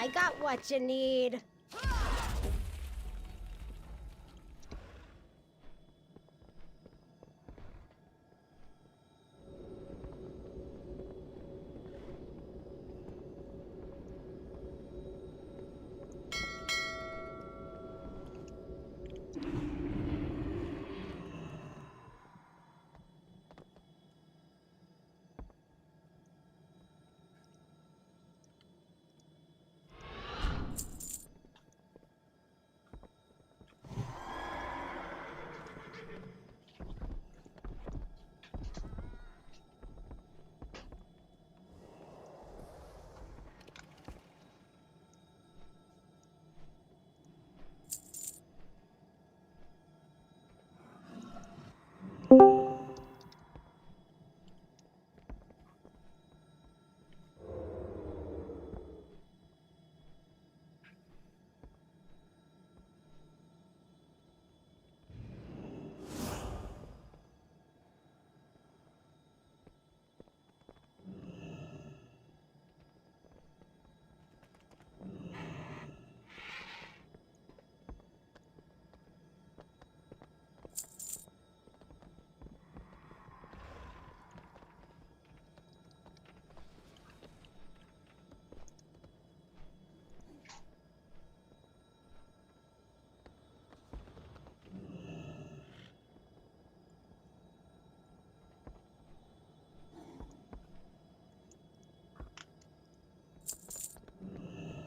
I got what you need.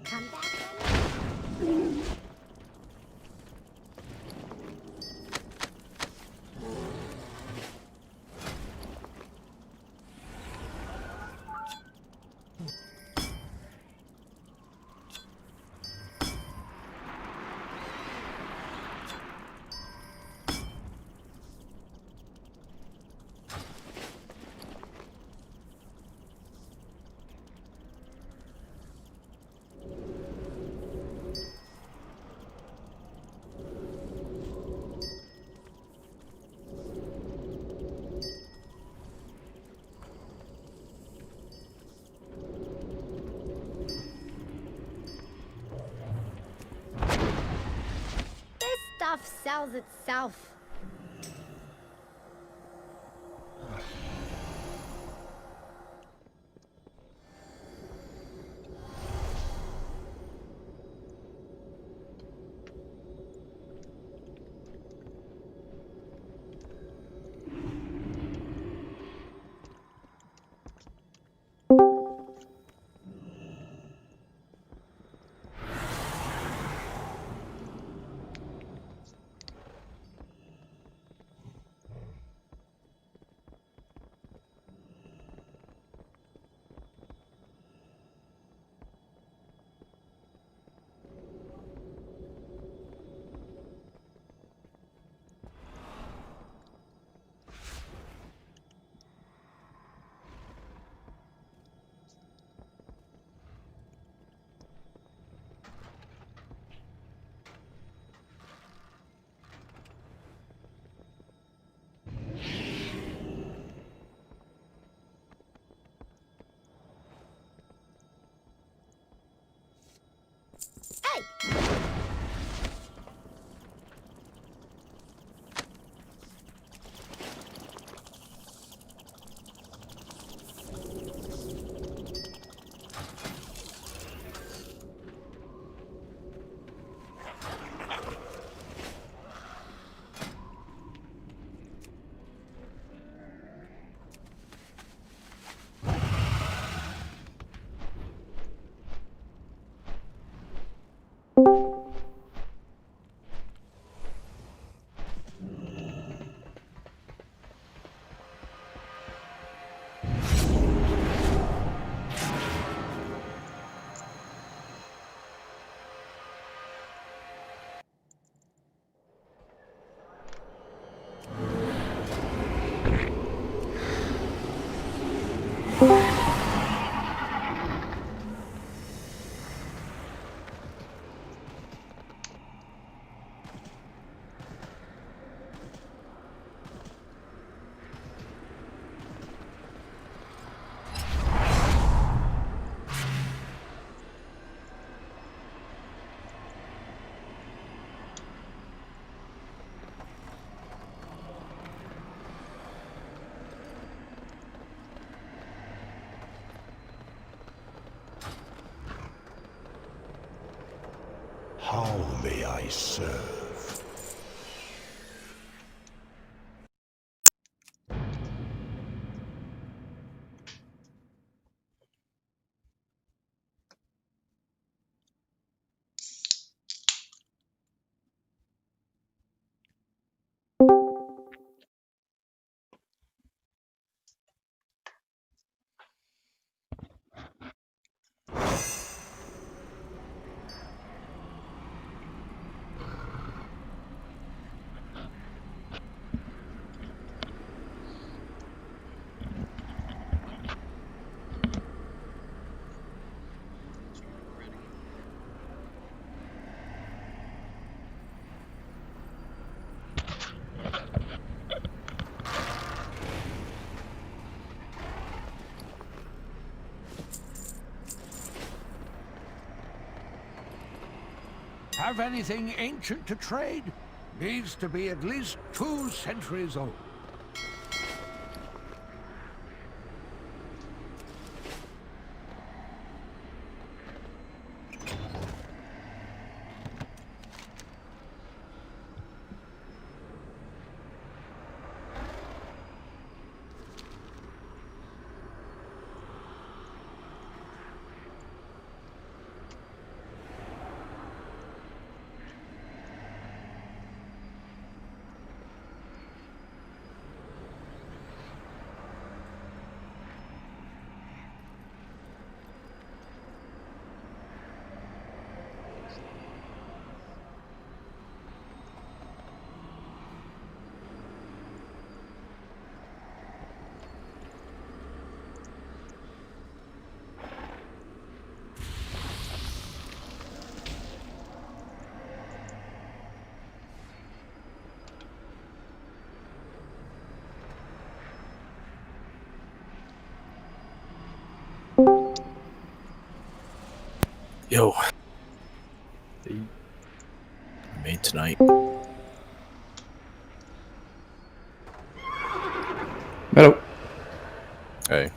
Come back when stuff sells itself. How may I serve? Have anything ancient to trade? Needs to be at least 2 centuries old. Yo. Made tonight. Hello. Hey.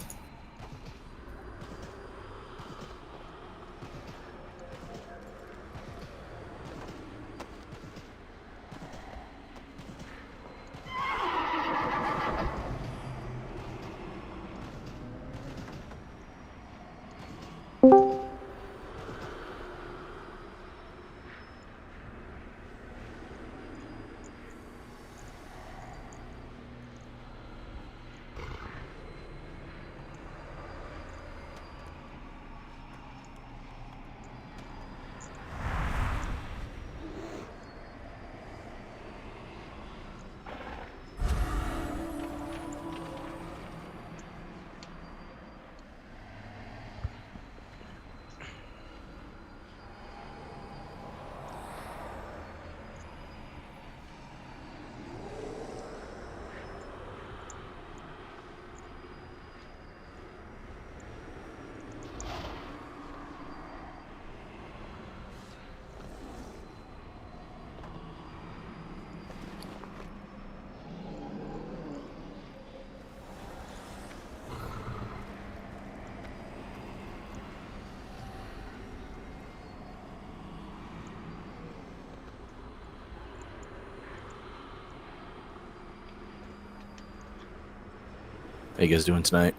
How you guys doing tonight?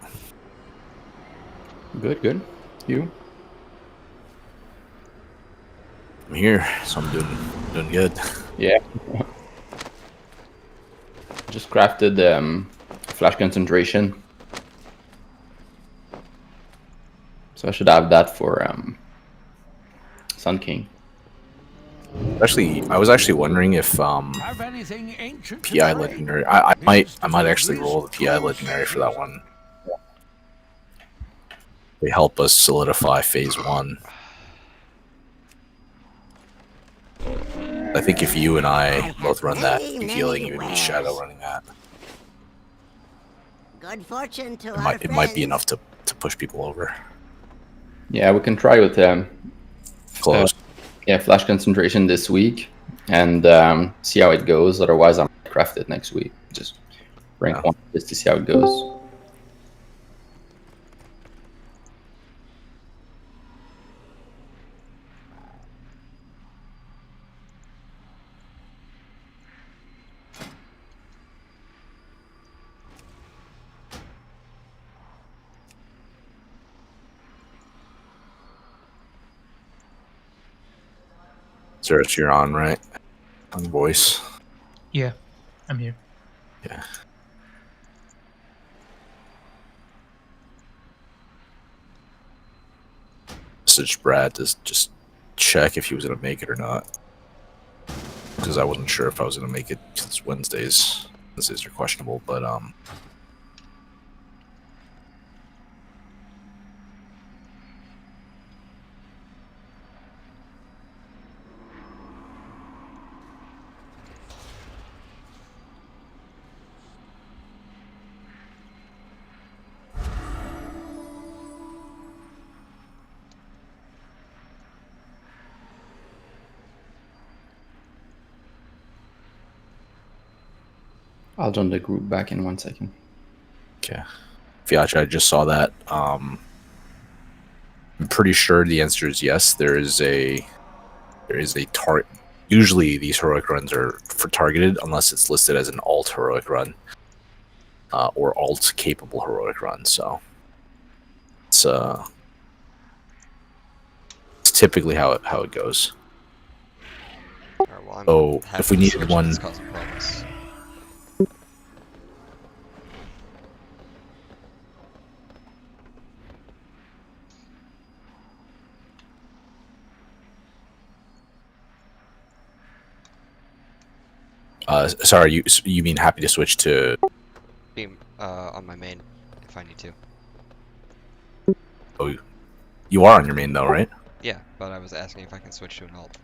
Good, good. You? I'm here, so I'm doing good. Yeah. Just crafted flash concentration. So I should have that for Sun King. I was actually wondering if Have anything ancient to PI trade? legendary. I might Needs to be at actually least roll the PI 2 legendary for that centuries one. They help us solidify phase 1. I think if you and I both run that healing, even with Shadow running that, Good fortune to it might be enough to push people over. Yeah, we can try with Close. yeah, flash concentration this week and see how it goes. Otherwise, I might craft it next week. Just rank one just to see how it goes. Search, you're on, right? On voice. Yeah, I'm here. Yeah. Message Brad to just check if he was gonna make it or not, because I wasn't sure if I was gonna make it since Wednesdays are questionable. But I'll join the group back in 1 second. okay, Fiacha, I just saw that. I'm pretty sure the answer is yes. There is a target. Usually these heroic runs are for targeted unless it's listed as an alt heroic run or alt capable heroic run. So it's typically how it goes. Alright, well, So if we needed one, sorry, you mean happy to switch to? Beam on my main if I need to. Oh, you are on your main though, right? Yeah, but I was asking if I can switch to an alt.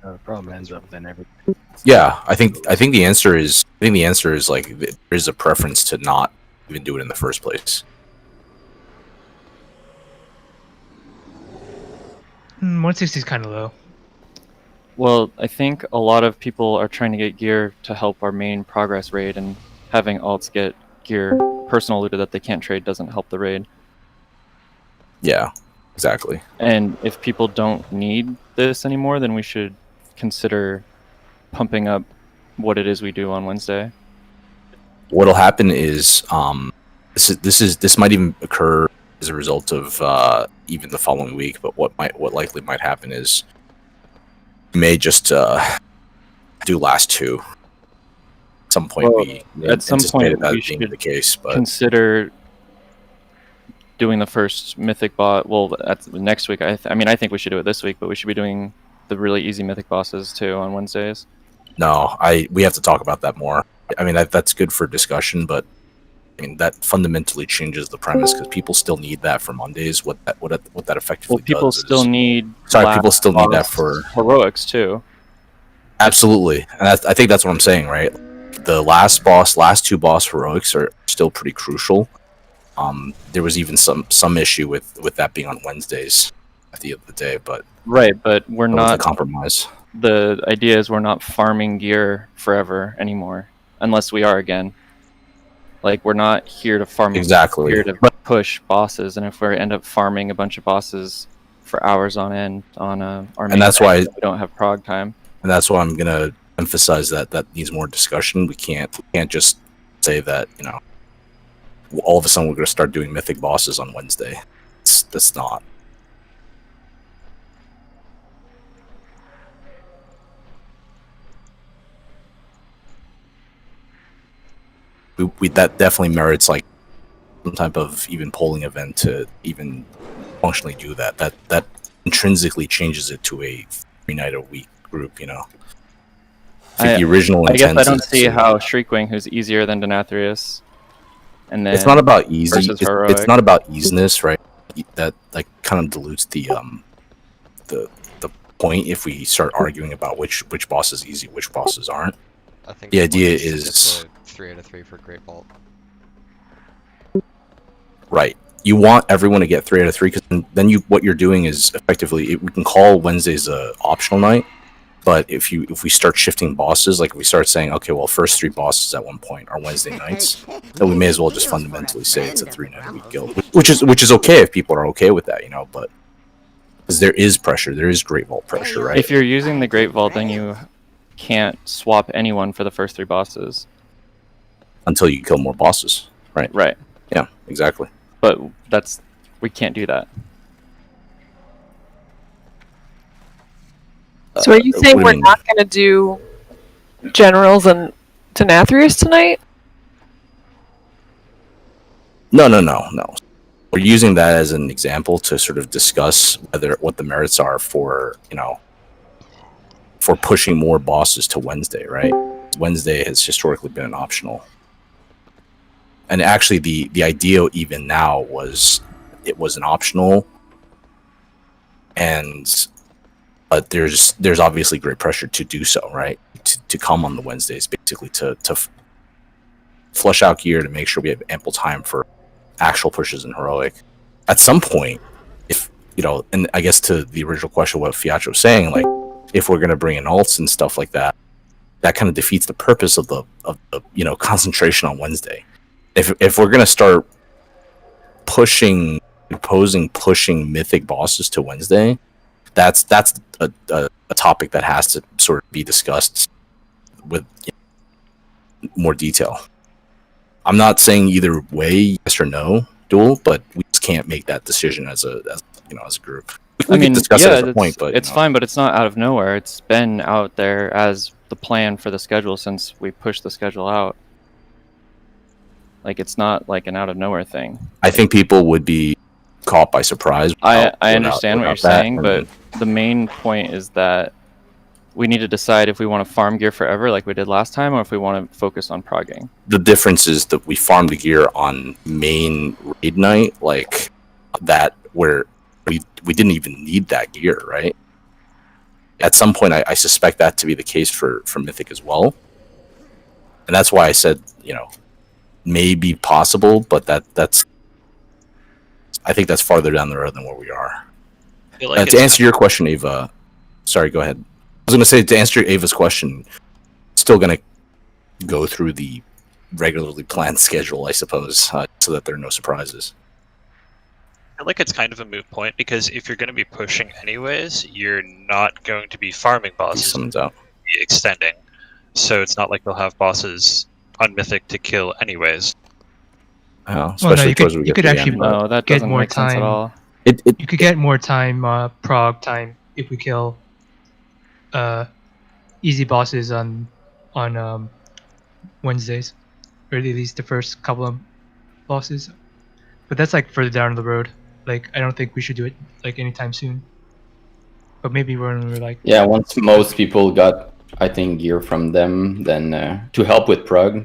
The problem ends up then everything. Yeah, I think the answer is like there's a preference to not even do it in the first place. 160 is kind of low. Well, I think a lot of people are trying to get gear to help our main progress raid, and having alts get gear personal looted that they can't trade doesn't help the raid. Yeah, exactly. And if people don't need this anymore, then we should consider pumping up what it is we do on Wednesday. What'll happen is this might even occur as a result of even the following week, but what likely might happen is we may just do last two. At some point, at some point that we being should the case, but consider doing the first mythic boss. Well, next week. I think we should do it this week, but we should be doing the really easy mythic bosses too on Wednesdays. No, we have to talk about that more. I mean, that's good for discussion, but I mean that fundamentally changes the premise because people still need that for Mondays. What that effectively does. People still need. People still need that for heroics too. Absolutely, and I think that's what I'm saying, right? The last two boss heroics are still pretty crucial. There was even some issue with that being on Wednesdays at the end of the day, but right, but we're not a compromise. The idea is we're not farming gear forever anymore, unless we are again. Like, we're not here to farm. Exactly. Here to push bosses, and if we end up farming a bunch of bosses for hours on end on our main, and that's why we don't have prog time. And that's why I'm gonna emphasize that needs more discussion. We can't just say that, you know, all of a sudden we're gonna start doing mythic bosses on Wednesday. That's not. That definitely merits like some type of even polling event to even functionally do that. That intrinsically changes it to a 3-night-a-week group, you know. The original intent. I guess I don't see how Shriekwing, who's easier than Denathrius, and then it's not about easy. It's not about easiness, right? That like kind of dilutes the point if we start arguing about which boss is easy, which bosses aren't. I think the idea is 3 out of 3 for Great Vault. Right. You want everyone to get 3 out of 3 because then what you're doing is effectively we can call Wednesdays a optional night, but if we start shifting bosses, like if we start saying, okay, well, first 3 bosses at one point are Wednesday nights, then we may as well just fundamentally say it's a 3-night-a-week guild, which is okay if people are okay with that, you know. But because there is pressure, there is Great Vault pressure, right? If you're using the Great Vault, then you can't swap anyone for the first 3 bosses until you kill more bosses, right? Right. Yeah, exactly. But we can't do that. So are you what saying do you we're mean? not going to do generals and to Nathrius tonight? No, no, no, no. We're using that as an example to sort of discuss what the merits are for, for pushing more bosses to Wednesday, right? Wednesday has historically been an optional. And actually the idea even now was it was an optional, and but there's obviously great pressure to do so, right? To come on the Wednesdays, basically to flush out gear to make sure we have ample time for actual pushes in heroic. At some point, if and I guess to the original question, what Fiatro was saying, like if we're gonna bring in alts and stuff like that, that kind of defeats the purpose of the concentration on Wednesday. If we're gonna start pushing mythic bosses to Wednesday, that's a topic that has to sort of be discussed with more detail. I'm not saying either way, yes or no, duel, but we just can't make that decision as a group. We can discuss it as a point, but it's fine, but it's not out of nowhere. It's been out there as the plan for the schedule since we pushed the schedule out. Like, it's not like an out of nowhere thing. I think people would be caught by surprise. I understand what you're saying, but the main point is that we need to decide if we want to farm gear forever like we did last time, or if we want to focus on progging. The difference is that we farm the gear on main raid night, like that, where we didn't even need that gear, right? At some point, I suspect that to be the case for Mythic as well, and that's why I said maybe possible, but that's I think that's farther down the road than where we are. Like to answer your question, Ava, sorry, go ahead. I was going to say, to answer Ava's question, still going to go through the regularly planned schedule, I suppose, so that there are no surprises. I feel like it's kind of a moot point, because if you're going to be pushing anyways, you're not going to be farming bosses. You'll be extending. So it's not like they'll have bosses on Mythic to kill anyways. Especially well, no, you could actually no, that get doesn't more make time. sense at all. You could get more time, prog time, if we kill easy bosses on Wednesdays, or at least the first couple of bosses. But that's like further down the road. Like, I don't think we should do it like anytime soon. But maybe when we're like, once most people got, I think, gear from them, then to help with prog.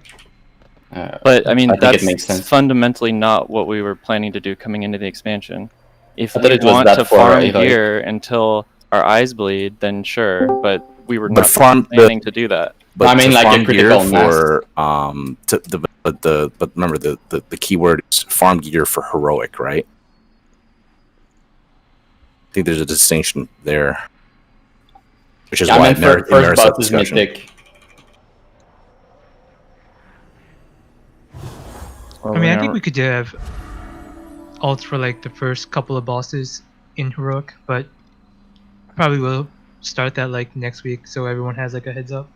But I mean, think it makes that's sense. fundamentally not what we were planning to do coming into the expansion. If I thought we it was want that to far, farm like- gear until our eyes bleed, then sure. But we were But not planning to do that. But I mean, to like a farm gear critical mass. for but remember the keyword is farm gear for heroic, right? I think there's a distinction there, which is why it merits that discussion. Mythic. Well, I mean, I think we could have alts for like the first couple of bosses in heroic, but probably will start that like next week, so everyone has like a heads up.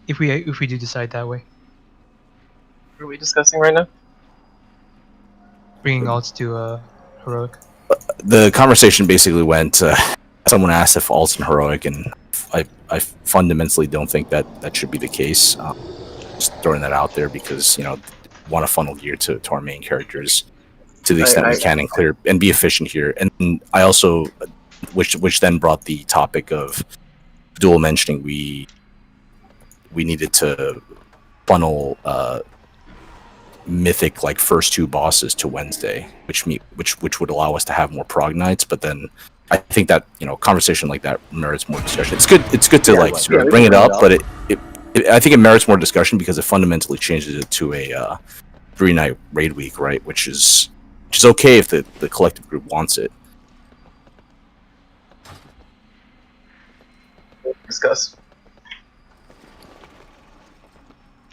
If we do decide that way, What are we discussing right now? bringing alts to heroic. The conversation basically went. Someone asked if alts and heroic, and I fundamentally don't think that should be the case. Just throwing that out there because want to funnel gear to our main characters to the extent we can and clear and be efficient here. And I also, which then brought the topic of dual mentioning we needed to funnel mythic like first two bosses to Wednesday, which would allow us to have more prog nights. But then I think that conversation like that merits more discussion. It's good to bring it up, but I think it merits more discussion because it fundamentally changes it to a 3-night raid week, right? Which is okay if the collective group wants it. Discuss.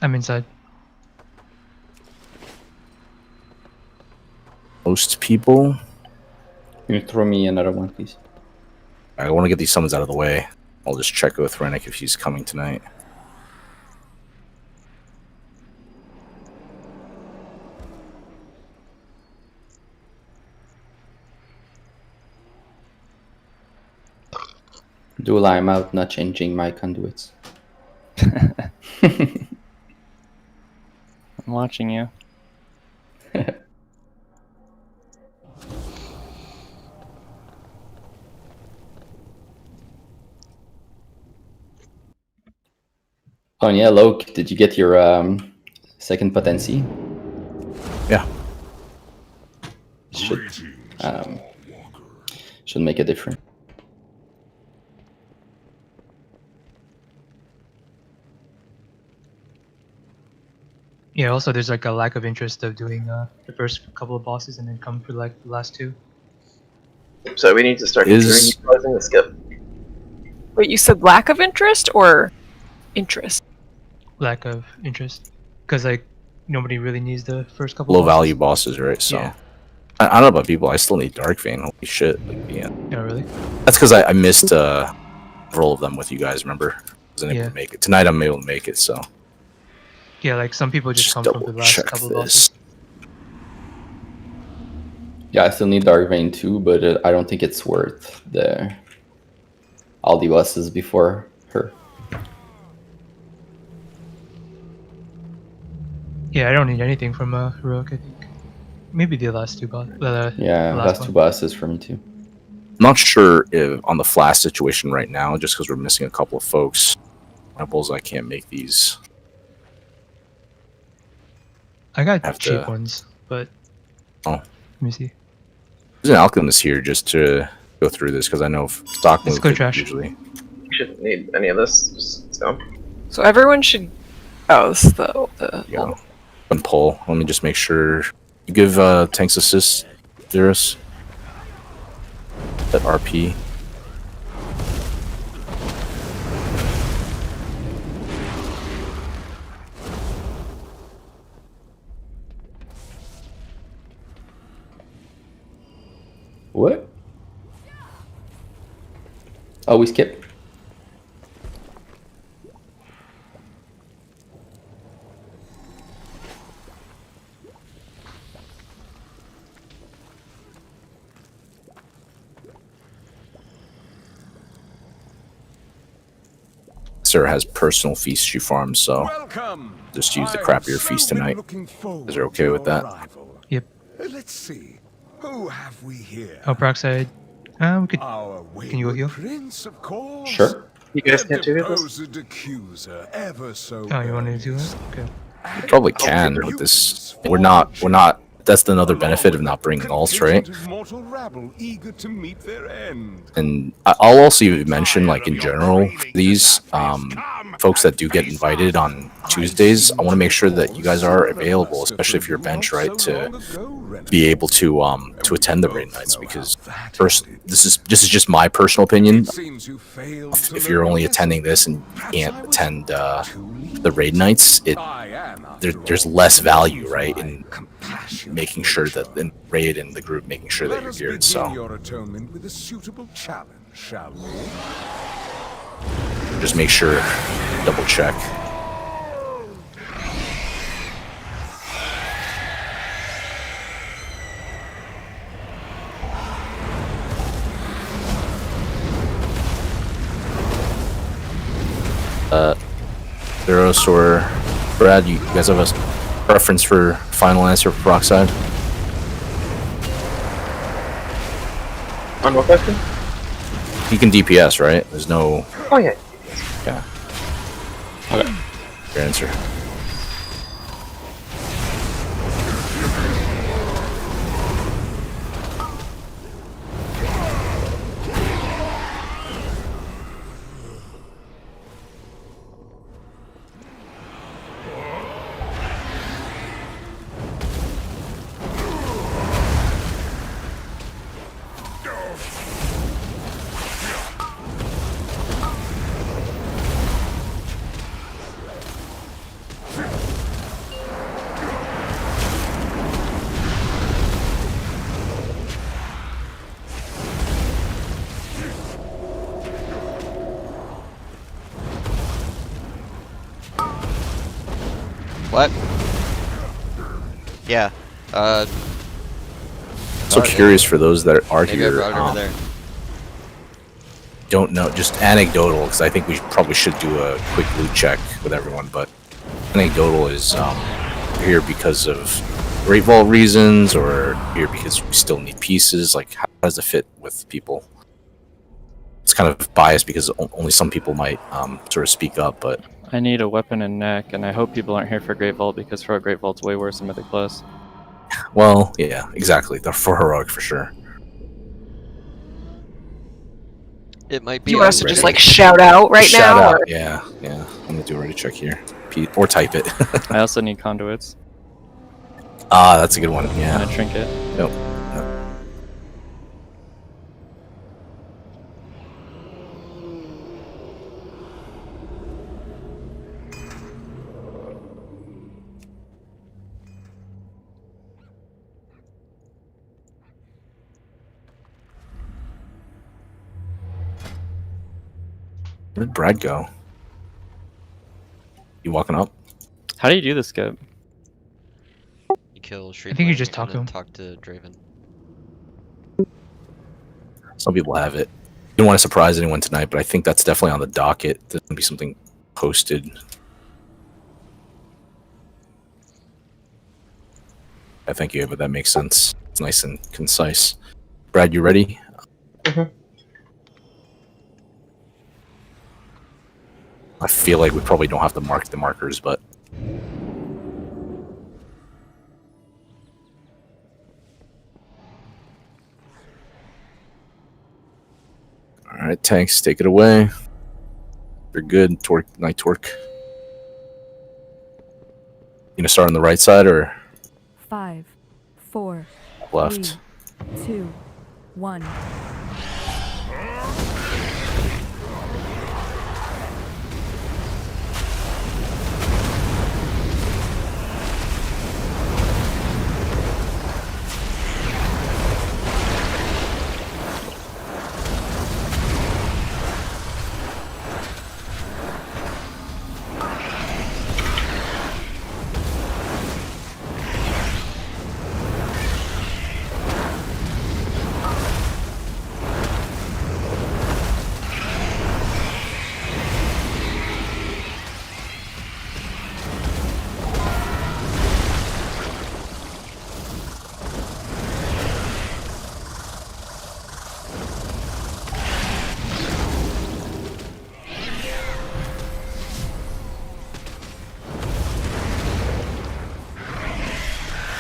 I'm inside. Most people. Can you throw me another one, please? I want to get these summons out of the way. I'll just check with Rennick if he's coming tonight. Duel, I'm out, not changing my conduits. I'm watching you. Oh yeah, Loke, did you get your second potency? Yeah. Should make a difference. Yeah. Also, there's like a lack of interest of doing the first couple of bosses and then come for like the last two. So we need to start considering utilizing the skip. Wait, you said lack of interest or interest? Lack of interest, because like nobody really needs the first couple. Low bosses. value bosses, right? So Yeah. I don't know about people. I still need Dark Vein. Holy shit! Like, yeah. Yeah, really. That's because I missed roll of them with you guys. Remember? Wasn't able Yeah. to make it tonight. I'm able to make it. So Yeah, like some people just come from the last check couple of this. bosses. Yeah, I still need Dark Vein too, but I don't think it's worth all the bosses before her. Yeah, I don't need anything from Heroic, I think. Maybe the last two bosses. Yeah, last two bosses for me too. I'm not sure if on the flash situation right now, just because we're missing a couple of folks. My bullseye can't make these. I got Have cheap to- ones, but Oh. let me see. There's an alchemist here just to go through this because I know stock Let's move go could trash. usually. You shouldn't need any of this. Just stone. So everyone should. Oh, this is the Yeah. And pull. Let me just make sure. You give tanks assist, Dyrus. That RP. What? Oh, we skip. Sarah has personal feast she farms, so Welcome. just use the I've crappier so feast been tonight. looking forward Is it okay to with your that? arrival. Yep. Let's see. Who have we here? Oh, Peroxide. We could. Our Can you go heal? Prince, of course. Sure. You guys The can't do this? deposed accuser, ever so Oh, you wanted to do early. it? Okay. You probably can with this. We're not. That's another benefit of not bringing alts, right? Contingent of mortal rabble eager to meet their end. And I'll also even mention, like in general, these folks that do get invited on Tuesdays, I want to make sure that you guys are available, especially if you're bench, right, to be able to attend the raid nights. Because first, this is just my personal opinion. If you're only attending this and you can't attend the raid nights, there's less value, right, in making sure that in raid and the group making sure that you're geared. So Your atonement with a suitable challenge, shall we? just make sure, double check. Zeros or Brad, you guys have a preference for final answer for Peroxide? On what question? You can DPS, right? There's no. Oh yeah. Yeah. Okay. Your answer. What? Yeah. So curious for those that are Maybe I here. brought it over there. don't know, just anecdotal, because I think we probably should do a quick loot check with everyone, but anecdotal is you're here because of Great Vault reasons, or here because we still need pieces. Like, how does it fit with people? It's kind of biased because only some people might sort of speak up, but I need a weapon and neck, and I hope people aren't here for Great Vault, because for Great Vault's way worse than Mythic Plus. well, yeah, exactly. They're for heroic for sure. It might be. You want us to just like shout out right Shout now? out, Or? yeah. I'm gonna do a ready check here, or type it. I also need conduits. Ah, that's a good one. Yeah. And a trinket. Nope. Where did Brad go? You walking up? How do you do this, Skip? You kill Shriek. I think you just talk to him. Talk to Draven. Some people have it. Didn't want to surprise anyone tonight, but I think that's definitely on the docket. There's gonna be something posted. I thank you, but that makes sense. It's nice and concise. Brad, you ready? I feel like we probably don't have to mark the markers, but all right, tanks, take it away. You're good. Torque, night torque. You gonna start on the right side or 5, 4, left? 3, 2, 1.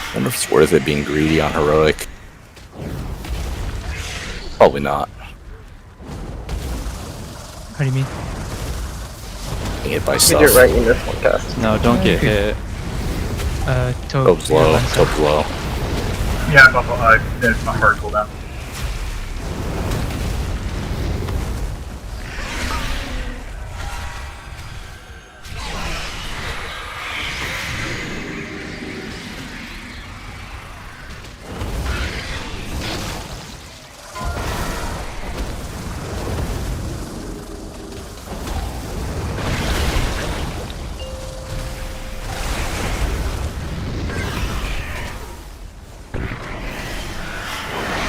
I wonder if it's worth it being greedy on heroic. Probably not. How do you mean? Getting hit by You stuff. did it right in this one, cast. No, don't get hit. Tope's low. Tope's low. Yeah, there's my hard cooldown.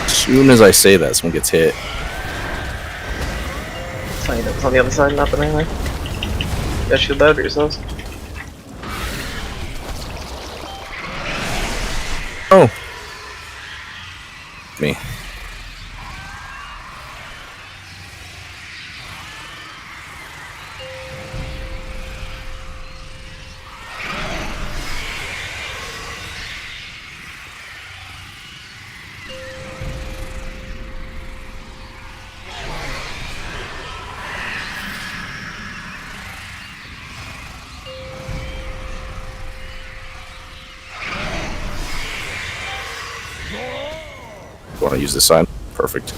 As soon as I say that, someone gets hit. Sorry, that was on the other side, not the main line. You guys should load yourselves. Oh. Me. Want to use this side? Perfect.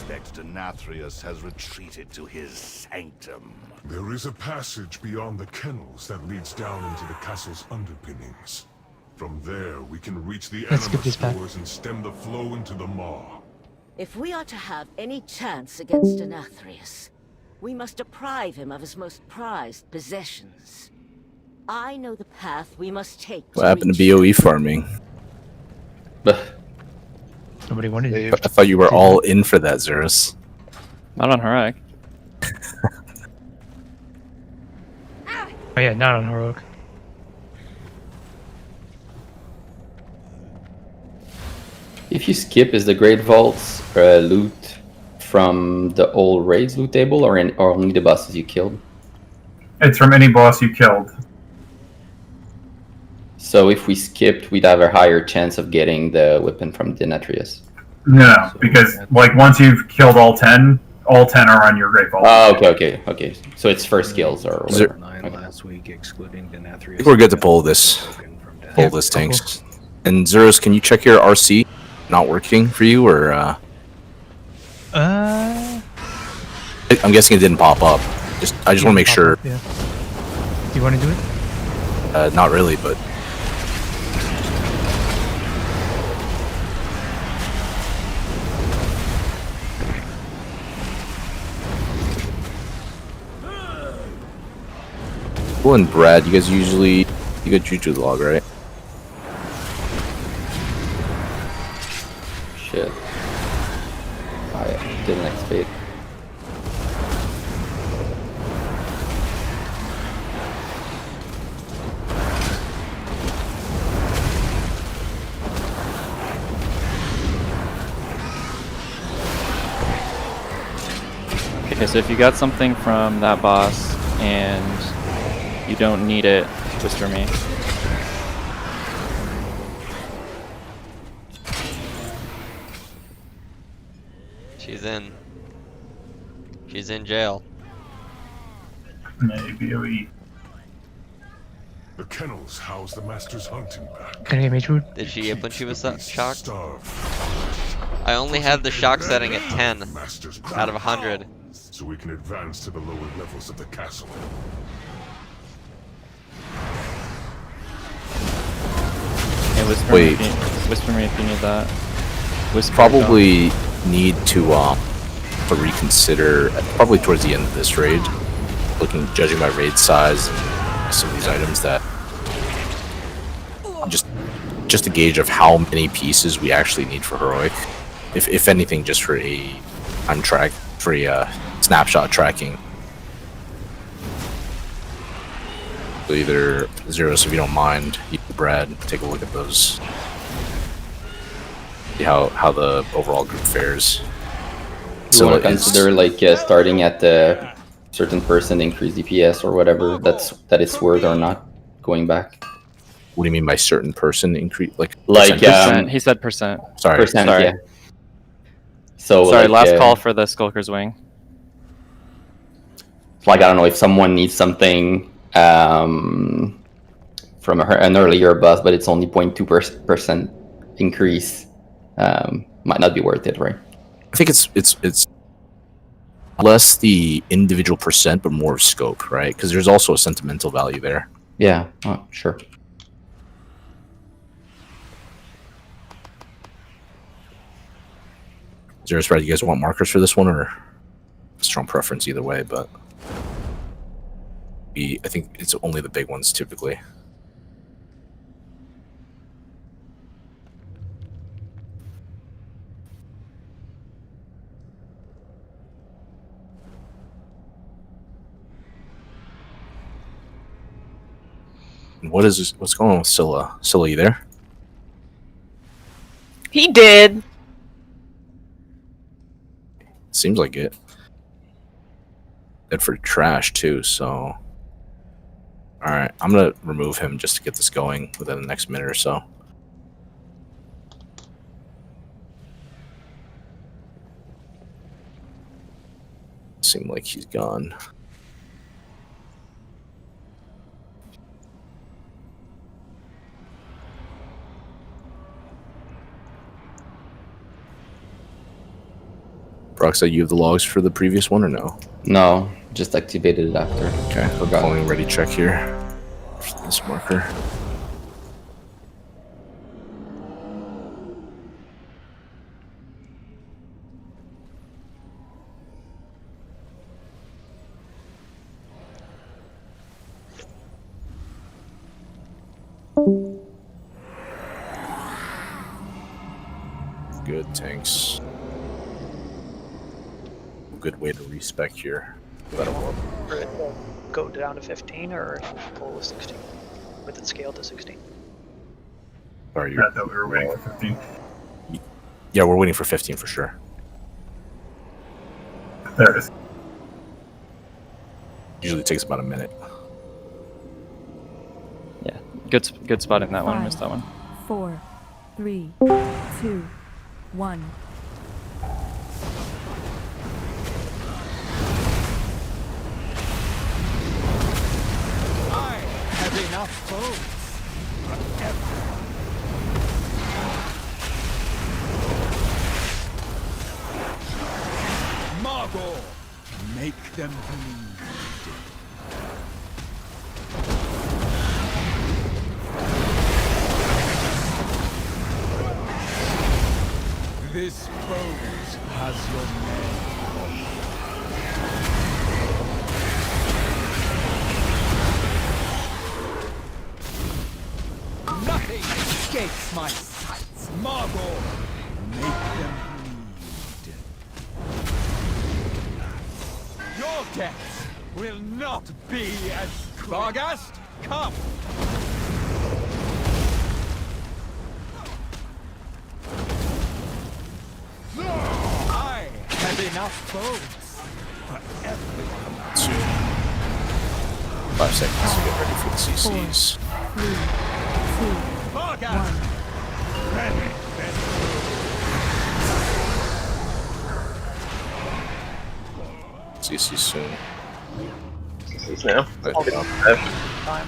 suspect Nathrius has retreated to his sanctum. There is a passage beyond the kennels that leads down into the castle's underpinnings. From there, we can reach the Let's skip animal this path. stores and stem the flow into the maw. If we are to have any chance against Nathrius, we must deprive him of his most prized possessions. I know the path we must take. What happened to BOE farming? Nobody wanted it. I thought you were all in for that, Zerus. Not on Harak. Oh yeah, not on Heroic. If you skip, is the Great Vaults loot from the old raids loot table, or only the bosses you killed? It's from any boss you killed. So if we skipped, we'd have a higher chance of getting the weapon from Nathrius. No, because like once you've killed all 10 are on your Great Vault. Oh, okay. So it's first skills or whatever. 9 last week, excluding the I Nathria. think we're good to pull this. Pull this tanks. And Zerus, can you check your RC not working for you, or I'm guessing it didn't pop up. I just want to make sure. Up, yeah. Do you want to do it? Not really, but Cool. And Brad, you guys you got Juju log, right? Shit. I didn't expect. Okay, so if you got something from that boss and you don't need it, whisper me. She's in jail. Maybe BOE. The kennels house the master's hunting pack. Can I get mage food? Did she yip when she was shocked? I only had the shock setting at 10 out of 100. So we can advance to the lower levels of the castle. Hey, whisper me if you need that. Whisper Probably need to reconsider probably towards the end of this raid. Judging my raid size and some of these items, that just a gauge of how many pieces we actually need for heroic. If anything, just for a snapshot tracking. So either Zeros, if you don't mind, you, Brad, take a look at those. See how the overall group fares. So you want to consider like starting at the certain percent increase DPS or whatever that it's worth, or not going back. What do you mean by certain person increase? Like percent? He said percent. Sorry. Percent, sorry. yeah. So sorry. like, Last call for the Skulker's Wing. Like I don't know if someone needs something from an earlier boss, but it's only 0.2% increase. Might not be worth it, right? I think it's less the individual percent, but more scope, right? Because there's also a sentimental value there. Yeah, sure. Zero spread. You guys want markers for this one, or strong preference either way? But I think it's only the big ones typically. What's going on with Scylla? Scylla, you there? He did. Seems like it. Good for trash too, so. Alright, I'm gonna remove him just to get this going within the next minute or so. Seemed like he's gone. Broxite, you have the logs for the previous one or no? No, just activated it after. Okay, Forgot. calling ready check here. For this marker. Good, tanks. Good way to respec here. Let 'em work. For it to go down to 15 or pull to 16 with it scaled to 16. Sorry, I thought we were waiting for 15. Yeah, we're waiting for 15 for sure. There it is. Usually takes about a minute. Yeah, good spot in that one. Missed that one. 4, 3, 2, 1. I have enough foes forever. Margot, make them bleed. This boat has your name. Nothing escapes my sights. Margot, make them bleed. Your death will not be as Varghast, come! I have enough bones for everyone. 5 seconds to get ready for the CCs. 3, 2, 1. Ready, CC soon. CC's now. Time.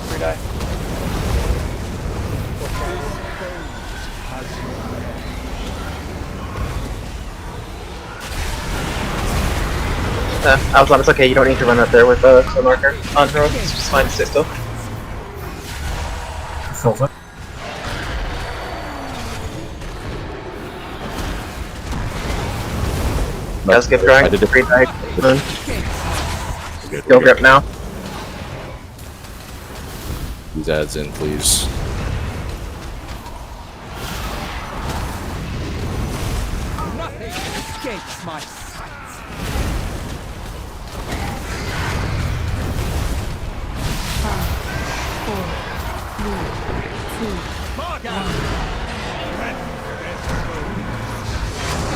Free die. Alzon, it's okay, you don't need to run up there with the marker on her. It's just fine to sit still. Silver. Guys, get drawing. Free die. Go grip now. These ads in, please. Nothing escapes my sights. 4, 3, 2,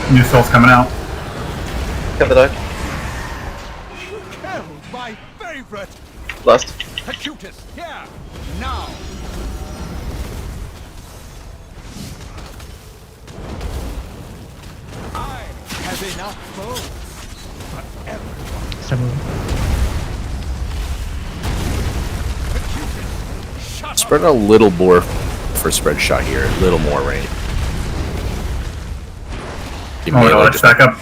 1. New soul's coming out. Cover the dog. Killed my favorite. Lost. Acutus, here, now. I have enough foes for everyone. Start moving. Spread a little more for spread shot here. A little more, right? You Oh, no, just back up.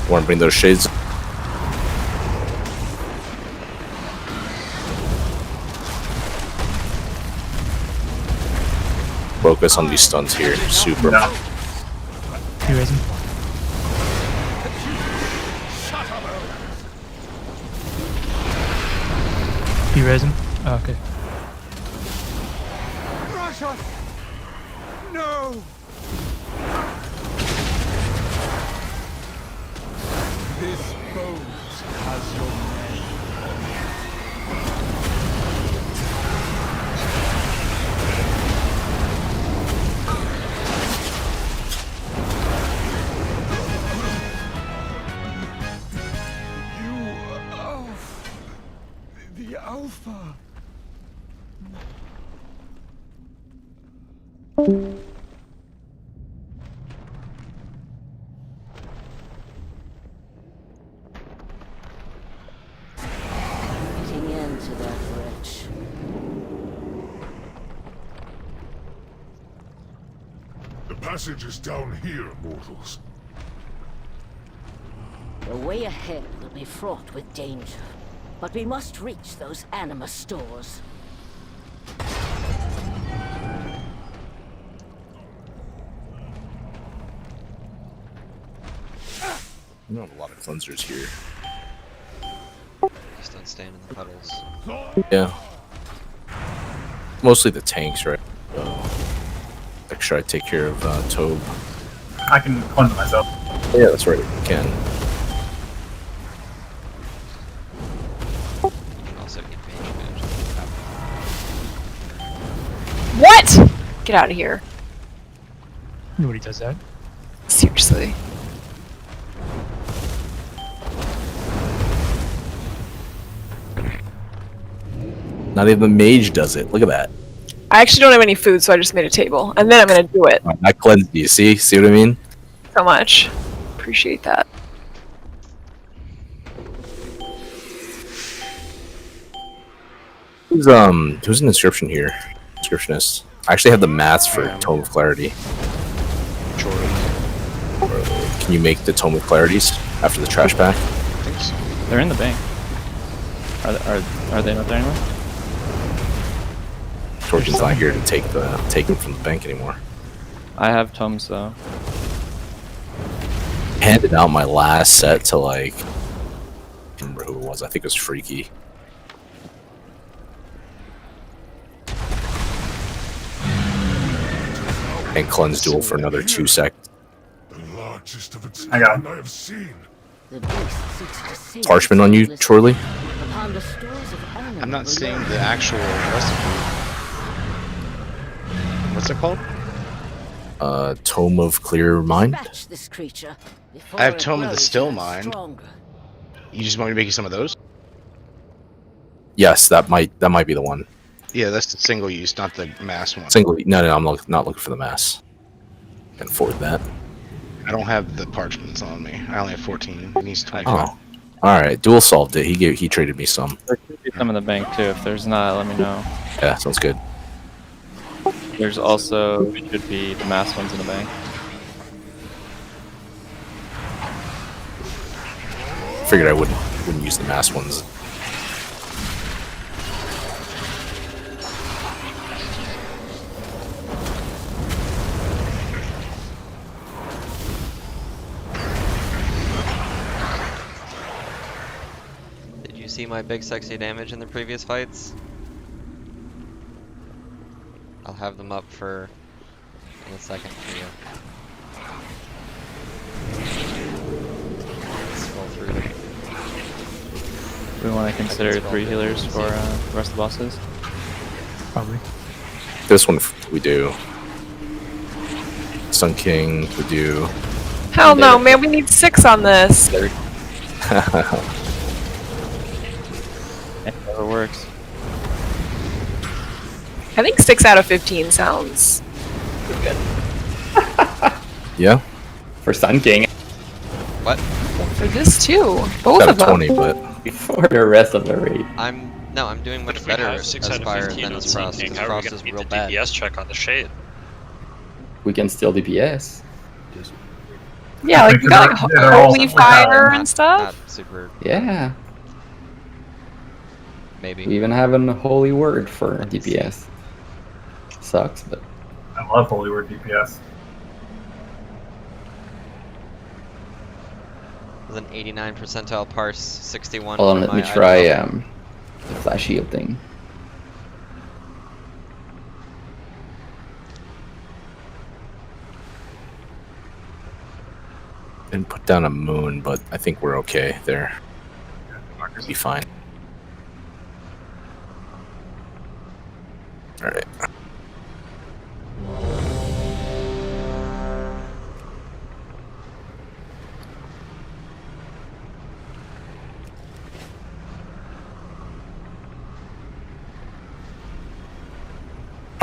Want to bring those shades? Focus on these stuns here. Super. You raise him. You raise him? Oh, okay. Russia! No! This boat has your name. You... Oh, the Alpha. Getting into that wretch. The passage is down here, mortals. The way ahead will be fraught with danger, but we must reach those anima stores. We don't have a lot of cleansers here. Just don't stand in the puddles. Yeah. Mostly the tanks, right? Make sure I take care of Tobe. I can cleanse myself. Yeah, that's right. You can. Also get mage. What? Get out of here. Nobody does that. Seriously. Not even the mage does it. Look at that. I actually don't have any food, so I just made a table. And then I'm gonna do it. I cleansed you. See what I mean? So much. Appreciate that. Who's an inscription here? Inscriptionist. I actually have the mats for Tome of Clarity. Can you make the Tome of Clarities after the trash pack? I think so. They're in the bank. Are they not there anymore? Torgin's not here to take them from the bank anymore. I have tomes though. Handed out my last set to like, I can't remember who it was. I think it was Freaky. And cleanse duel for another 2 seconds. I got him. I have seen. The beast seeks to save Parchment on you, Chorley? upon the stores of anima I'm not seeing below. the actual recipe. What's it called? Tome of Clear Mind? Dispatch this creature before I have it Tome of the grows Still even Mind. stronger. You just want me to make you some of those? Yes, that might be the one. Yeah, that's the single use, not the mass one. Single. No, I'm not looking for the mass. Can afford that. I don't have the parchments on me. I only have 14. It needs 25. Oh, all right. Duel solved it. He traded me some. There could be some in the bank too. If there's not, let me know. Yeah, sounds good. There's also should be the mass ones in the bank. Figured I wouldn't use the mass ones. Did you see my big sexy damage in the previous fights? I'll have them up in a second for you. Scroll through them. Do we want to consider 3 healers for the rest of the bosses? Probably. This one we do. Sun King we do. Hell no, man, we need 6 on this. It never works. I think 6 out of 15 sounds pretty good. Yeah. For Sun King. What? For this too. Both Got of a them. 20, but For the rest of the raid. I'm doing But much if we better have as 6 out of Fire 15 than on as Sun Frost, King, because how are we Frost going is to beat real the bad. DPS check on the Shade? We can still DPS. Yeah, like we got like they're all holy somewhat fire Not- and stuff. Not super, Yeah. maybe. We even have an holy word for DPS. Sucks, but I love Holy Word DPS. With an 89 percentile parse, 61 hold on, for let me my try item the flash shield thing. didn't put down a moon, but I think we're okay there. We'll be fine. All right.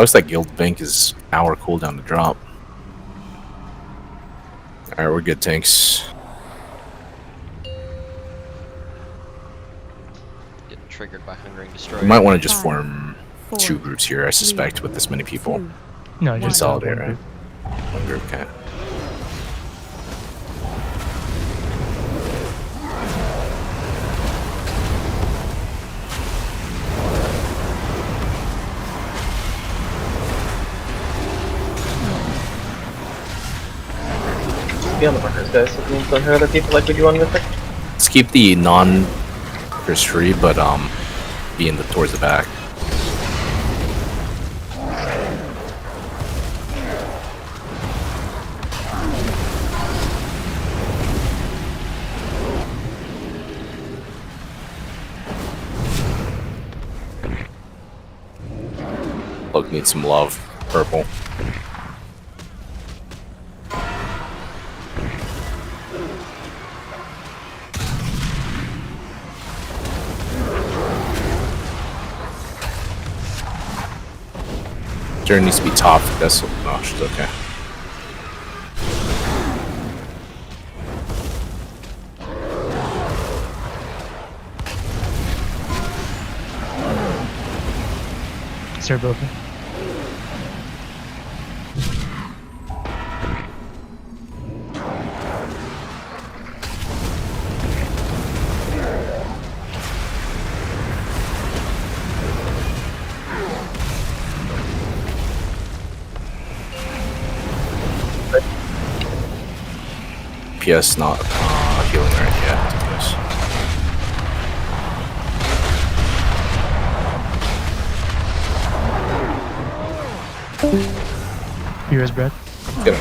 Looks like Guild Bank is an hour cooldown to drop. Alright, we're good, tanks. Getting triggered by Hungering Destroyer. We might want to just form 2 groups here, I suspect, with this many people. No, just consolidate, one right? One group, okay. Be on the markers, guys. It means don't hurt other people like we do on Mythic. Let's keep the non-markers free, but be in the towards the back. Look, needs some love. Purple. Jared needs to be top. That's oh, she's okay. Sir broken. PS not healing right yet. Yes. Hero's breath. Get him.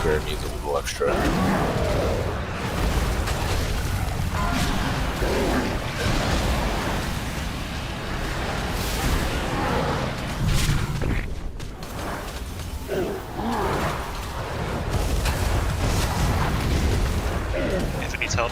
Jared needs a little extra. If it needs help.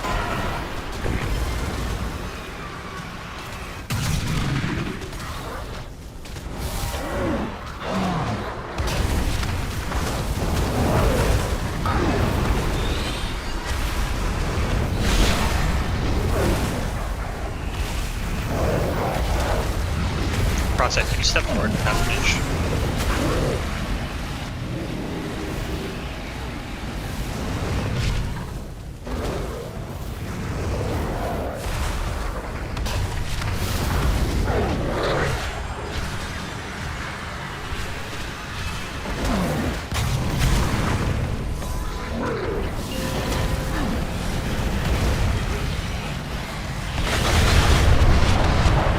Crossite, can you step forward half an inch?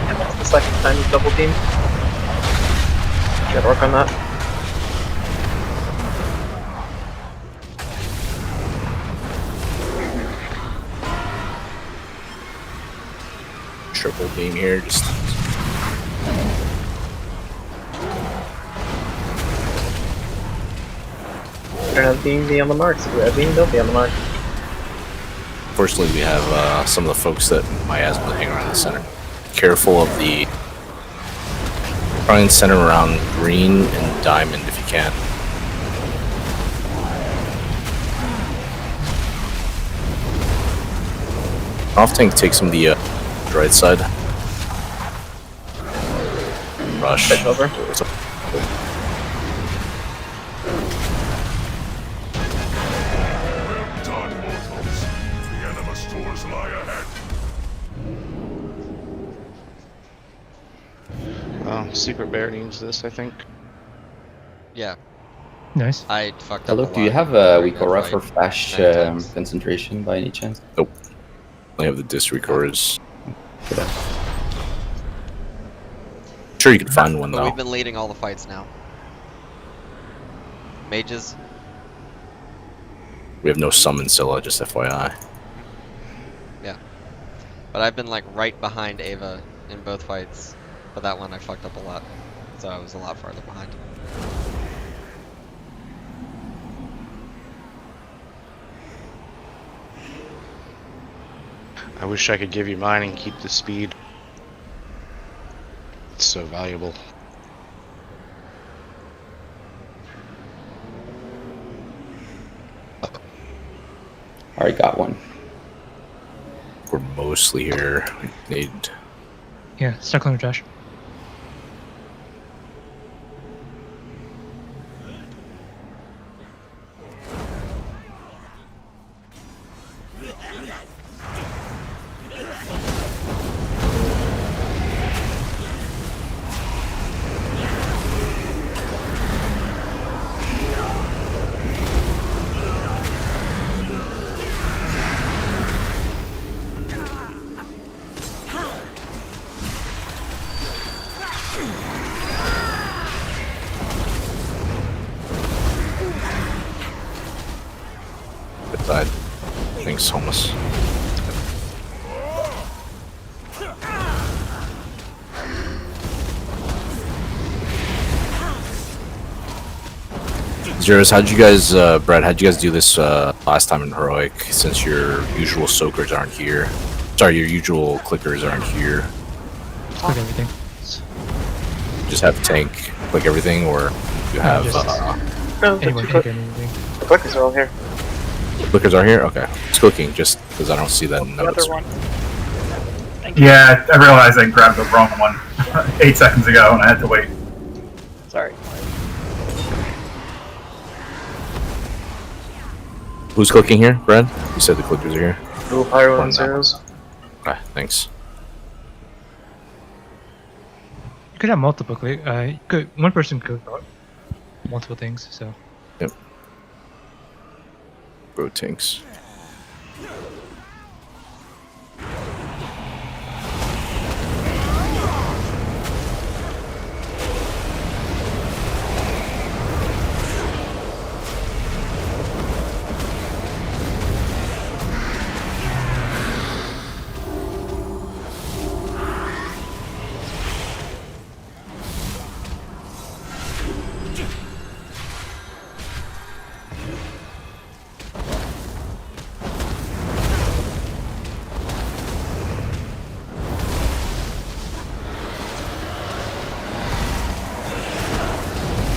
And that's the second time you double team. Gotta work on that. Triple beam here, just Red beam, be on the marks. Red beam, don't be on the mark. fortunately we have some of the folks that miasma hang around the center. Careful of the try and center around green and diamond if you can. Off tank takes some of the right side. Rush. Push over. Done, mortals. The enema stores lie ahead. Oh, Secret Bear needs this, I think. Yeah. Nice. I fucked up. Hello, do you have a Wikora for flash concentration by any chance? Nope. I have the disc recorders. Sure, you can find one But though. we've been leading all the fights now. Mages. We have no summon Scylla, just FYI. Yeah. But I've been like right behind Ava in both fights. But that one I fucked up a lot, so I was a lot farther behind. I wish I could give you mine and keep the speed. It's so valuable. Already got one. We're mostly here. We need. Yeah, stuck on the Josh. Good side. Thanks, homeless. Zeros, how'd you guys, Brad, how'd you guys do this last time in Heroic, since your usual soakers aren't here? Sorry, your usual clickers aren't here. Click everything. Just have tank click everything, or you have, No, Anyone the click anything. clickers are all here. clickers are here? Okay. It's clicking, just because I don't see that in The notes. other one. Thank you. Yeah, I realized I grabbed the wrong one 8 seconds ago and I had to wait. Sorry. Who's clicking here, Brad? You said the clickers are here? Dual pyro Or and no? zeros. Okay, thanks. You could have multiple click. One person could multiple things. So. Yep. Bro tanks.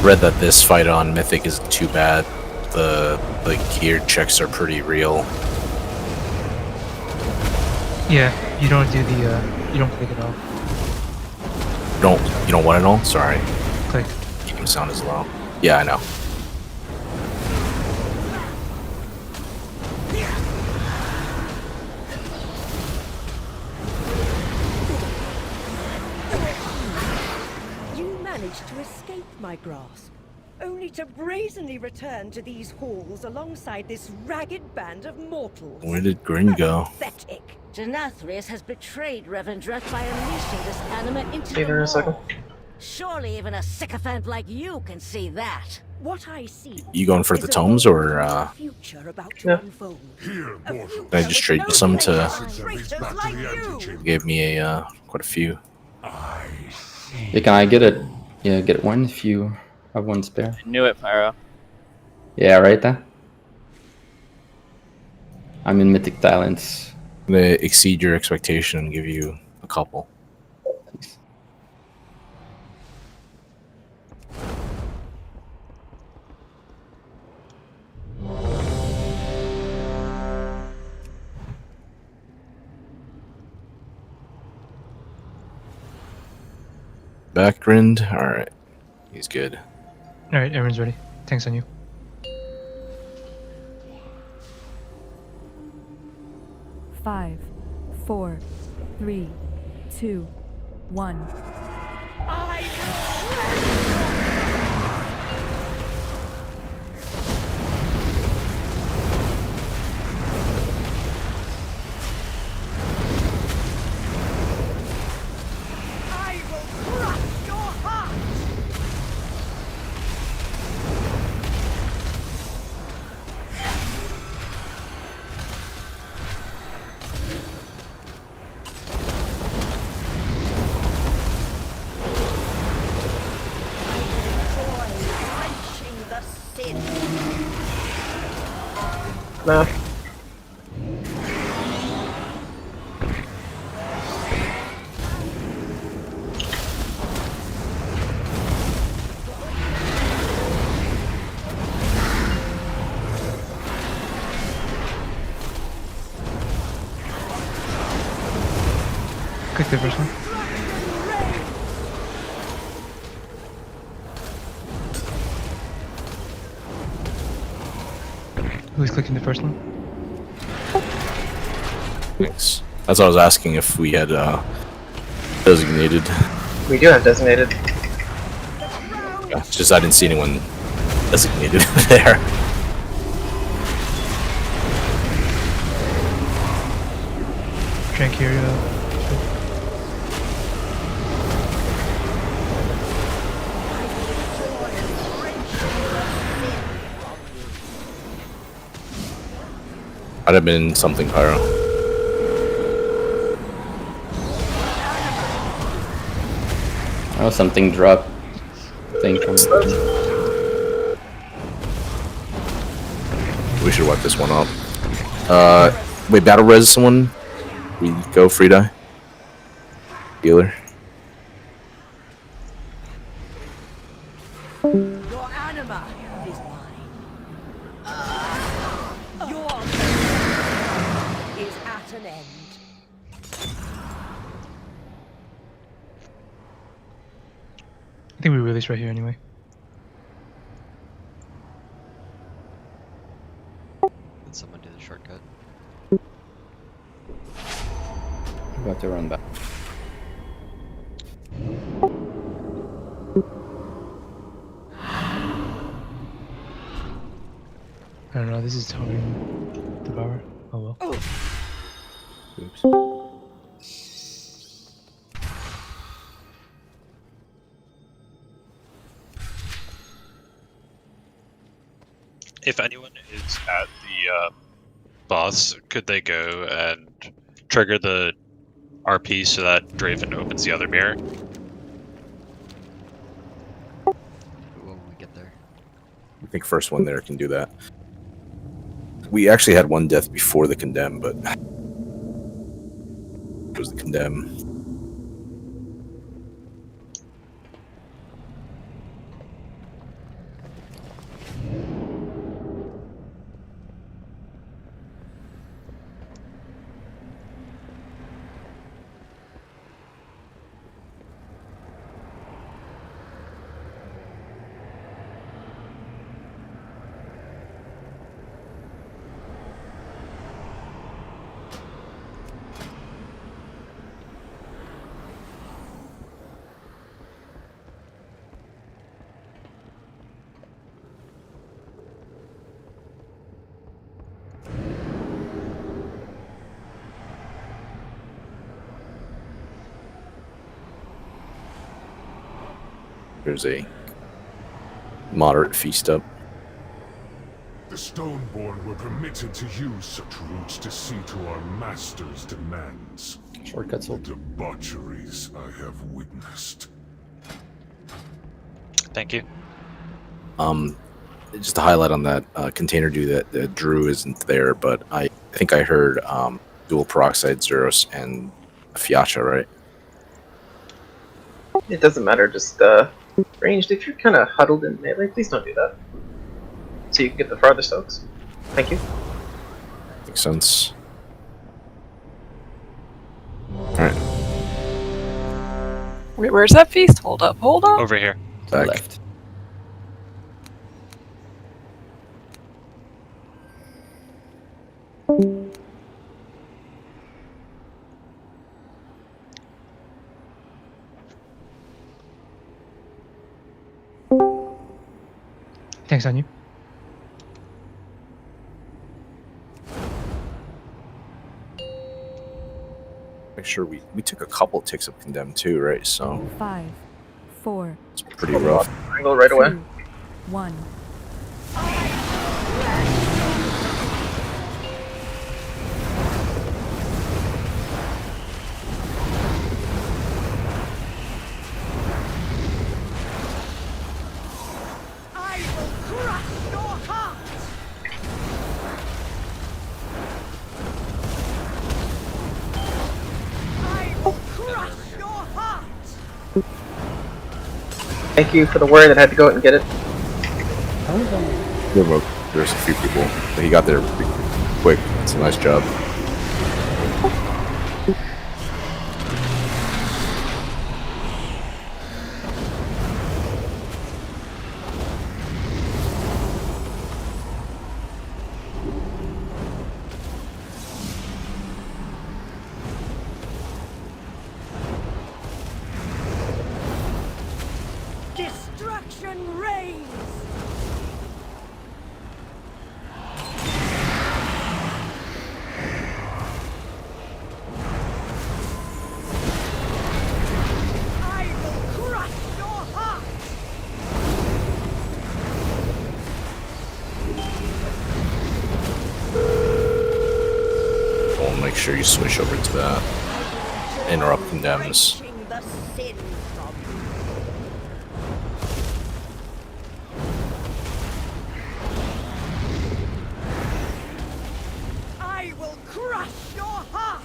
Read that this fight on Mythic isn't too bad. The gear checks are pretty real. Yeah, you don't do the you don't click it all. You don't want it all? Sorry. Click. Game sound is low. Yeah, I know. You managed to escape my grasp, only to brazenly return to these halls alongside this ragged band of mortals. Where did Grin go? Pathetic. Denathrius has betrayed Revendreth by unleashing this anima into See you there in a the second. world. Surely even a sycophant like you can see that. What I see. You going for the tomes, or Future about to unfold. Here, mortal. can I just trade you some to? Traitors like you. Gave me a quite a few. Yeah, can I get it? Yeah, get one if you have one spare. I knew it, Pyro. Yeah, right there. I'm in Mythic Talents. I'm gonna exceed your expectation and give you a couple. Thanks. Backgrind. All right, he's good. All right, everyone's ready. Tanks on you. Five, 4, 3, 2, 1. I will crush your heart. No. Click the first one. Who's clicking the first one? Thanks. That's what I was asking if we had designated. We do have designated. Yeah, it's just I didn't see anyone designated there. Tranqueria. I'd have been something pyro. Oh, something dropped. Thing from. We should wipe this one up. Wait, battle res someone? We go Frida. Healer. Your anima is mine. Your is at an end. I think we release right here anyway. Did someone do the shortcut? I'm about to run back. I don't know, this is targeting the power. Oh well. Oops. If anyone is at the boss, could they go and trigger the RP so that Draven opens the other mirror? When we get there. I think first one there can do that. We actually had one death before the condemn, but it was the condemn. There's a moderate feast up. The Stoneborn were permitted to use such routes to see to our master's demands. Shortcuts. The debaucheries I have witnessed. Thank you. Just to highlight on that container dude that Drew isn't there, but I think I heard dual peroxide Zeros and Fiacha, right? It doesn't matter, just ranged. If you're kind of huddled in melee, please don't do that. So you can get the farthest folks. Thank you. Makes sense. Alright. Wait, where's that feast? Hold up, hold up. Over here. Back. Left. Thanks on you. Make sure we took a couple ticks of condemn too, right? So 5, 4. it's pretty rough. Angle right away. 2, 1. I will crush your heart. Thank you for the word that I had to go out and get it. There's a few people, but he got there pretty quick. It's a nice job. Destruction reigns! I will crush your heart! We'll make sure you switch over to that. Interrupt condemns. Wrenching the sin from you. I will crush your heart!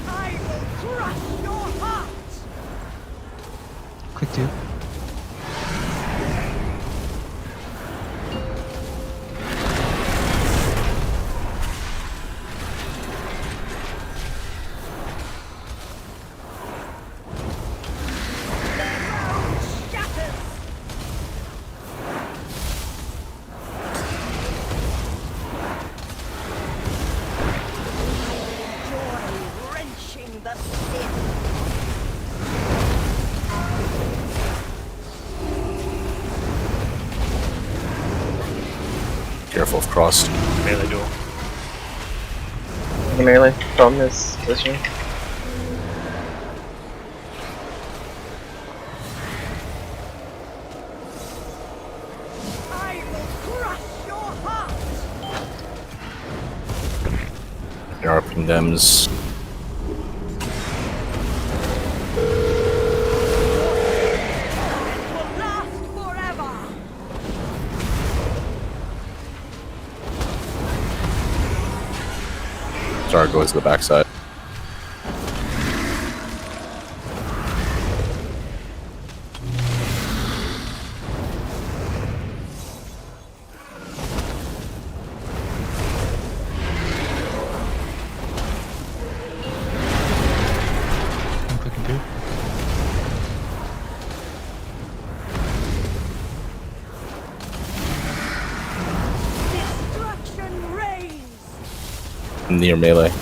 I will crush your heart! Click 2. Wrenching the sin. Careful of crossed. Melee duel. The melee from this position. I will crush your heart! Interrupt condemns. Will last forever! Sorry, goes to the backside. I'm clicking 2. Destruction reigns! Near melee.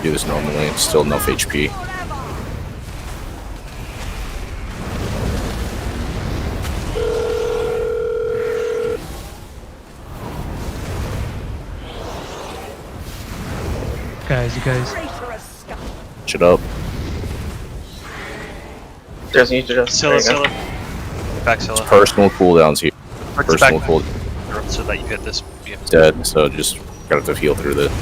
Do this normally, still enough HP. You guys. Shut up. There's you just Scylla, Scylla. Back Scylla. Personal cooldowns here. Towards the Personal back. cooldown. So that you hit this. Yeah. Dead, so just gotta have to heal through this.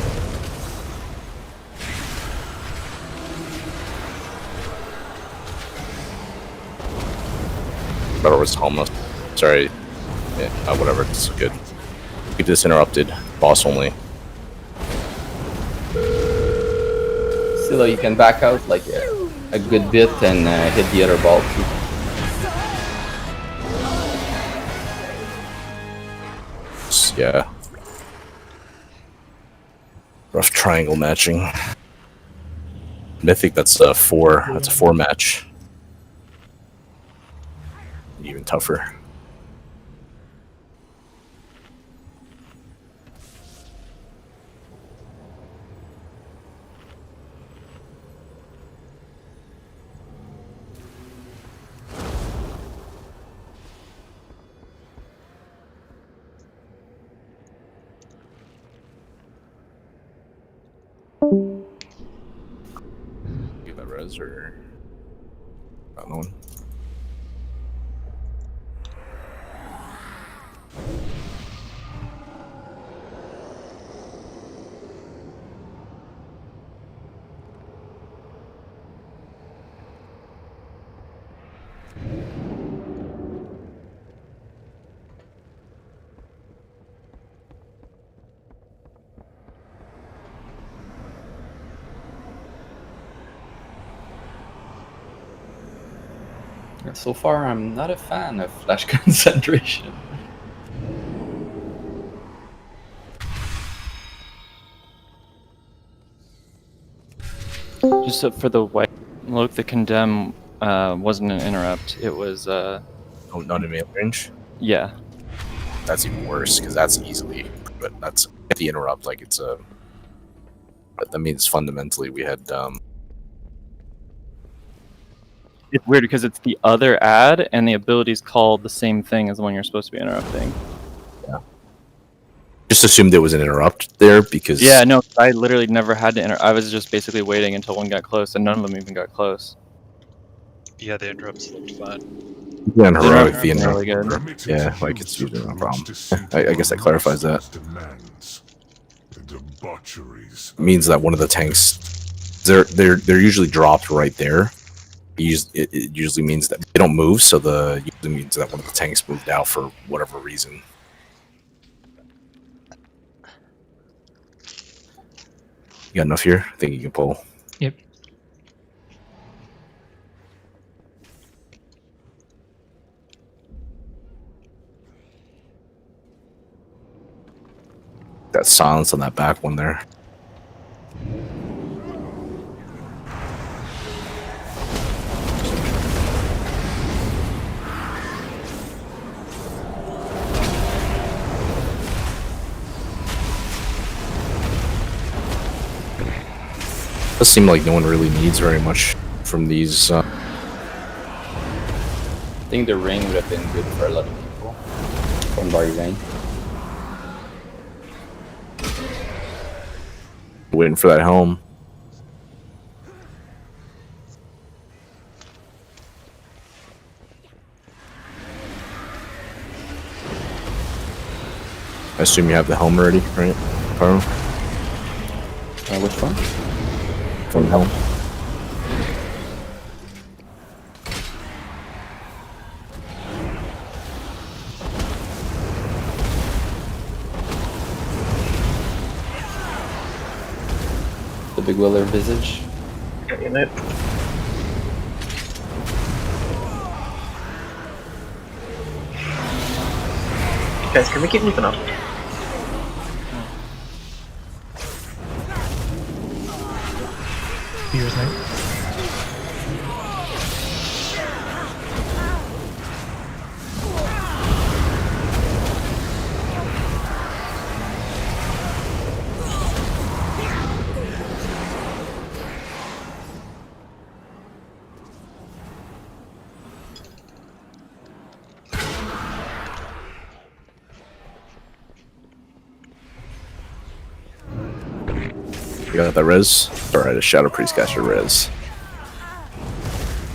Battle was almost. Sorry. Yeah, whatever, it's good. Keep this interrupted. Boss only. Scylla, you can back out like a good bit and hit the other ball too. Yeah. Rough triangle matching. Mythic, that's a 4. That's a 4 match. Even tougher. Get that res or that one. So far, I'm not a fan of flash concentration. Just for the white look, the condemn wasn't an interrupt. It was Oh, not in melee range. yeah. That's even worse because that's easily. But that's the interrupt. Like it's a. But that means fundamentally we had. It's weird because it's the other ad, and the ability's called the same thing as the one you're supposed to be interrupting. Yeah. Just assumed there was an interrupt there because. Yeah, no, I literally never had to I was just basically waiting until one got close, and none of them even got close. Yeah, the interrupts looked fine. Yeah, and heroic, the interrupts are interrupt. really good. Yeah, like it's usually no problem. I guess that clarifies that. It means that one of the tanks, they're usually dropped right there. It usually means that they don't move, so it usually means that one of the tanks moved out for whatever reason. You got enough here? I think you can pull. Yep. That silence on that back one there. Does seem like no one really needs very much from these. I think the ring would have been good for a lot of people. From Barry Rain. Waiting for that helm. I assume you have the helm already, right, Pyro? Which one? From helm. The Big Willer Visage. Got you, mate. Guys, can we keep moving up? Here's night. You got that res? Alright, a Shadow Priest got your res.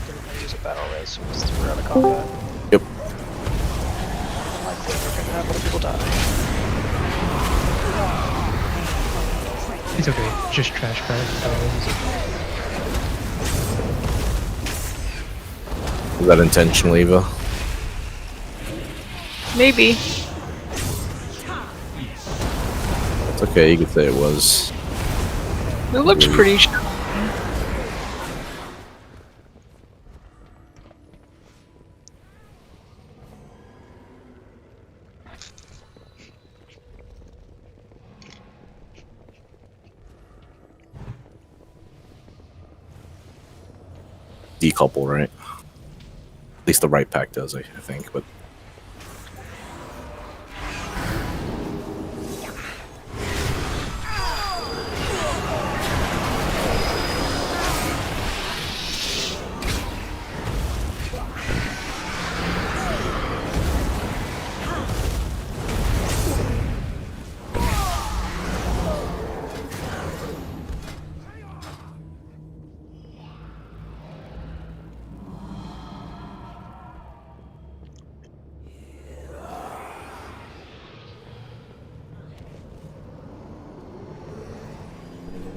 Didn't use a battle res because we're out of combat. Yep. My favorite thing to have other people die. It's okay. Just trash bag. Was that intentional, Eva? Maybe. It's okay, you could say it was. It looks pretty sharp. Decouple, right? At least the right pack does, I think, but.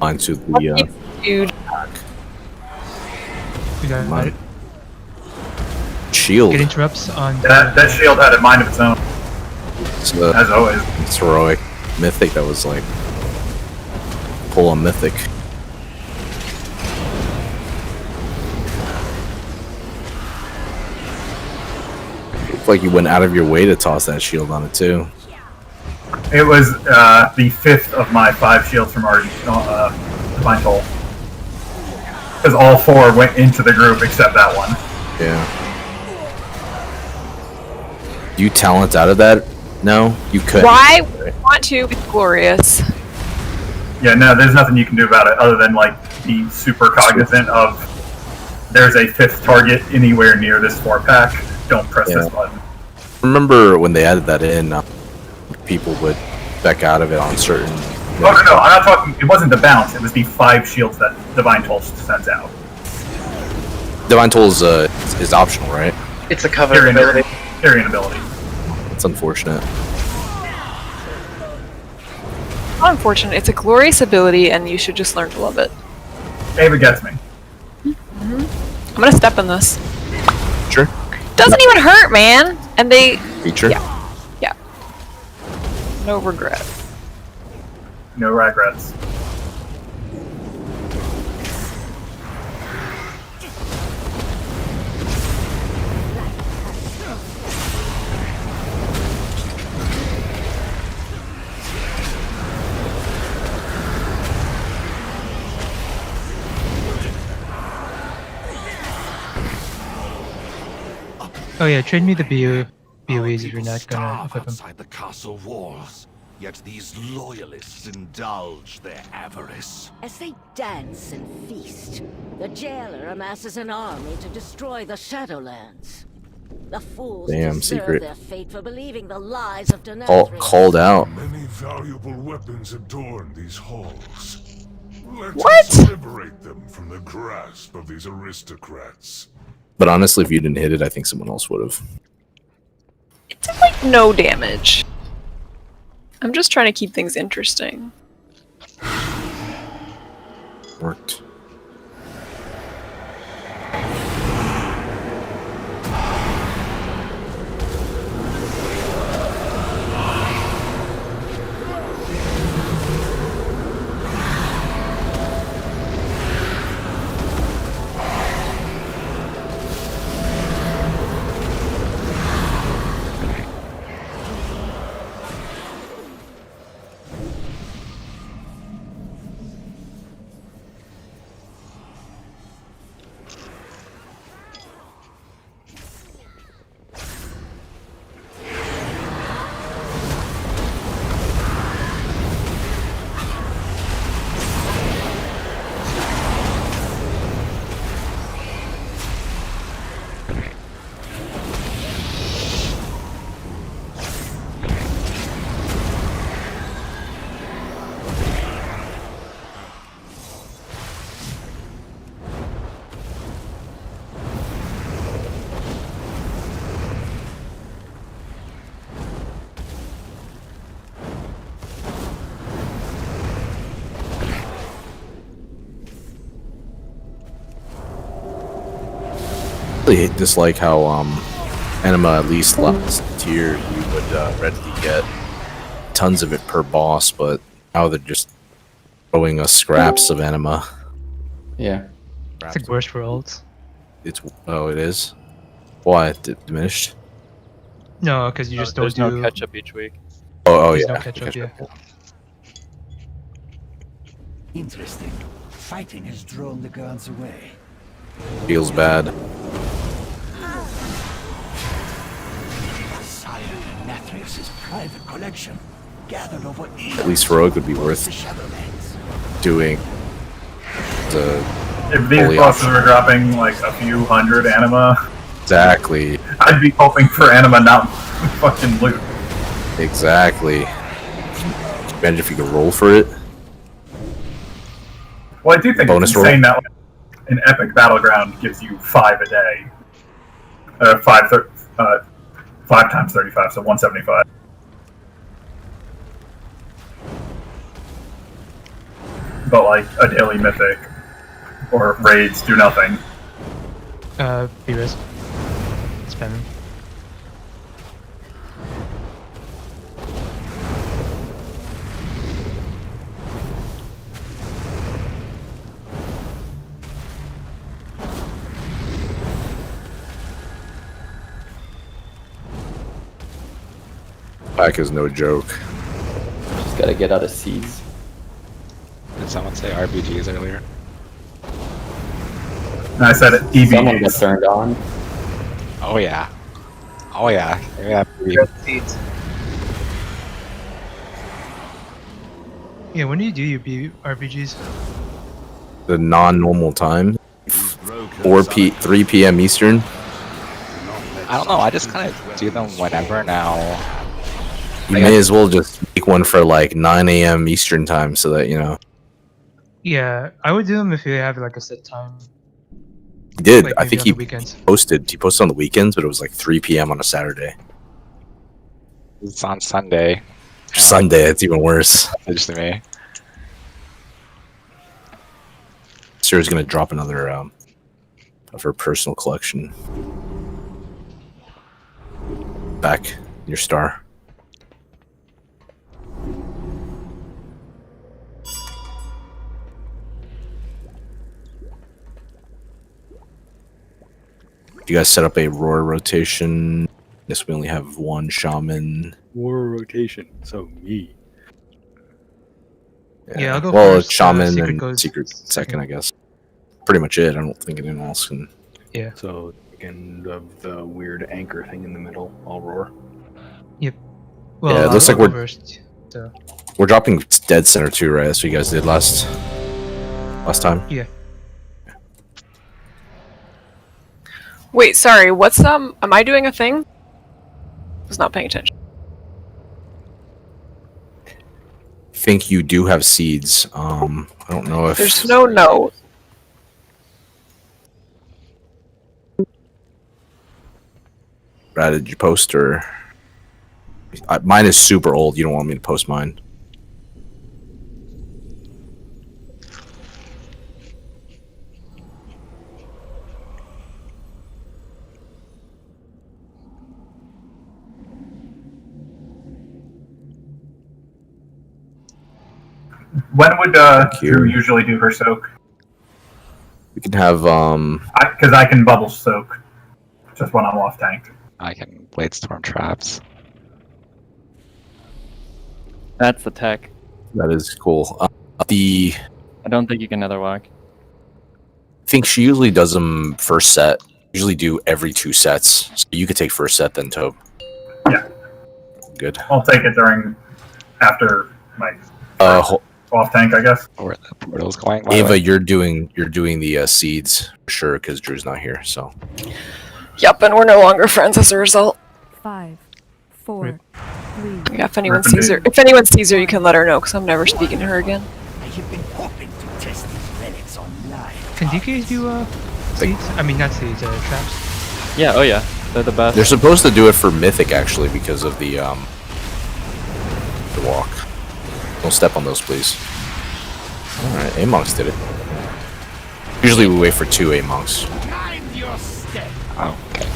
Onto the Dude. You got it. shield. Get interrupts on. That shield had a mind of its own. As always. It's heroic. Mythic, that was like pull on Mythic. Looked like you went out of your way to toss that shield on it too. It was the 5th of my 5 shields from our Divine Toll. Because all 4 went into the group except that one. Yeah. You talent out of that? No, you could. Why would you want to? It's glorious. Yeah, no, there's nothing you can do about it other than like be super cognizant of there's a 5th target anywhere near this 4-pack. Don't press this button. Remember when they added that in, people would back out of it on certain... Oh, no, I'm not talking... It wasn't the bounce, it was the 5 shields that Divine Toll sends out. Divine Toll is optional, right? It's a cover ability. Carrying ability. It's unfortunate. Not unfortunate. It's a glorious ability, and you should just learn to love it. Ava gets me. I'm gonna step in this. Sure. Doesn't even hurt, man. And they. Feature. Yeah. No regret. No regrets. Oh yeah, trade me the BOEs if you're not gonna equip them. Outside the castle walls, yet these loyalists indulge their avarice. As they dance and feast, the jailer amasses an army to destroy the Shadowlands. The fools deserve secret. their fate for believing the lies of Nathria. Called out. Many valuable weapons adorn these halls. Let What? us liberate them from the grasp of these aristocrats. But honestly, if you didn't hit it, I think someone else would have. It did like no damage. I'm just trying to keep things interesting. Worked. Really dislike how Anima, at least last tier, you would readily get tons of it per boss, but now they're just throwing us scraps of Anima. Yeah. It's like worse for ults. It is. Why it diminished? No, because you just don't There's do. no catch up each week. There's yeah. no catch up, yeah. Interesting. Fighting has drawn the guards away. Feels bad. Sire Nathrius' private collection, gathered over At least Rogue would be worth doing. If these bosses were dropping like a few hundred Anima, Exactly. I'd be hoping for Anima, not fucking loot. Exactly. Imagine if you could roll for it. Well, I do think Bonus it's roll. insane that like, an epic battleground gives you 5 a day. 5 times 35, so 175. But like a daily mythic or raids do nothing. B-Res. It's Venom. Pack is no joke. Just gotta get out of seeds. Did someone say RPGs earlier? And I said it. Someone got EVGs. turned on. Oh yeah. Oh yeah. Yeah. Seeds. Yeah, when do you do your RPGs? The non-normal time, 3 p.m. Eastern. I don't know. I just kind of do them whenever now. You may as well just make one for like 9 a.m. Eastern time, so that you know. Yeah, I would do them if you have like a set time. He did. Like I maybe think on he the weekends. posted. He posted on the weekends, but it was like 3 p.m. on a Saturday. It's on Sunday. Sunday, it's even worse. Message to me. Sarah's gonna drop another of her personal collection. Back your star. You guys set up a roar rotation. Guess we only have one shaman. War rotation. So me. Yeah, I'll go well, first, shaman Secret and goes secret second, I guess. Pretty much it. I don't think anyone else can. Yeah. So end of the weird anchor thing in the middle, I'll roar. Yep. Well, yeah, it looks I'll like go first. So. we're dropping dead center too, right? That's what you guys did last time. Yeah. Wait, sorry, what's am I doing a thing? I was not paying attention. Think you do have seeds. I don't know if There's no note. Brad, did you post or mine is super old. You don't want me to post mine. When would Drew usually do her soak? We can have Because I can bubble soak just when I'm off tank. I can blade storm traps. That's the tech. That is cool. I don't think you can nether whack. think she usually does them first set. Usually do every 2 sets. So you could take first set then, Tobe. Yeah. Good. I'll take it after my off tank, I guess. Or the portal's going. Ava, you're doing the seeds for sure because Drew's not here. So. Yep, and we're no longer friends as a result. 5, 4, 3. Yeah, if anyone sees her, you can let her know because I'm never speaking to her again. I have been hoping to test these relics online. Can DKs do seeds? I mean, not seeds, traps. Yeah, oh yeah. They're the best. They're supposed to do it for Mythic actually because of the walk. Don't step on those, please. Alright, A-Monks did it. Usually we wait for 2 A-Monks. Oh, okay.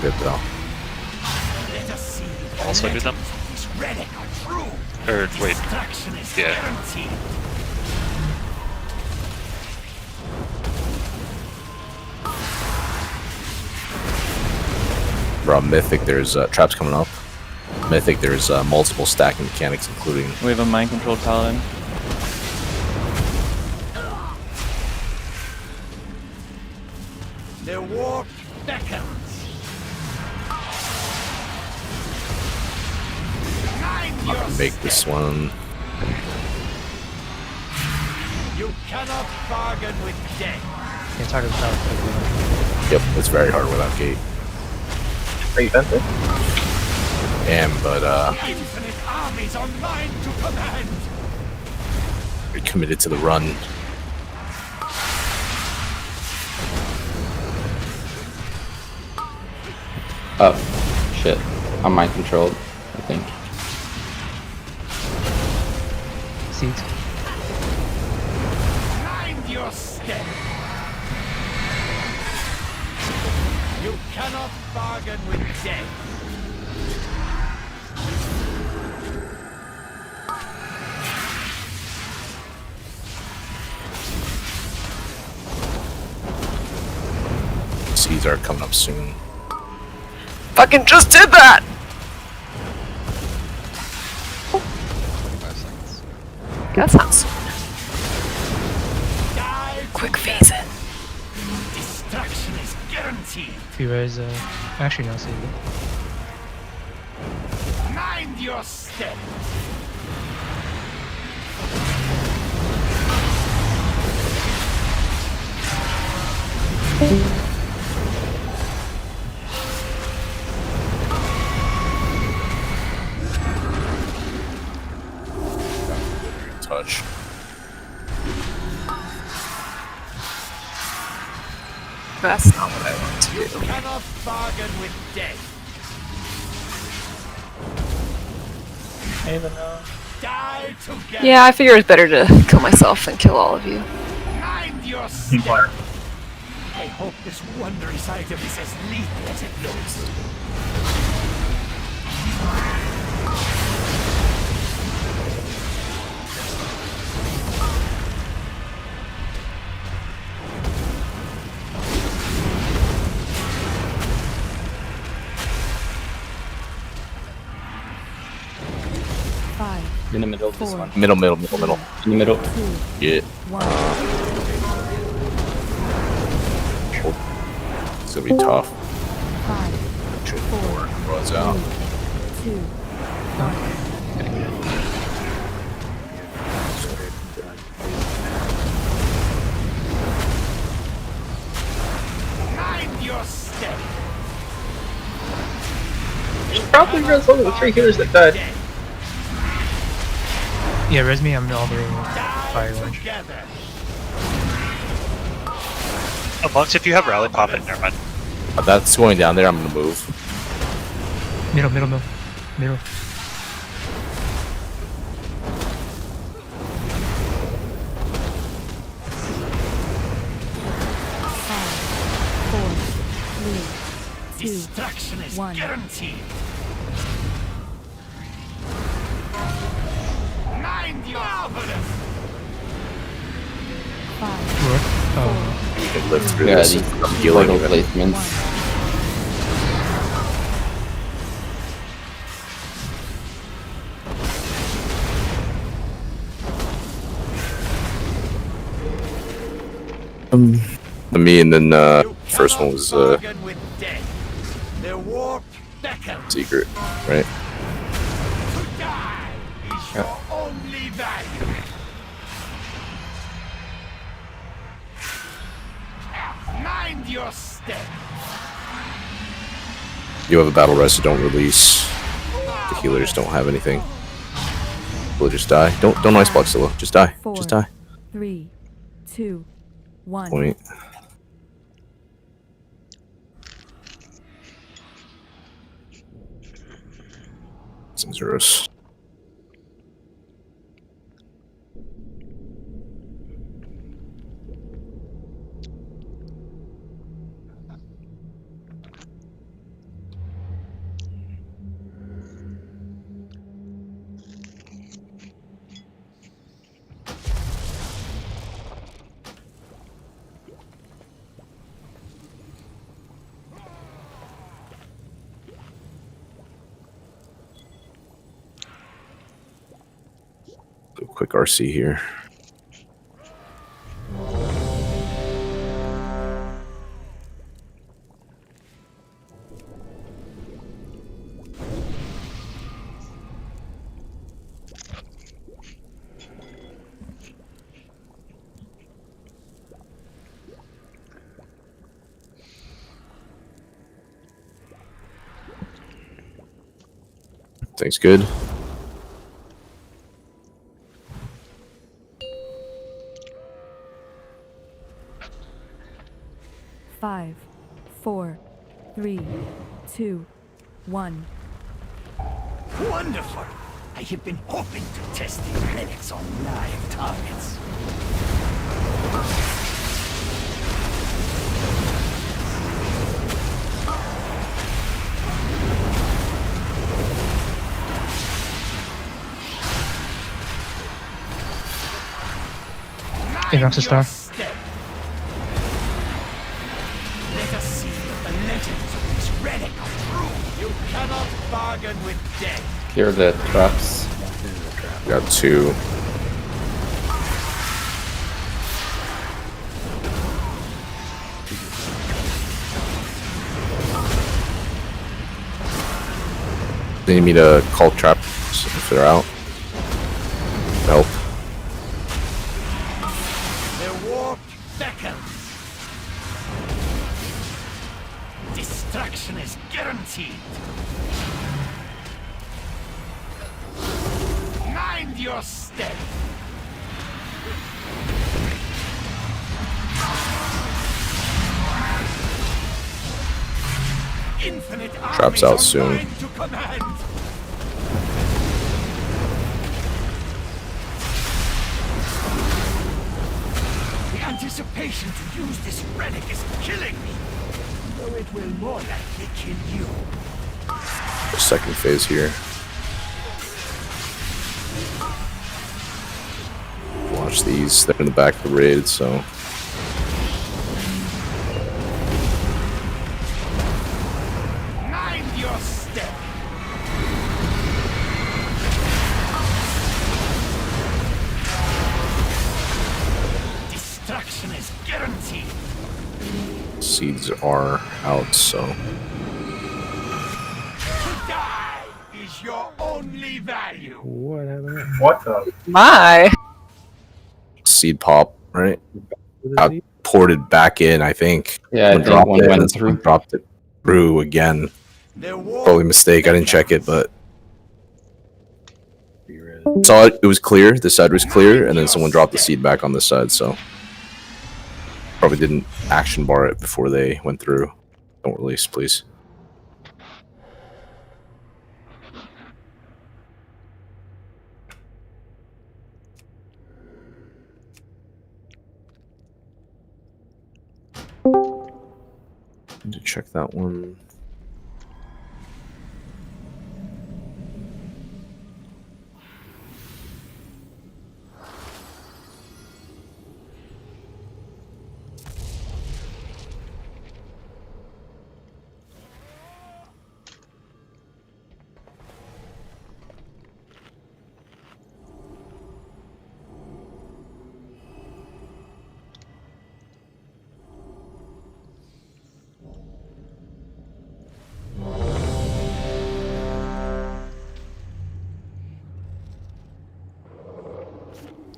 Good though. Also do them? Or wait. Yeah. Bro, Mythic, there's traps coming up. Mythic, there's multiple stacking mechanics, including. We have a mind controlled paladin. The war beckons. I can make this one. You cannot bargain with death. Can't talk about Yep, it's very hard without gate. Are you defensive? Am, but Infinite armies are mine to command. we're committed to the run. Oh, shit. I'm mind controlled, I think. Seeds. Mind your step. You You cannot bargain with death. Seeds are coming up soon. Fucking just did that! 5 seconds. That sounds quick phase it. Destruction is guaranteed. Fever actually not saved it. Mind your step. Touch. That's not what I want to You do. cannot bargain with death. I even know. Die together. Yeah, I figure it's better to kill myself than kill all of you. Mind your Team step. fire. I hope this wondrous item is as lethal as it looks. In the middle of this one. Middle. In the middle. Yeah. It's gonna be tough. 5, 4, Runs out. 2, 1. Mind your step. There's probably runs only the 3 healers that died. Yeah, res me, I'm all the way with fire launch. Oh, Monks, if you have rally, pop it. Never mind. That's going down there. I'm gonna move. Middle. 3, 2, Destruction is 1. guaranteed. Mind your marvelous. 5, Oh, You can live through Yeah, this. these I'm healing portal even. placements. Me and then first one was Bargain with death. The warp beckons. secret, right? To die is your only value. Mind your step. You have a battle rest, so don't release. The healers don't have anything. We'll just die. Don't ice block Scylla. Just die. 4, Just die. 3, 2, 1. Point. Some zeros. Do a quick RC here. Things good. Five, 4, 3, 2, 1. Wonderful. I have been hoping to test these relics on live targets. knocks a star. Let us see if the legends of this relic are true. You cannot bargain with death. Clear the traps. Got 2. They need me to call traps if they're out. Help. The warp beckons. Destruction is guaranteed. Mind your step. Infinite Traps out soon. to command. The anticipation to use this relic is killing me. Though it will more likely kill you. Second phase here. Watch these. They're in the back of the raid, so. Mind your step. Destruction is guaranteed. Seeds are out, so. To die is your only value. What happened? What the? My. Seed pop, right? Got ported back in, I think. Yeah, I think dropped one it, went and through. Dropped it through again. Probably a mistake. I didn't check it, but. Saw it. It was clear. This side was clear, and then someone dropped the seed back on this side, so. Probably didn't action bar it before they went through. Don't release, please. Need to check that one.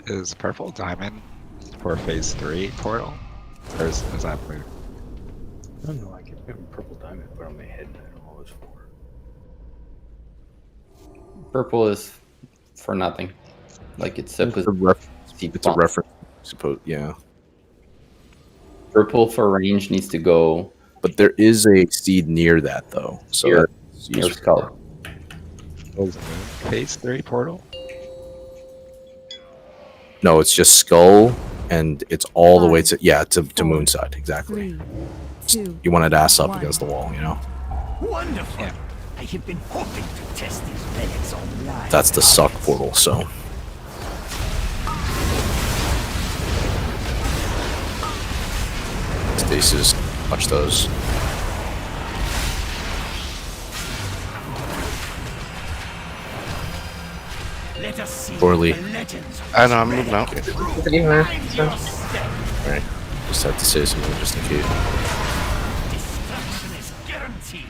Is purple diamond for phase 3 portal? Or is that blue? I don't know, I keep getting purple diamond put on my head and I don't know what it's for. Purple is for nothing. Like it's It's a reference. Suppose, yeah. Purple for range needs to go. But there is a seed near that though. So Near- that's near useful. skull. Phase 3 portal? No, it's just skull, and it's all the way to to moon side exactly. 3, 2, You want it ass up against the wall, you know. Wonderful. I have been hoping to test these relics online. That's the suck portal. So stasis, watch those. Let us see Poorly. the legends of I know, I'm moving out. Is it even there? Mind your step. Alright, just have to say something just in case. Destruction is guaranteed.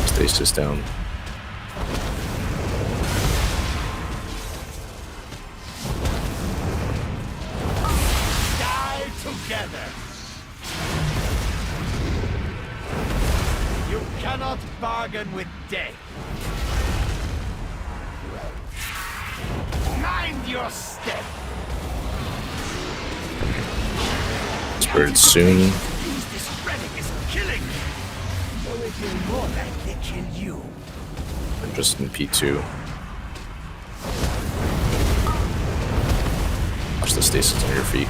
Stasis down. Die together. You cannot bargain with death. Mind your step. Spirit soon. Use this relic is killing me. Though it will more likely kill you. I'm just in P2. Watch the stasis on your feet.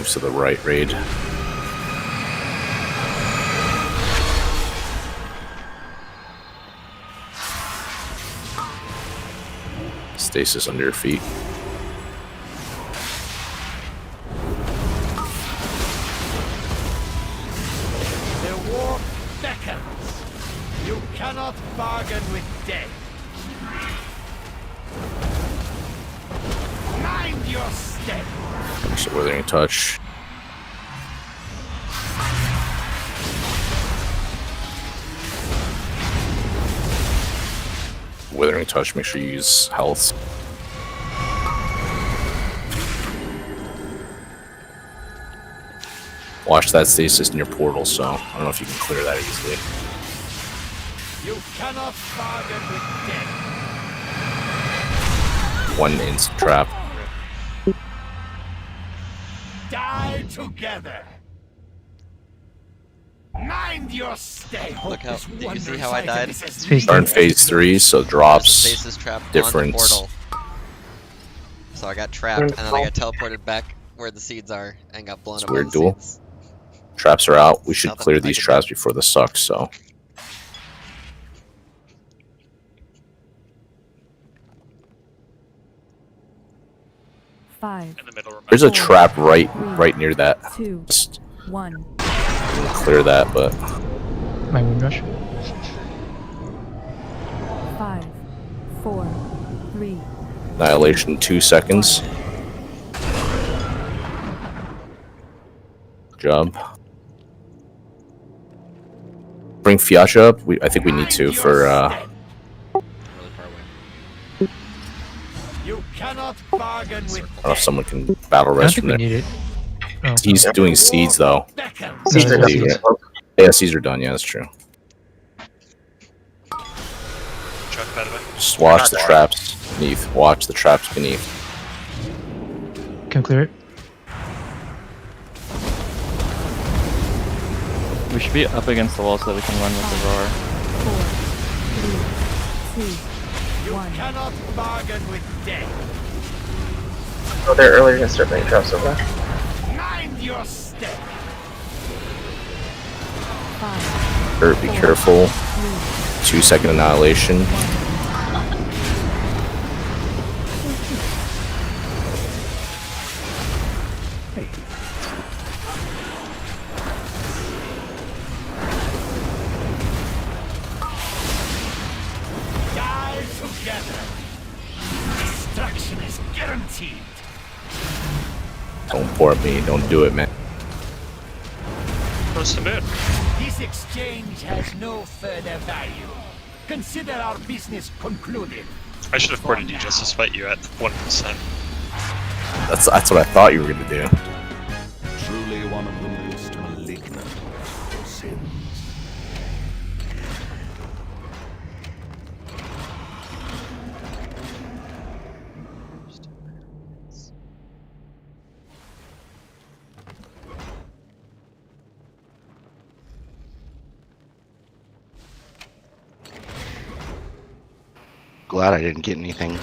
moves to the right, Raid. Stasis under your feet. The war beckons. You cannot bargain with death. Mind your step. So Withering Touch. Withering Touch, make sure you use health. Watch that stasis in your portal, so I don't know if you can clear that easily. You cannot bargain with death. One instant trap. Die together. Mind your step. Look how. Did you see how I died? Start in phase 3, so drops. Stasis trap Difference. on the portal. So I got trapped, and then I got teleported back where the seeds are, and got blown It's up. weird by the duel. seeds. Traps are out. We should Nothing clear I these can traps before the suck, so. Five. In the middle. There's a trap right near that. 2, Just 1. clear that, but My Moon Rush. 5, 4, 3. Annihilation 2 seconds. Good job. Bring Fiacha up. I think we need to for You cannot bargain with I don't know if someone can battle I don't rest think from we there. need it. Oh. He's doing seeds though. Seeds are done. Yeah, seeds are done. Yeah, that's true. Chuck, by the way. Just watch the traps beneath. Watch the traps beneath. Can clear it. We should be up against the wall so that we can run with the roar. 4, 3, 2, You 1. cannot bargain with death. Go there earlier and start bringing traps over. Mind your step. 5, Be careful. 2 second annihilation. Die together. Destruction is guaranteed. Don't pour at me. Don't do it, man. What's the moon? This exchange has no further value. Consider our business concluded. I should have ported you just to spite you at 1%. That's what I thought you were gonna do. Truly one of the most malignant of sins. Glad I didn't get anything.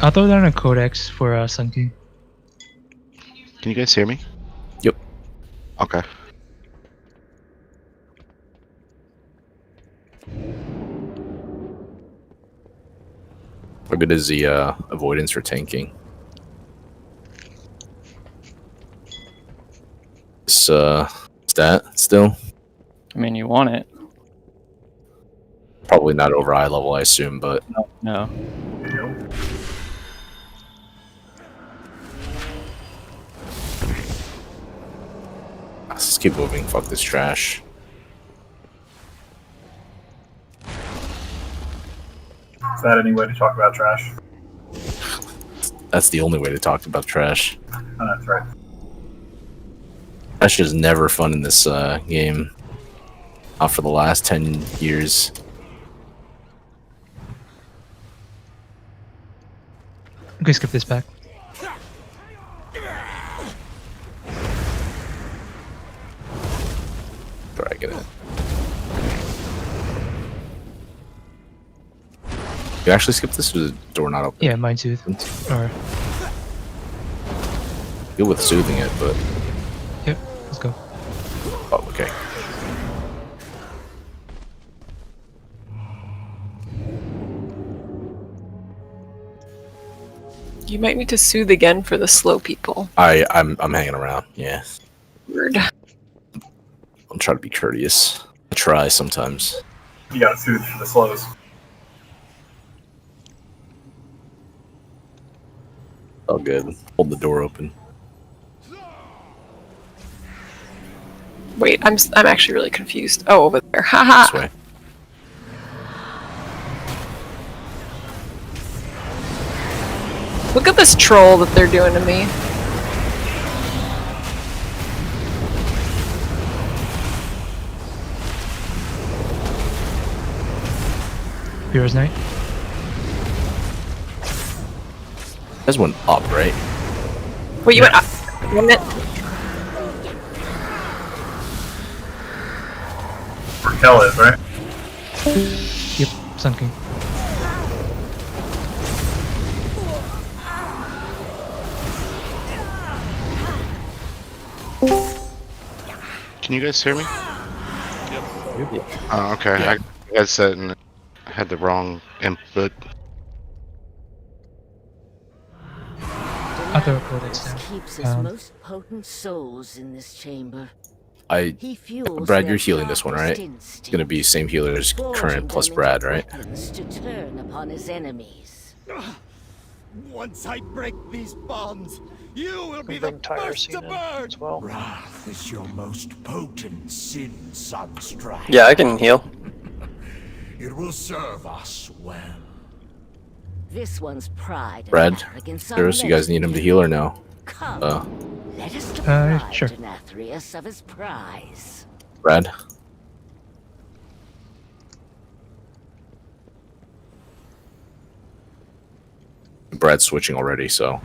I'll throw down a codex for Sun King. Can you guys hear me? Yep. Okay. How good is the avoidance for tanking? Stat still? I mean, you want it. Probably not over eye level, I assume, but No. let's just keep moving. Fuck this trash. Is that any way to talk about trash? That's the only way to talk about trash. Oh, that's right. Trash is never fun in this game. Not for the last 10 years. I'm gonna skip this back. get it. You actually skip this, or is the door not open? Yeah, Mind Soothe. Or Good with soothing it, but yep, let's go. oh, okay. You might need to soothe again for the slow people. I'm hanging around. Yeah. Weird. I'm trying to be courteous. I try sometimes. You gotta soothe for the slows. Oh, good. Hold the door open. Wait, I'm actually really confused. Oh, over there. Haha. This way. Look at this troll that they're doing to me. Hero's Knight. There's one up, right? Wait, you went up. You went Where Kel is, right? Yep, sunken. Can you guys hear me? Yep. Oh, okay. Yeah. I guys said and had the wrong input. Other codex keeps his down. most potent souls in this chamber. He Brad, their you're healing this one, right? darkest It's gonna be same healer as forging current plus them Brad, into right? weapons to turn upon his enemies. Once I break these bonds, you will be Bring the Tyrus first to in burn. as well. Wrath is your most potent sin, Sunstrike. Yeah, I can heal. It will serve us well. This one's pride and Brad, arrogance are Cirrus, you guys need him to heal or no? Come, let us sure. deprive Nathria of his prize. Brad? Brad's switching already, so.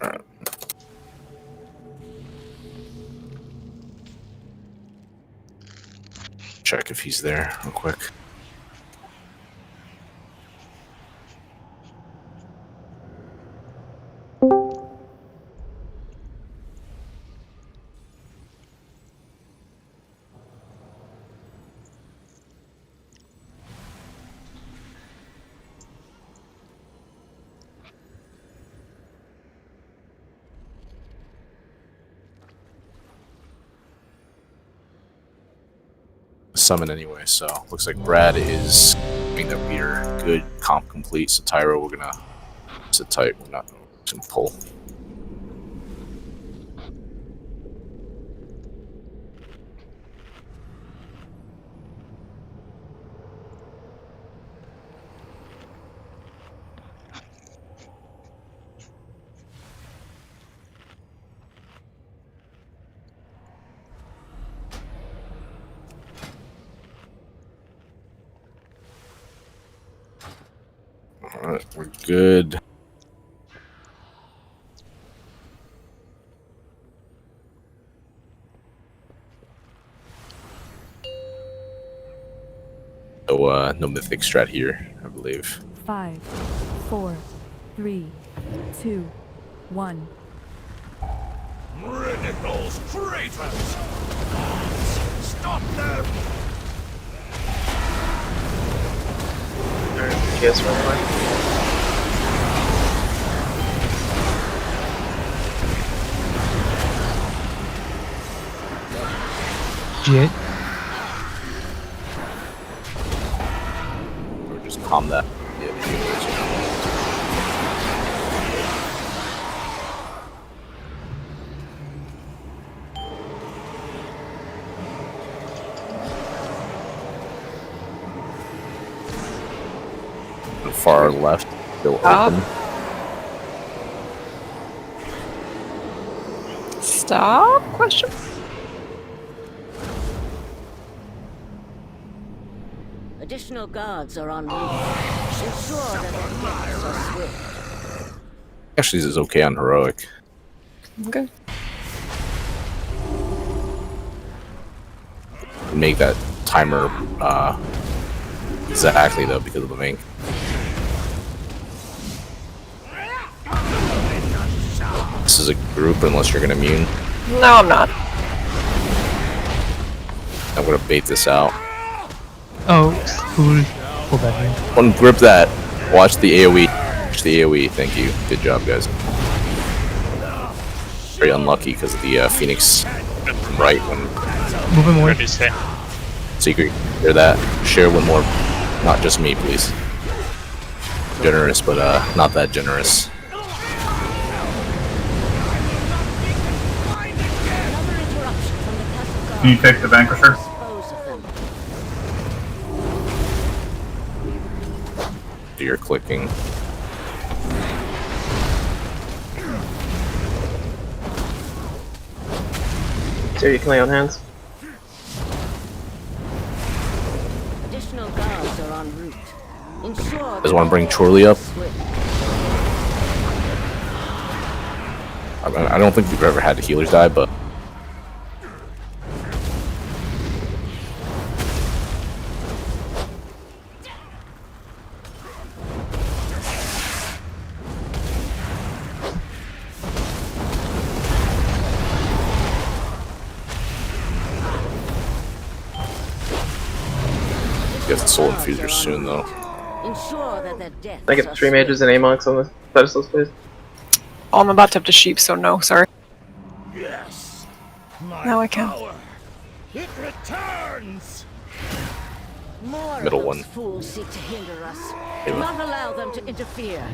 Alright. Check if he's there real quick. Summon anyway, so looks like Brad is doing that weird good comp complete. So Tyro, we're gonna sit tight. We're not gonna pull. Alright, we're good. So, no mythic strat here, I believe. 5, 4, 3, 2, 1. Ridicles, traitors! Stop them! Yes, one way. G8. Or just calm that. Yeah, the healers, you know. The far left, still open. Stop? Question? Additional guards are en route. Ensure that their gifts are swift. Actually, this is okay on heroic. Okay. Make that timer exactly though because of the mink. This is a group unless you're gonna immune. No, I'm not. I'm gonna bait this out. Oh, cool. Pull that in. One grip that. Watch the AoE. Watch the AoE. Thank you. Good job, guys. Very unlucky because of the Phoenix right when. Move him away. Secret. Share that. Share one more. Not just me, please. Generous, but not that generous. Can you take the Vanquisher? You're clicking. So you can lay on hands. Additional guards are en route. Ensure Does want to bring Chorley up? I don't think we've ever had the healers die, but get the soul infuser soon, though. Ensure that their deaths Can I get 3 mages and Amox on the pedestals, please? Oh, I'm about to have to sheep, so no, sorry. Yes. Now I can. It returns. More Middle of those one. fools seek to hinder us. Hey, Do look. not allow them to interfere.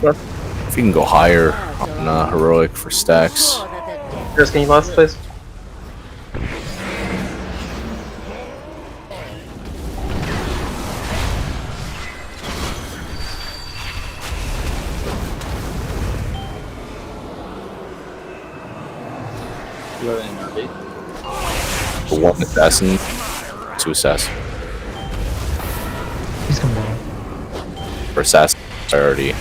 If you can go higher on heroic for stacks. Chris, can you last, please? You have an RB? For one assassin, 2 assassin. He's coming down. For assassin, priority.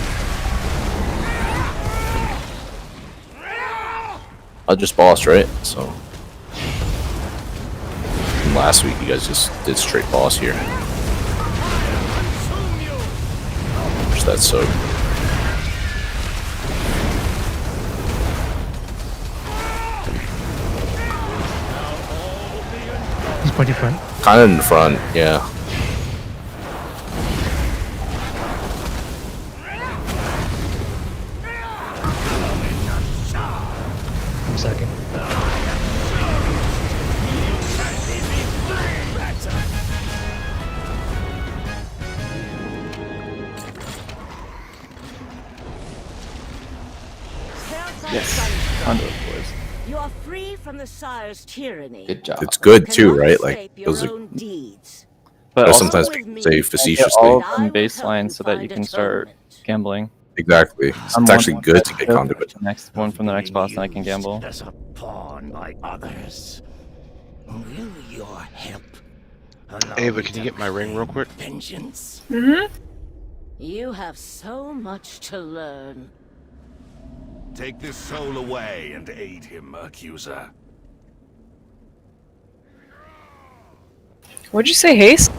I just bossed, right? So. From last week, you guys just did straight boss here. Where's that soak? He's pointing front. Kind of in front, yeah. One second. Yes. Onto it, boys. You are free from the Sire's tyranny. Good job. It's good too, Cannot right? Like, escape your those are, own deeds. But also, sometimes with people me. say get facetiously. all I from will help baseline you so that you find can start atonement. gambling. Exactly. I'm It's actually one good to that get goes conduit. to the next one from the next boss, and I can gamble. As a pawn like others. Will your help allow Ava, me can to you get my ring real quick? vengeance? Mm-hmm. You have so much to learn. Take this soul away and aid him, accuser. What'd you say, Haste?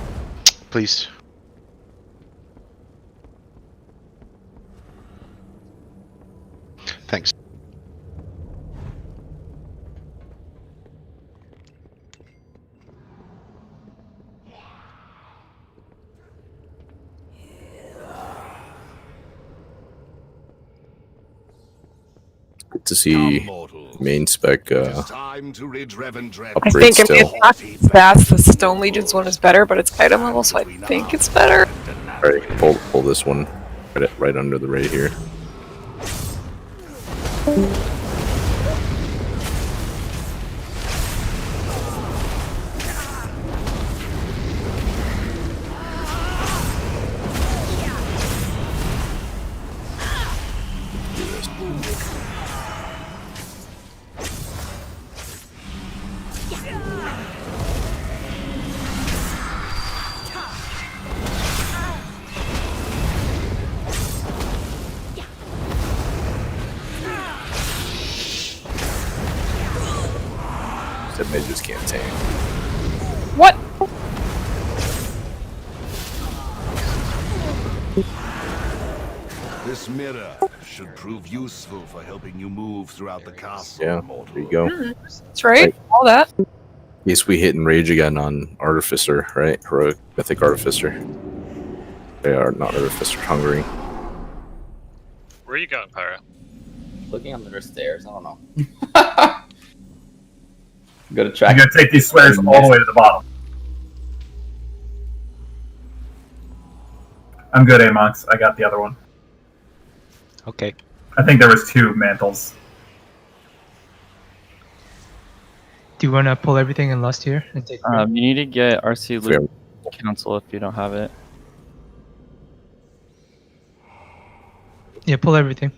Please. Thanks. Good to see main spec Time to rid Revendreth. I upgrade think still. it's not fast. The Stone Legion's one is better, but it's item level, so I think it's better. Alright, pull this one right under the raid here. that mages can't tame. What? This mirror should prove useful for helping you move throughout the castle. Yeah, there you go. That's right. All that. Yes, we hit enrage again on Artificer, right? Heroic Mythic Artificer. They are not Artificer, Hungry. Where are you going, Pyro? Looking under the stairs. I don't know. Gotta track. You gotta take these swears all the way to the bottom. I'm good, A-Monks. I got the other one. Okay. I think there was 2 mantles. Do you want to pull everything in Lust here and take? You need to get RC Loot Council if you don't have it. Yeah, pull everything.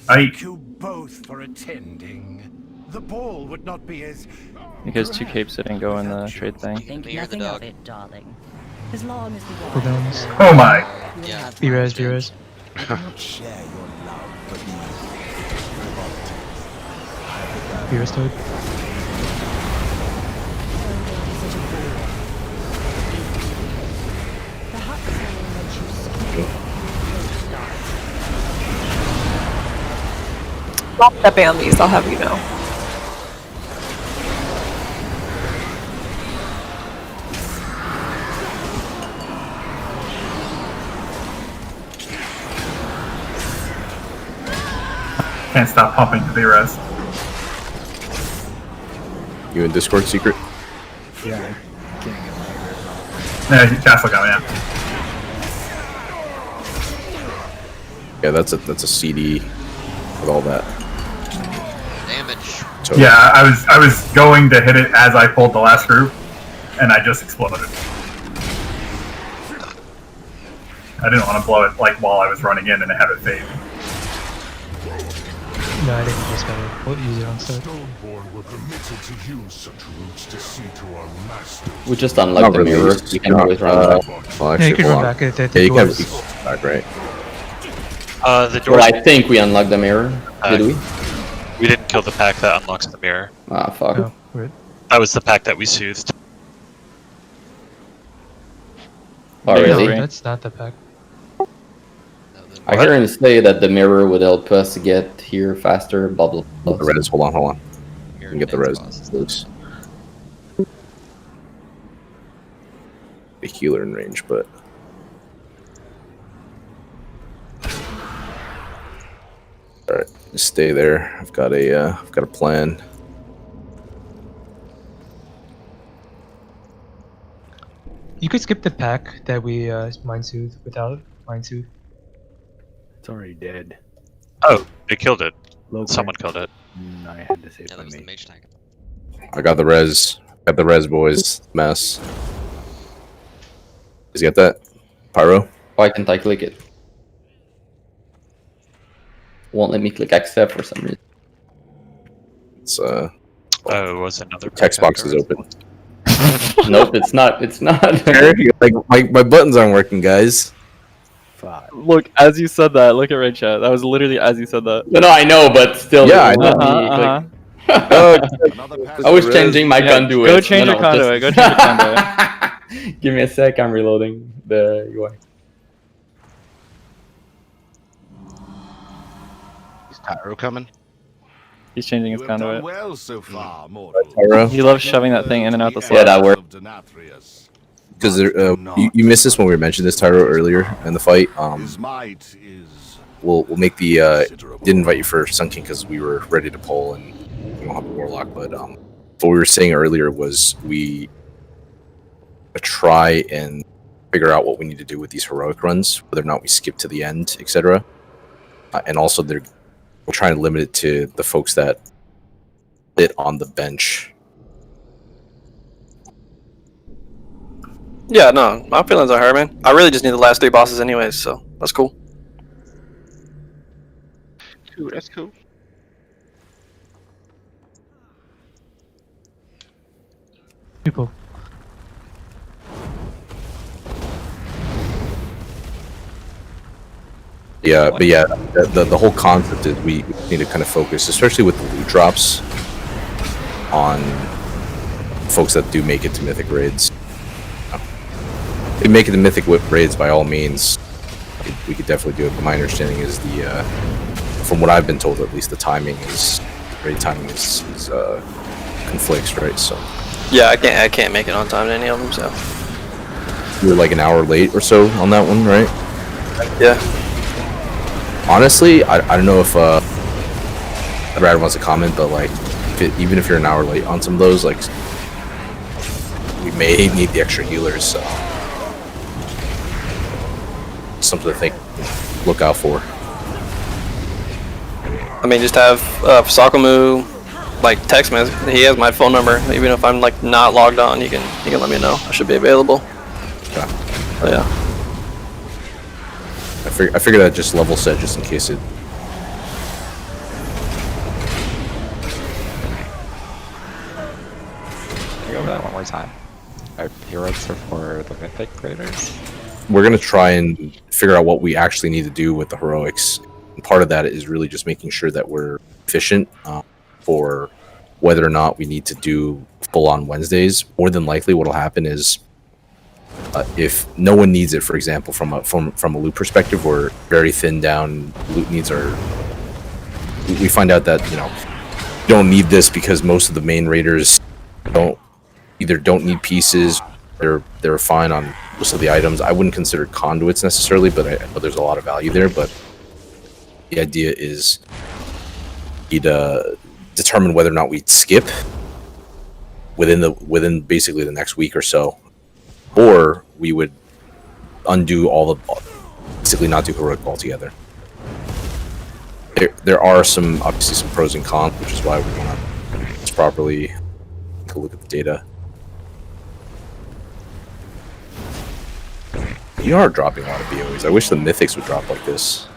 Thank you both for attending. The ball would not be as Because 2 capes didn't go in the trade thing. Think nothing of it, darling. As long as the Pull downs. Oh my! Yeah. B-res, B-res. I cannot share your love for these B-res toad. Drop that ban these, I'll have you know. Can't stop pumping the B-res. You in Discord secret? Yeah, I can't get Yeah, Castle got me, yeah. Yeah, that's a CD with all that. Damage. So, Yeah, I was going to hit it as I pulled the last group, and I just exploded. I didn't want to blow it like while I was running in and have it fade. No, I didn't just gotta use it on set. Stoneborn were permitted to use such routes to see to our masters. We just unlocked the mirror. We can always run back. Well, Yeah, you actually, can hold run on. back. Yeah, you can back, right? The doors. Well, I think we unlocked the mirror. Did we? We didn't kill the pack that unlocks the mirror. Ah, fuck. Oh, right. That was the pack that we soothed. Oh, No, really? that's not the pack. I heard him say that the mirror would help us get here faster, blah blah blah. The res, hold on. You can get the res loose. The healer in range, but alright, just stay there. I've got a plan. You could skip the pack that we Mind Soothe without Mind Soothe. It's already dead. Oh, they killed it. Low Someone killed it. I had to save Yeah, that was the mage tank. I got the res. Got the res, boys. Mess. Does you get that? Pyro? Why can't I click it? Won't let me click accept for some reason. It's Oh, it was another text box is open. Nope, it's not. It's not. Like my buttons aren't working, guys. Look, as you said that, look at Red Chat. That was literally as you said that. No, I know, but still. Yeah, I it know. won't let me click. I was changing my conduit. Go change your conduit. Go change your conduit. Give me a sec. I'm reloading the UI. Is Tyro coming? He's changing his You have done conduit. well so far, mortal. Pyro? He loves shoving that thing in and out the slot. Yeah, that worked. Because you missed this when we mentioned this Tyro earlier in the fight. His might is We'll make the didn't invite you for Sun King because we were ready to pull and we don't have a warlock. But what we were saying earlier was we try and figure out what we need to do with these heroic runs, whether or not we skip to the end, etc. And also we're trying to limit it to the folks that sit on the bench. Yeah, no, my feelings are hurt, man. I really just need the last 3 bosses anyways, so that's cool. Cool, that's cool. People. Yeah, but yeah, the whole concept is we need to kind of focus, especially with the loot drops. on folks that do make it to Mythic raids. If they make it to Mythic raids, by all means, we could definitely do it. But my understanding is from what I've been told, at least, the raid timing is conflicts, right? So. Yeah, I can't make it on time to any of them. So. You're like an hour late or so on that one, right? Yeah. Honestly, I don't know if Brad wants to comment, but like, even if you're an hour late on some of those, like, we may need the extra healers, so something to look out for. I mean, just have Sakamu like text me. He has my phone number. Even if I'm like not logged on, you can let me know. I should be available. Okay. So, yeah. I figured I'd just level set just in case it. Can you go over that one more time? Our heroes are for the Mythic Raiders? We're going to try and figure out what we actually need to do with the heroics. And part of that is really just making sure that we're efficient for whether or not we need to do full-on Wednesdays. More than likely what will happen is if no one needs it, for example, from a loot perspective, we're very thin down. Loot needs are. We find out that you don't need this because most of the main raiders don't need pieces. They're fine on most of the items. I wouldn't consider conduits necessarily, but I know there's a lot of value there. But the idea is we'd determine whether or not we'd skip within basically the next week or so, or we would undo basically not do heroic altogether. There are obviously some pros and cons, which is why we want to properly take a look at the data. You are dropping a lot of BOEs. I wish the mythics would drop like this.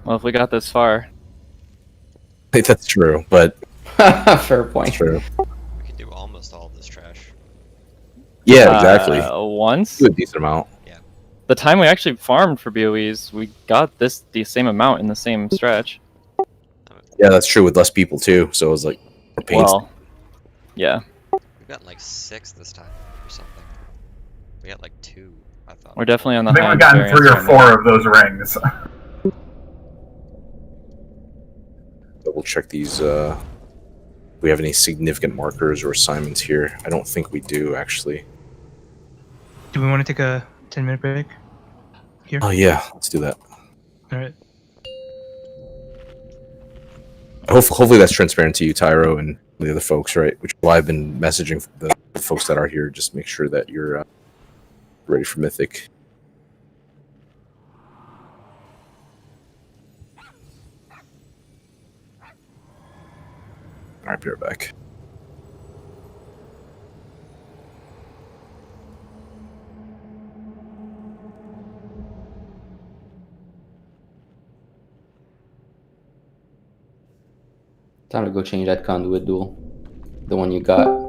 Well, if we got this far. I think that's true, but fair point. True. We could do almost all of this trash. Yeah, exactly. Once. Do a decent amount. Yeah. The time we actually farmed for BOEs, we got the same amount in the same stretch. Yeah, that's true with less people too. So it was like more pain. Well, yeah. We've gotten like 6 this time or something. We got like 2, I thought. We're definitely on the I think high we've gotten 3 or variance right 4 of those rings. Double check these. We have any significant markers or assignments here? I don't think we do actually. Do we want to take a 10-minute break here? Oh yeah, let's do that. All right. Hopefully that's transparent to you, Tyro, and the other folks, right? Which I've been messaging the folks that are here. Just make sure that you're ready for Mythic. All right, be right back. Time to go change that conduit duel. The one you got.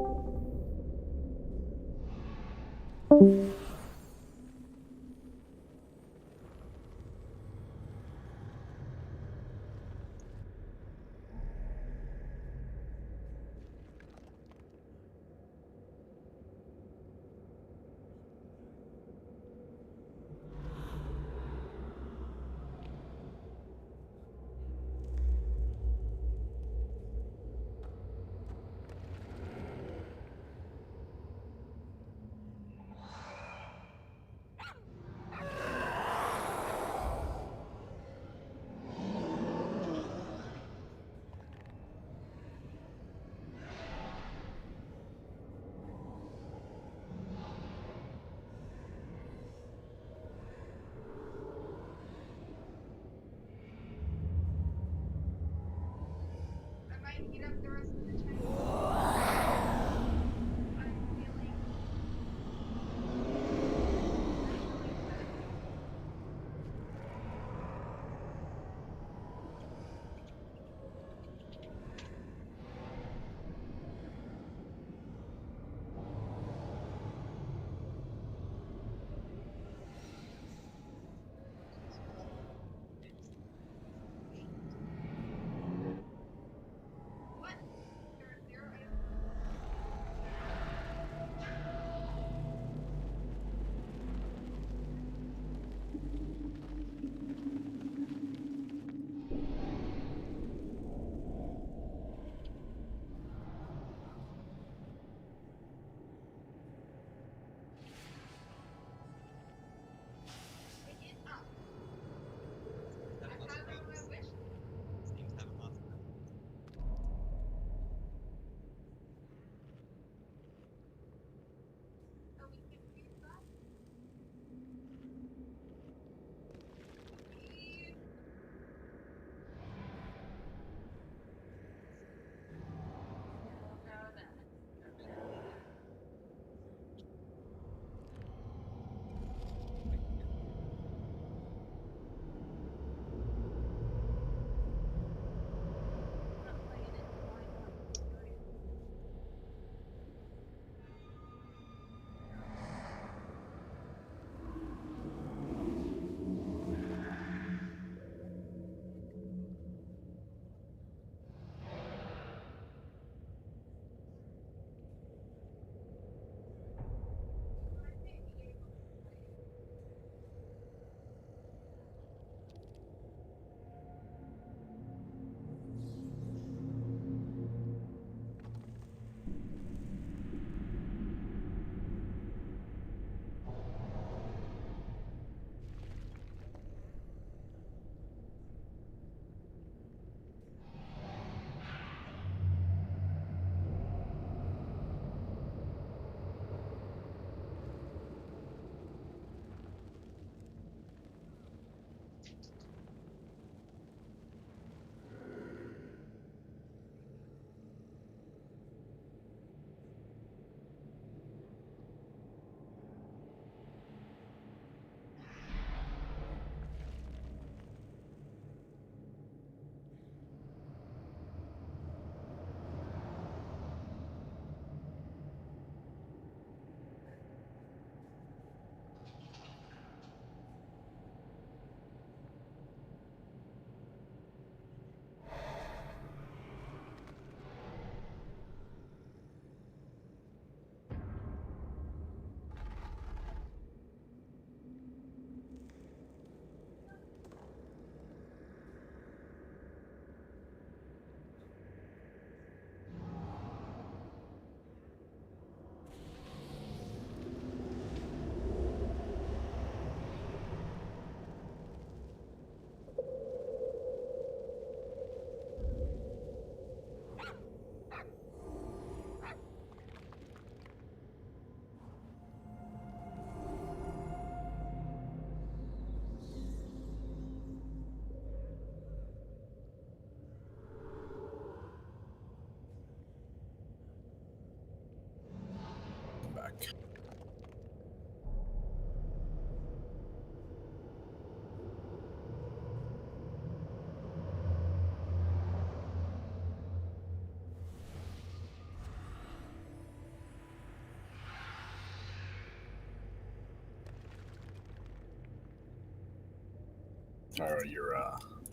Tara, you're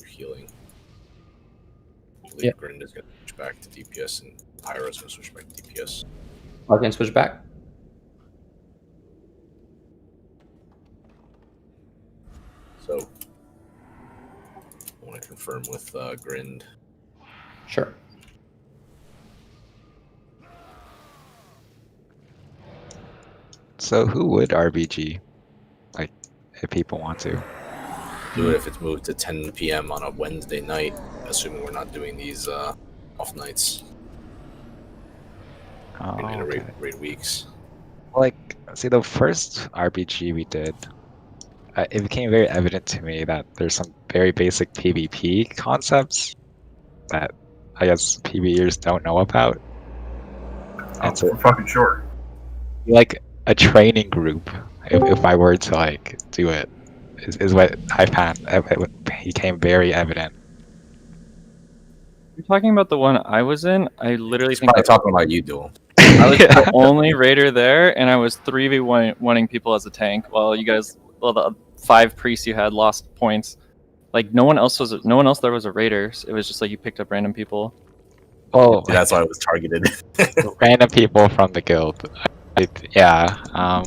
healing. I believe Yeah. Grind is going to switch back to DPS, and Pyro's going to switch back to DPS. I can switch back. So, I want to confirm with Grind. Sure. So who would RBG? Like, if people want to. Do it if it's moved to 10 p.m. on a Wednesday night, assuming we're not doing these off nights. Oh, in okay. raid weeks. Like, see, the first RPG we did, it became very evident to me that there's some very basic PvP concepts that I guess PvEers don't know about. Oh, for fucking sure. Like a training group, if I were to like do it, is what I found. It became very evident. You're talking about the one I was in? I literally He's think probably talking about you, Duel. I was the only raider there, and I was 3v1ing people as a tank, while you guys, well, the 5 priests you had lost points. Like no one else there was a raider. It was just like you picked up random people. Oh, that's why it was targeted. Random people from the guild. Yeah.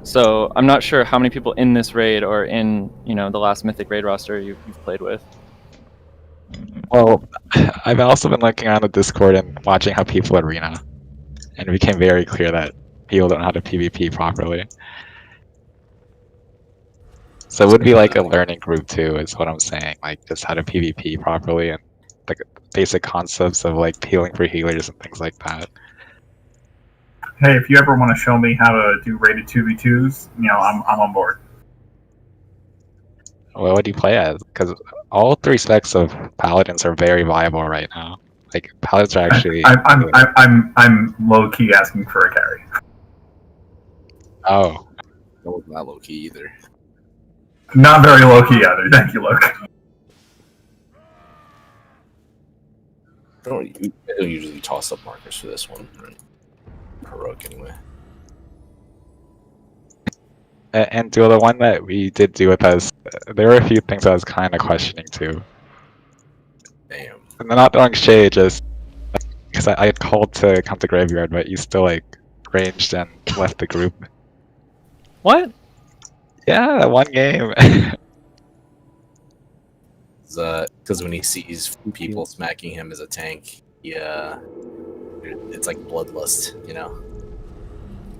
So I'm not sure how many people in this raid or in the last Mythic raid roster you've played with. Well, I've also been looking around the Discord and watching how people arena, and it became very clear that people don't know how to PvP properly. So it would be like a learning group too, is what I'm saying. Like just how to PvP properly and like basic concepts of like healing for healers and things like that. Hey, if you ever want to show me how to do rated 2v2s, I'm on board. Well, what do you play as? Because all 3 specs of paladins are very viable right now. Like paladins are actually. I'm low key asking for a carry. Oh. That was not low key either. Not very low key either. Thank you, Luke. I don't usually toss up markers for this one. Heroic anyway. And to the one that we did do with us, there were a few things I was kind of questioning too. Damn. And they're not throwing shade, just because I had called to come to Graveyard, but you still like ranged and left the group. What? Yeah, that one game. Because when he sees people smacking him as a tank, yeah, it's like bloodlust,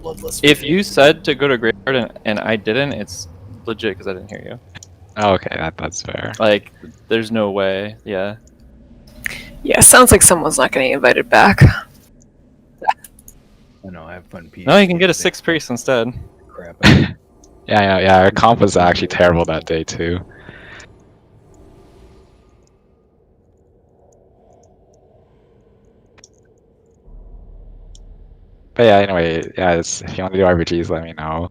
Bloodlust. If you said to go to Graveyard and I didn't, it's legit because I didn't hear you. Oh, okay, that's fair. Like, there's no way. Yeah. Yeah, sounds like someone's not getting invited back. I know, I have fun pieces. No, you can get a 6 priest instead. Crap. Yeah, our comp was actually terrible that day too. But yeah, anyway, yeah, if you want to do RPGs, let me know.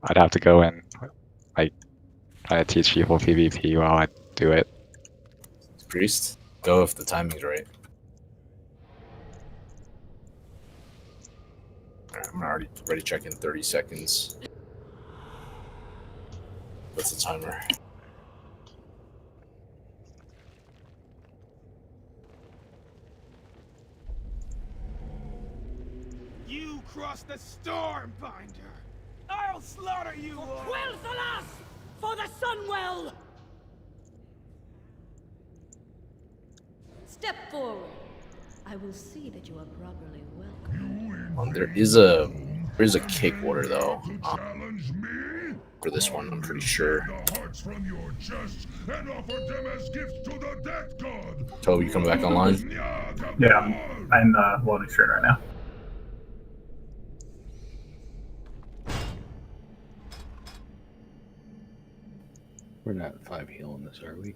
I'd have to go and like try to teach people PvP while I do it. Priest, go if the timing's right. Alright, I'm already ready to check in 30 seconds. What's the timer? You cross the Stormbinder! I'll slaughter you all! Quel'Thalas! For the Sunwell! Step forward. I will see that you are properly welcome. There is a kick order though. For this one, I'm pretty sure. Toby, you coming back online? Yeah, I'm loading screen right now. We're not 5 healing this, are we?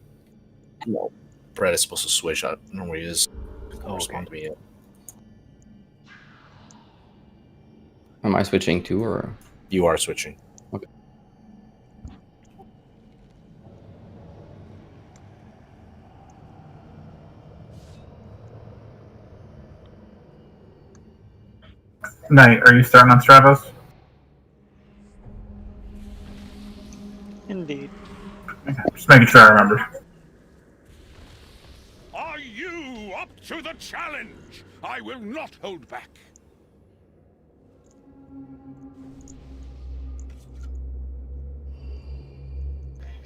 No. Brett is supposed to switch. I don't know where he is. Don't Oh, respond to me yet. Am I switching too, or? You are switching. Okay. Knight, are you starting on Stravos? Indeed. making sure I remember. Are you up to the challenge? I will not hold back.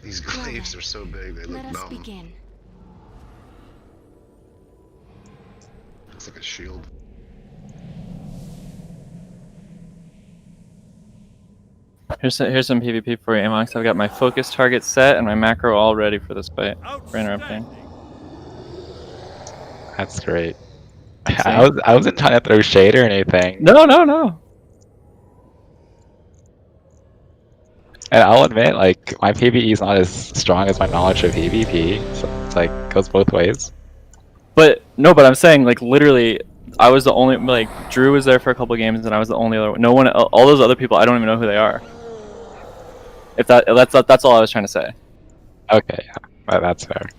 These glaives are so big, they look Let us dumb. begin. Looks like a shield. Here's some PvP for you, Amox. I've got my focus target set and my macro all ready for this fight. For interrupting. That's great. I wasn't trying to throw shade or anything. No, no, no. And I'll admit, like, my PvE is not as strong as my knowledge of PvP, so it's like goes both ways. But no, but I'm saying like literally, I was the only like Drew was there for a couple games and I was the only other one. No one, all those other people, I don't even know who they are. If that's all I was trying to say. Okay, yeah, that's fair.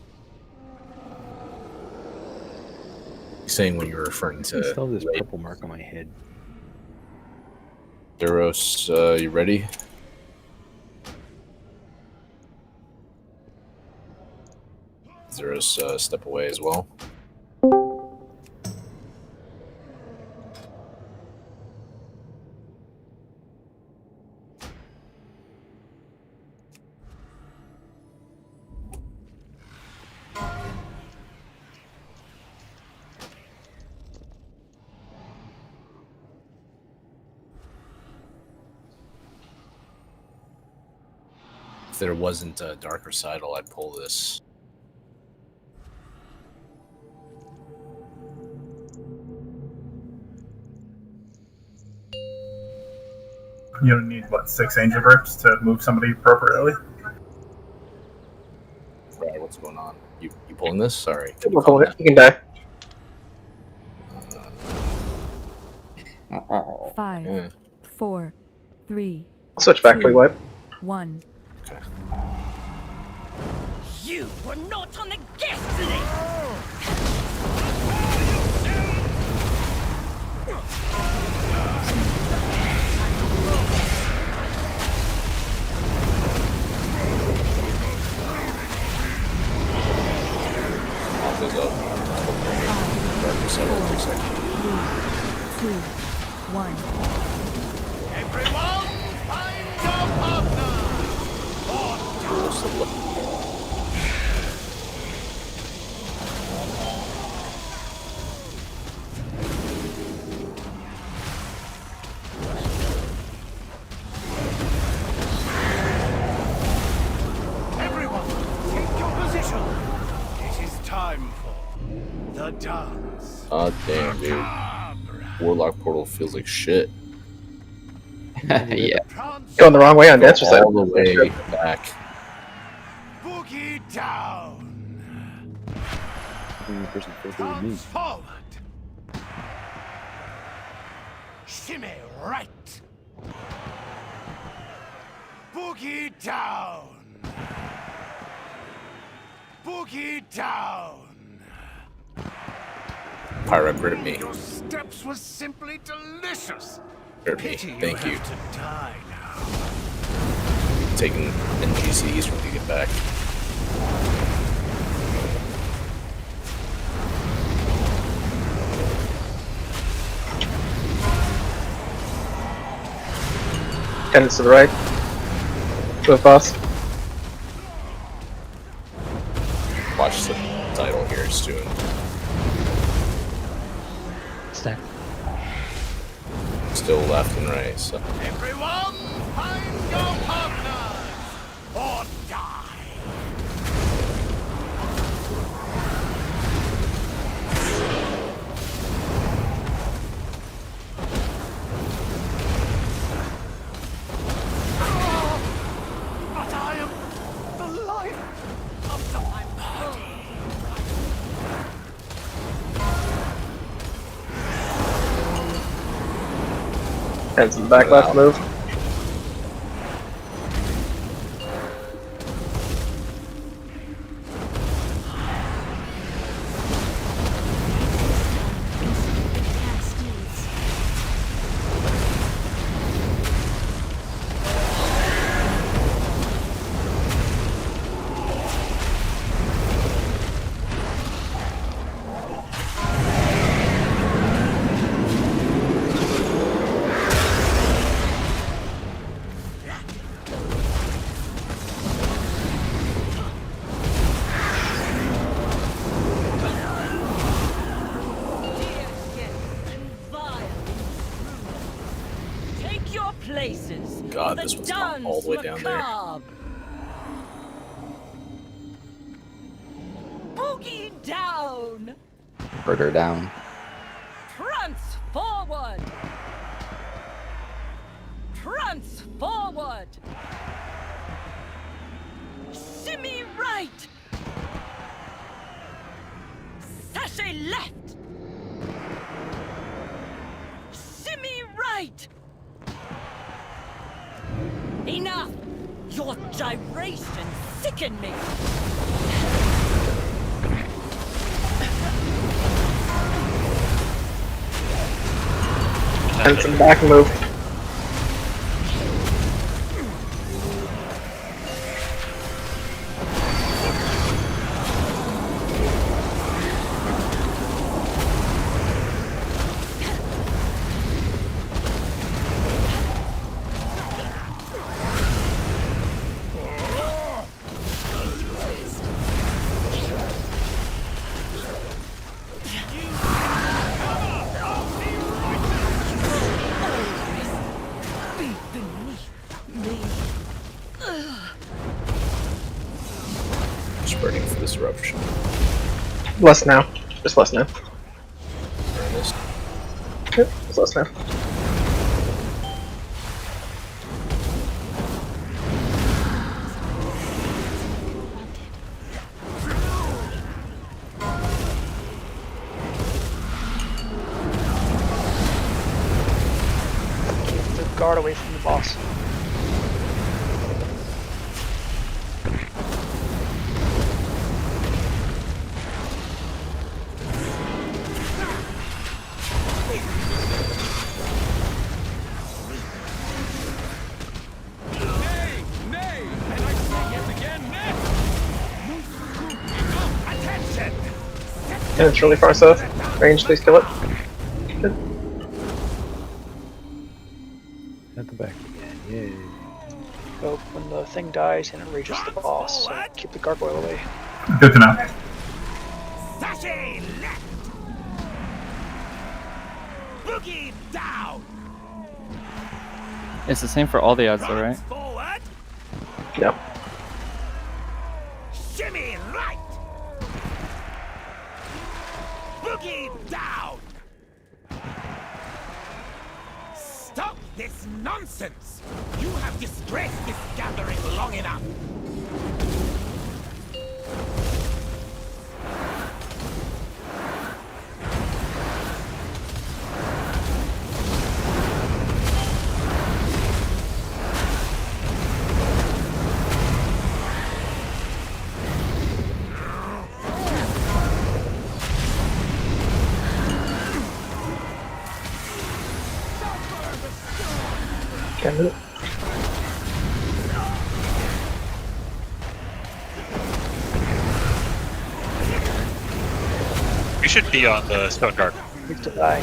Saying when you're referring to. I still have this purple mark on my head. Duros, you ready? Zeros, step away as well. If there wasn't a darker sidle, I'd pull this. You don't need, what, 6 angel grips to move somebody appropriately? Right, what's going on? You pulling this? Sorry. We're pulling it. You can die. 5, Yeah. 4, 3. I'll switch back for you, wipe. 1. You were not on the guest list! Goes up. Darker sidle, 3 seconds. 3, 2, 1. Everyone, find your partner! Everyone, take your position. It is time for the dance. Oh damn, dude. Warlock portal feels like shit. Yeah. Going the wrong way on dancer side. All the way back. Boogie down. Only person further with me. Forward. Shimmy right. Boogie down. Boogie down. Pyro crit me. Your steps were simply delicious. Crit me. Pity Thank you. have to die now. Taking NGCs from you get back. Tenants to the right. Move fast. Watch the title here soon. Stack. Still left and right, so. Everyone, find your partner or die. But I am the life of my party. And some back left move. places. God, the this one's not all the way down there. macabre. Boogie down! Further down. Prance forward! Prance forward! Shimmy right! Sashay left! Shimmy right! Enough! Your gyrations sicken me! And some back move. Just waiting for this eruption. Less now. Just less now. Yep, just less now. Keep the guard away from the boss. And it's really far south. Range, please kill it. Good. At the back again, yay. Go when the thing dies and it reaches the boss. So keep the gargoyle away. Good to know. Sashay left! Boogie down! It's the same for all the ads, though, right? Forward! Yep. Shimmy right! Boogie down! Stop this nonsense! You have disgraced this gathering long enough! Can't do it. We should be on the stone guard. Weak to die.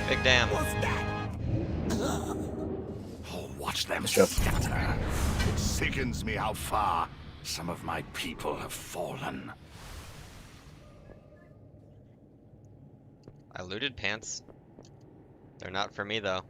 Big damn. Oh, watch them Nice job. scatter. It sickens me how far some of my people have fallen. I looted pants. They're not for me though.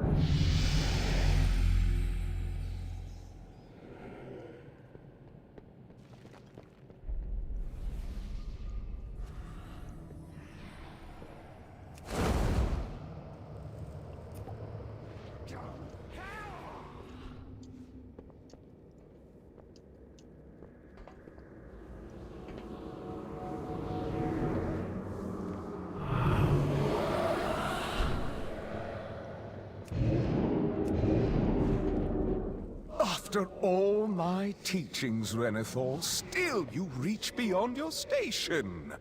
After all my teachings, Renethal, still you reach beyond your station.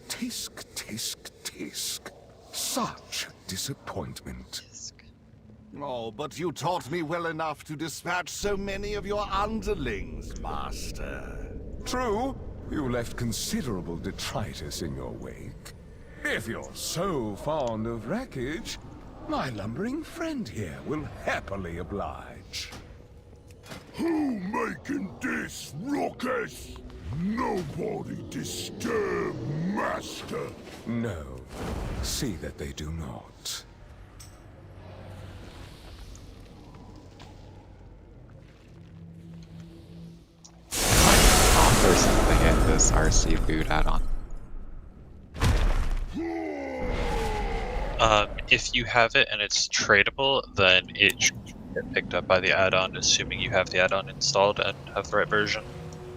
Tisk, tisk, tisk. Such disappointment. Oh, but you taught me well enough to dispatch so many of your underlings, Master. True, you left considerable detritus in your wake. If you're so fond of wreckage, my lumbering friend here will happily oblige. Who making this ruckus? Nobody disturb Master. No, see that they do not. There's something in this RC food add-on. If you have it and it's tradable, then it should get picked up by the add-on, assuming you have the add-on installed and have the right version.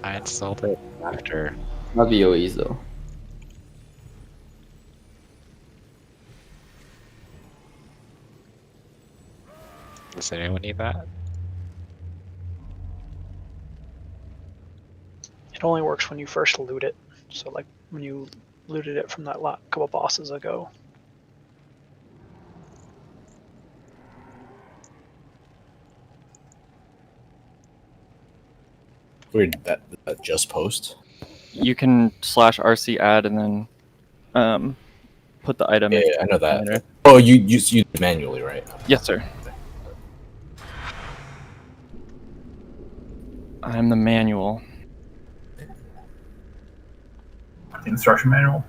I installed it after. Not VOEs though. Does anyone need that? It only works when you first loot it. So like when you looted it from that couple bosses ago. Weird, that just post? You can /RC add and then put the item. Yeah, in I know that. there. Oh, you do it manually, right? Yes, sir. I'm the manual. Instruction manual.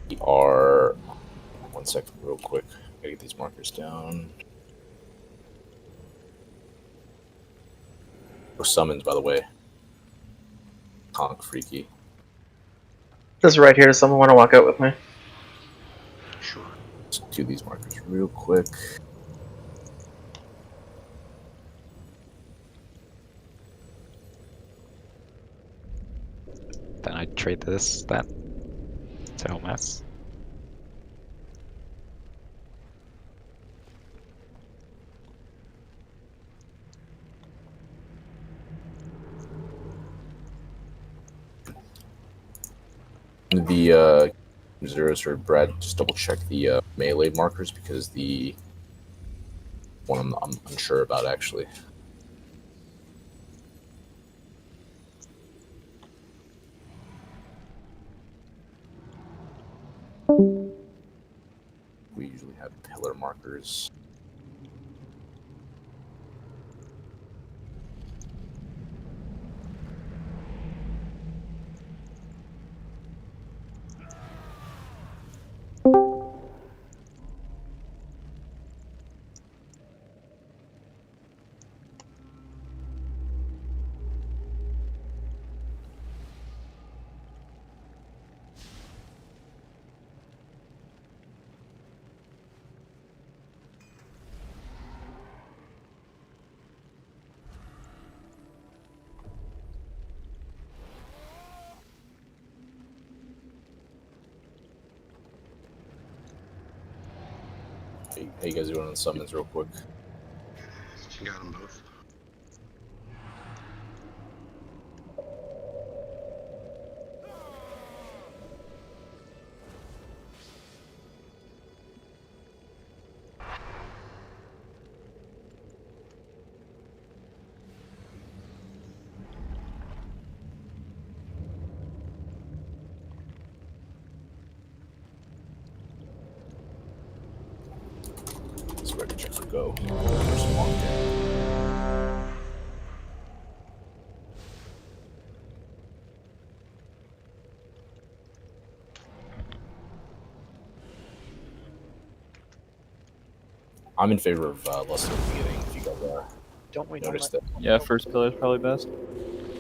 We are. 1 second, real quick. Gotta get these markers down. No summons, by the way. Conk freaky. This is right here. Does someone want to walk out with me? Sure. Let's do these markers real quick. Then I trade this then. So don't mess. The zeros or Brad, just double check the melee markers because the one I'm unsure about actually. We usually have pillar markers. How you guys doing on summons real quick? You got them both. It's ready to check for go. There's some long game. I'm in favor of Lust at the beginning. If you guys Don't we notice know that? Yeah, first pillar is probably best.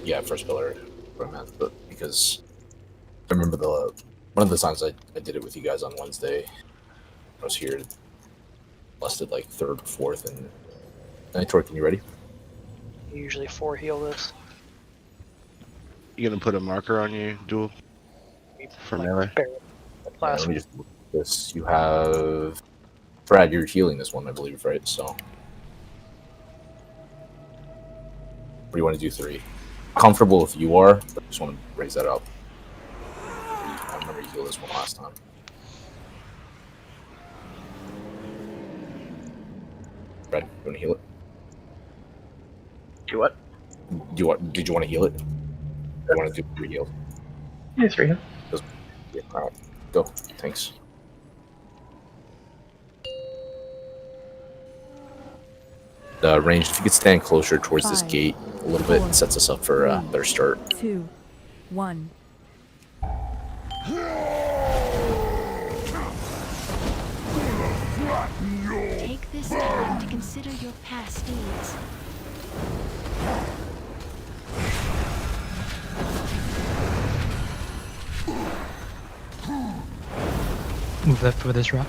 Yeah, first pillar. What I meant, but because I remember one of the times I did it with you guys on Wednesday. I was here, lusted like third or fourth, and Torquin, you ready? You usually 4 heal this. You gonna put a marker on you, Duel? For melee? Yeah, let me just look at this. You have Brad. You're healing this one, I believe, right? So Or you want to do 3? Comfortable if you are, but I just want to raise that up. I remember you did this one last time. Red, you want to heal it? Do what? Did you want to heal it? I want to do 3 heals. Yeah, 3 heal. Yeah, alright. Go. Thanks. Ranged, if you could stand closer towards this gate a little bit, it sets us up for a better start. 2, 1. Take this time to consider your past deeds. Move left for this rock.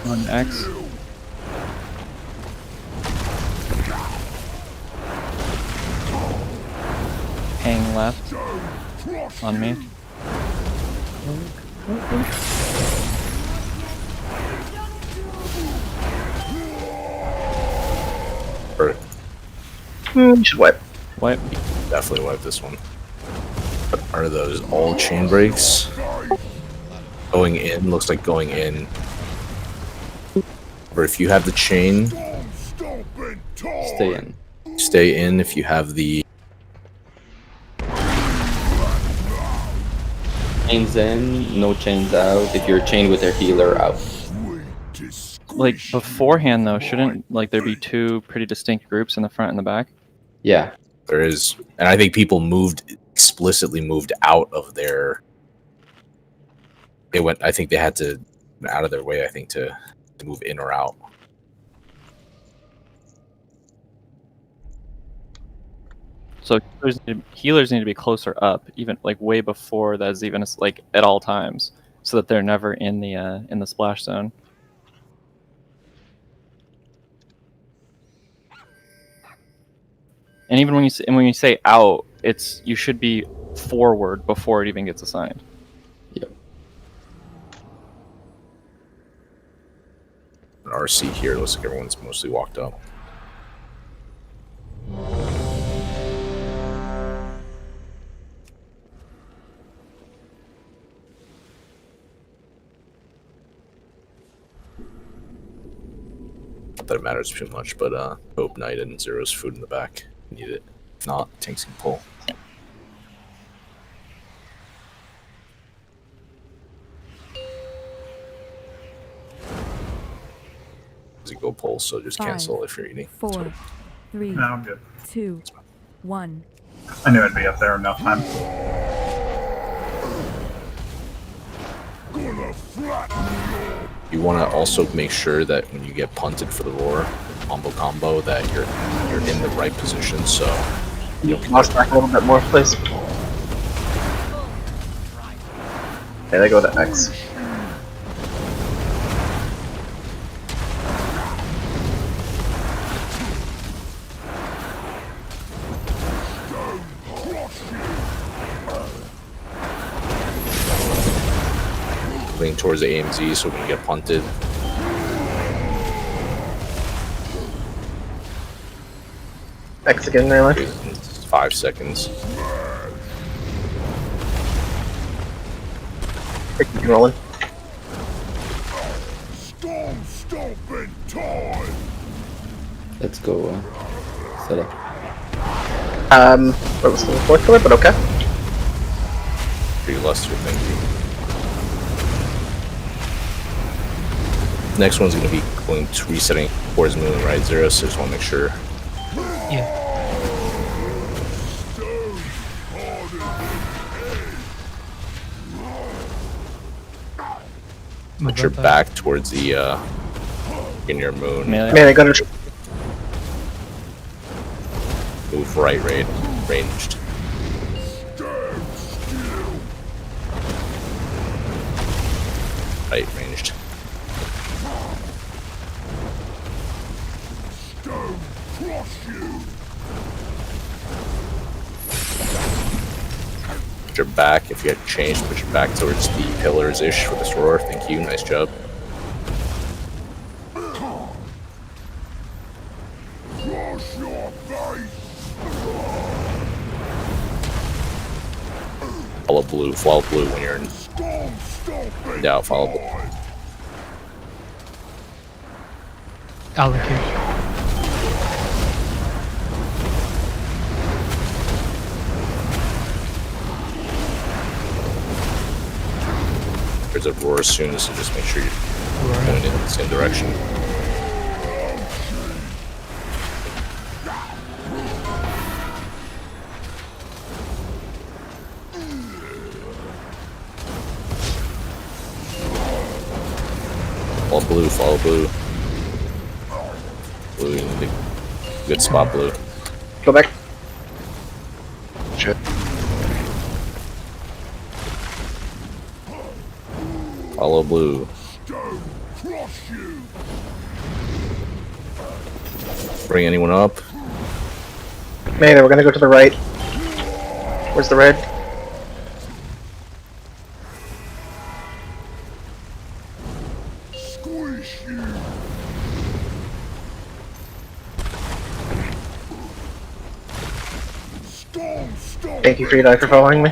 On X. Hang left. On me. You should wipe. Wipe. Definitely wipe this one. What are those? All chain breaks? Going in, looks like going in. Or if you have the chain, Stay in. stay in. If you have the Chains in, no chains out. If you're chained with a healer, out. Like beforehand though, shouldn't like there be 2 pretty distinct groups in the front and the back? Yeah. there is, and I think people explicitly moved out of their. They went. I think they had to out of their way. I think to move in or out. So healers need to be closer up, even like way before that's even like at all times, so that they're never in the splash zone. And even when you say out, you should be forward before it even gets assigned. Yep. An RC here looks like everyone's mostly walked up. Not that it matters too much, but Hope Knight and Zero's food in the back. Need it. If not, tanks can pull. Does it go pull? So just 5, cancel if you're eating. 4, 3, No, I'm good. 2, 1. I knew I'd be up there enough time. You want to also make sure that when you get punted for the roar combo, that you're in the right position. So you mouse back a little bit more, please. Okay, they go to X. Moving towards the AMZ so we can get punted. X again, Melee. 5 seconds. Keep rolling. Let's go. Set up. What was the fourth killer, but okay. Pretty luster, thank you. Next one's going to be going to resetting towards moon, right? Zero, so just want to make sure. Yeah. Put your back towards the in your moon. Melee, go to. Move right, ranged. Right, ranged. Put your back, if you had changed, put your back towards the pillars-ish for this roar. Thank you, nice job. Follow blue when you're in doubt, follow blue. Alan Q. There's a roar soon, so just make sure you're going in the same direction. Follow blue. Blue, you need a good spot, blue. Go back. Shit. Follow blue. Bring anyone up? Mayday, we're gonna go to the right. Where's the red? Thank you for your die for following me.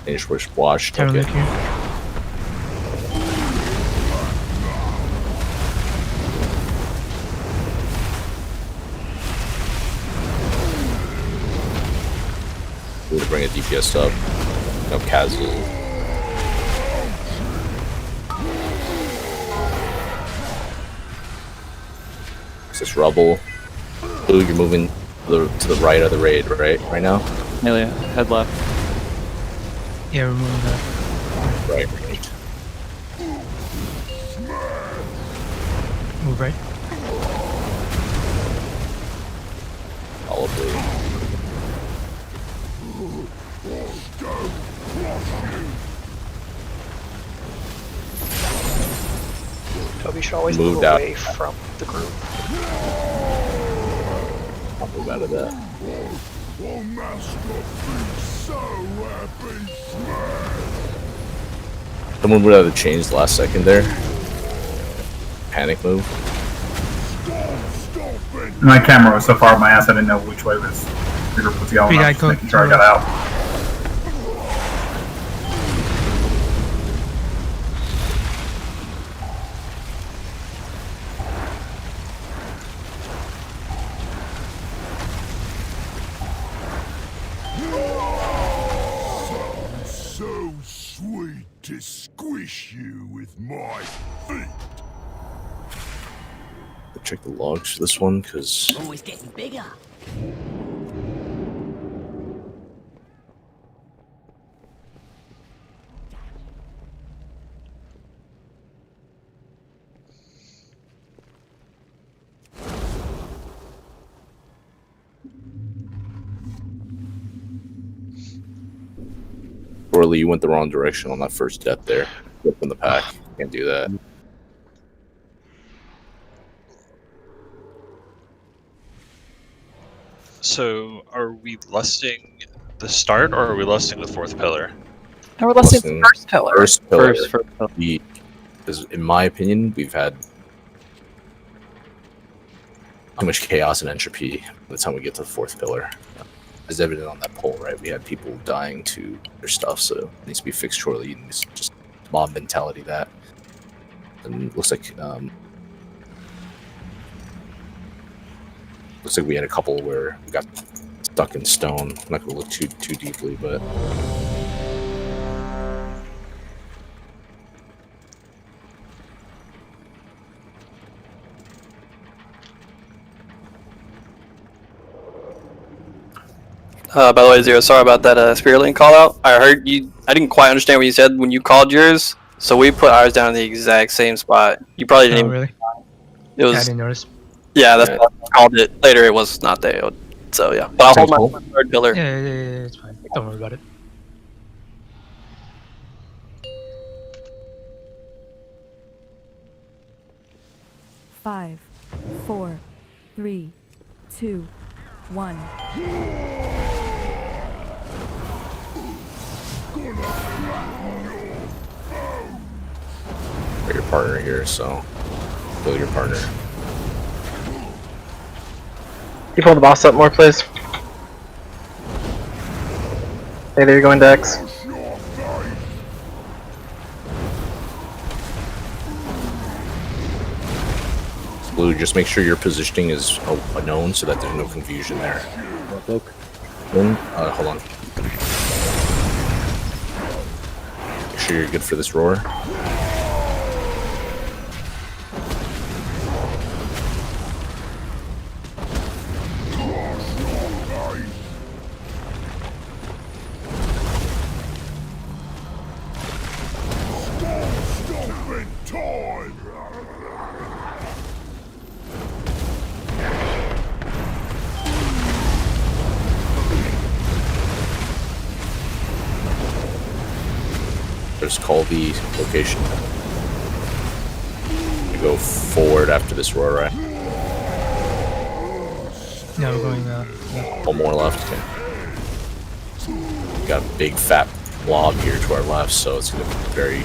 Finish watch. Okay. We'll bring a DPS up. No Kazu. Is this rubble? Blue, you're moving to the right of the raid, right now? Amelia, head left. Yeah, we're moving left. Right. Move right. Follow blue. Toby should always Moved move out. away from the group. I'll move out of that. Someone would have changed last second there. Panic move. My camera was so far up my ass I didn't know which way was the group was going. I was just making sure I got out. So sweet to squish you with my feet. Check the logs for this one, because Always getting bigger. Orly, you went the wrong direction on that first death there. Flip in the pack. Can't do that. So, are we lusting the start, or are we lusting the fourth pillar? And we're listening to the first pillar. First pillar. First pillar. Because in my opinion, we've had too much chaos and entropy by the time we get to the fourth pillar. As evident on that poll, right? We had people dying to their stuff, so it needs to be fixed shortly. And it's just mob mentality that. And it looks like we had a couple where we got stuck in stone. I'm not gonna look too deeply, but by the way, Zero, sorry about that Spirit Link call out. I heard you. I didn't quite understand what you said when you called yours, so we put ours down in the exact same spot. You probably didn't. Oh, really? It was. Yeah, I didn't notice. Yeah, that's why I called it. Later, it was not there. So yeah, but I'll hold my third pillar. Yeah, it's fine. Don't worry about it. Five, 4, 3, 2, 1. you're your partner here, so kill your partner. You pull the boss up more, please. Hey, there you go, Index. Blue, just make sure your positioning is known so that there's no confusion there. Then, hold on. Make sure you're good for this roar. Just call the location. You go forward after this roar, right? Yeah, we're going left. One more left. Okay. We got a big fat blob here to our left, so it's gonna be very.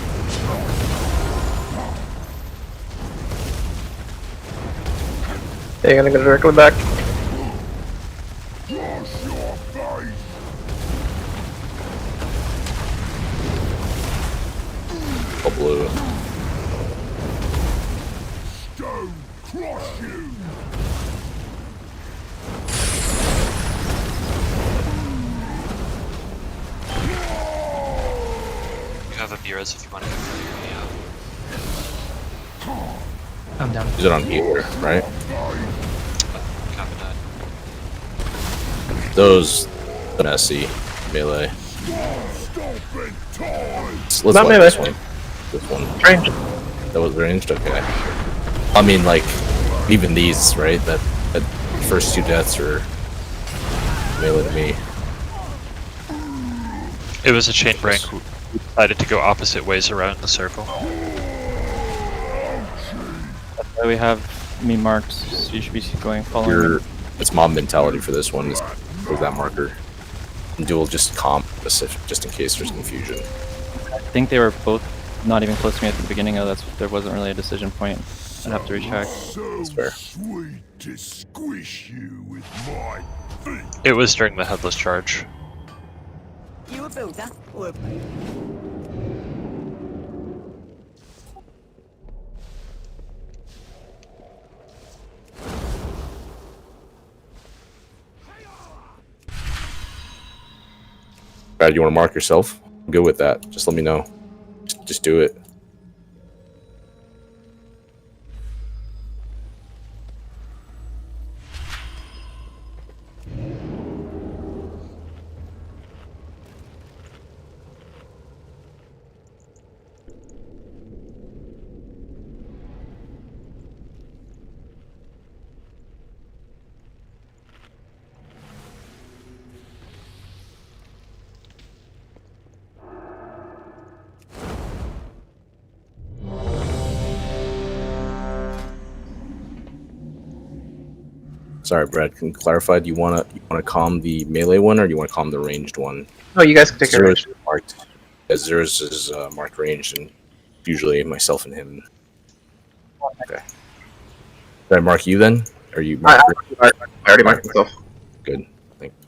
Yeah, you're gonna go directly back. Blue. Stone crush you. You have a Beerus if you want to go through your I'm down. Is it on healer, right? Those messy melee. Let's Not let melee. this one. This one. Ranged. That was ranged? Okay. I mean, like, even these, right? That first two deaths are melee to me. It was a chain rank who decided to go opposite ways around the circle. That's why we have me marked, so you should be going following. It's mob mentality for this one. Is with that marker. And dual just comp specific, just in case there's confusion. I think they were both not even close to me at the beginning, though. There wasn't really a decision point. I'd have to recheck. That's fair. Sweet to squish you with my feet. It was during the headless charge. You a builder or a Brad, you want to mark yourself? I'm good with that. Just let me know. Just do it. Sorry, Brad. Can you clarify? Do you wanna calm the melee one, or do you want to calm the ranged one? Oh, you guys can take your range. Marked. As Zeros is marked ranged, and usually myself and him. Okay. Did I mark you then? Or you? I already marked myself. Good. Thank you.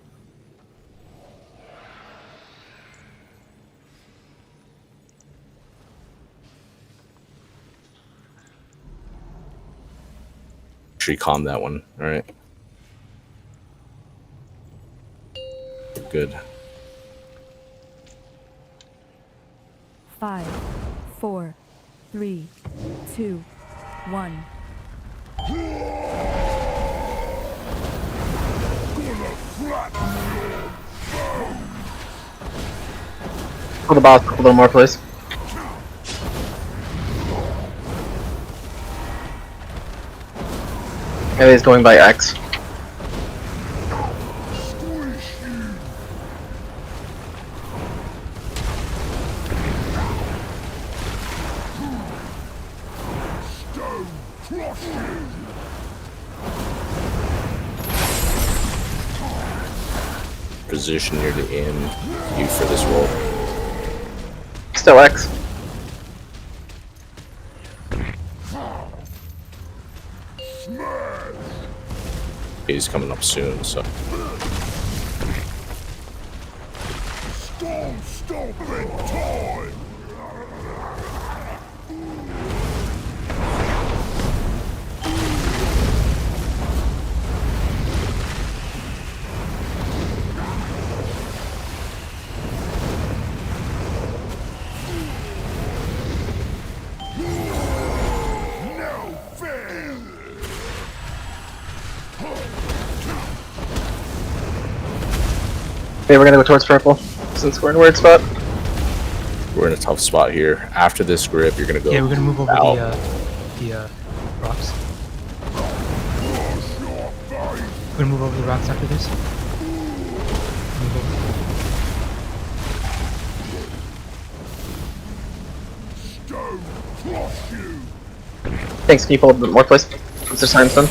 Make sure you calm that one. All right. Good. 5, 4, 3, 2, 1. Pull the boss up a little more, please. And he's going by X. Position near the end. You for this roll. Still X. He's coming up soon, so. Storm stomping time! No fear! Okay, we're gonna go towards purple, since we're in a weird spot. We're in a tough spot here. After this grip, you're gonna go. Yeah, we're gonna move over out. the rocks. We're gonna move over the rocks after this. Move over. Stone crush you! Thanks, can you pull a bit more, please? What's this time, son?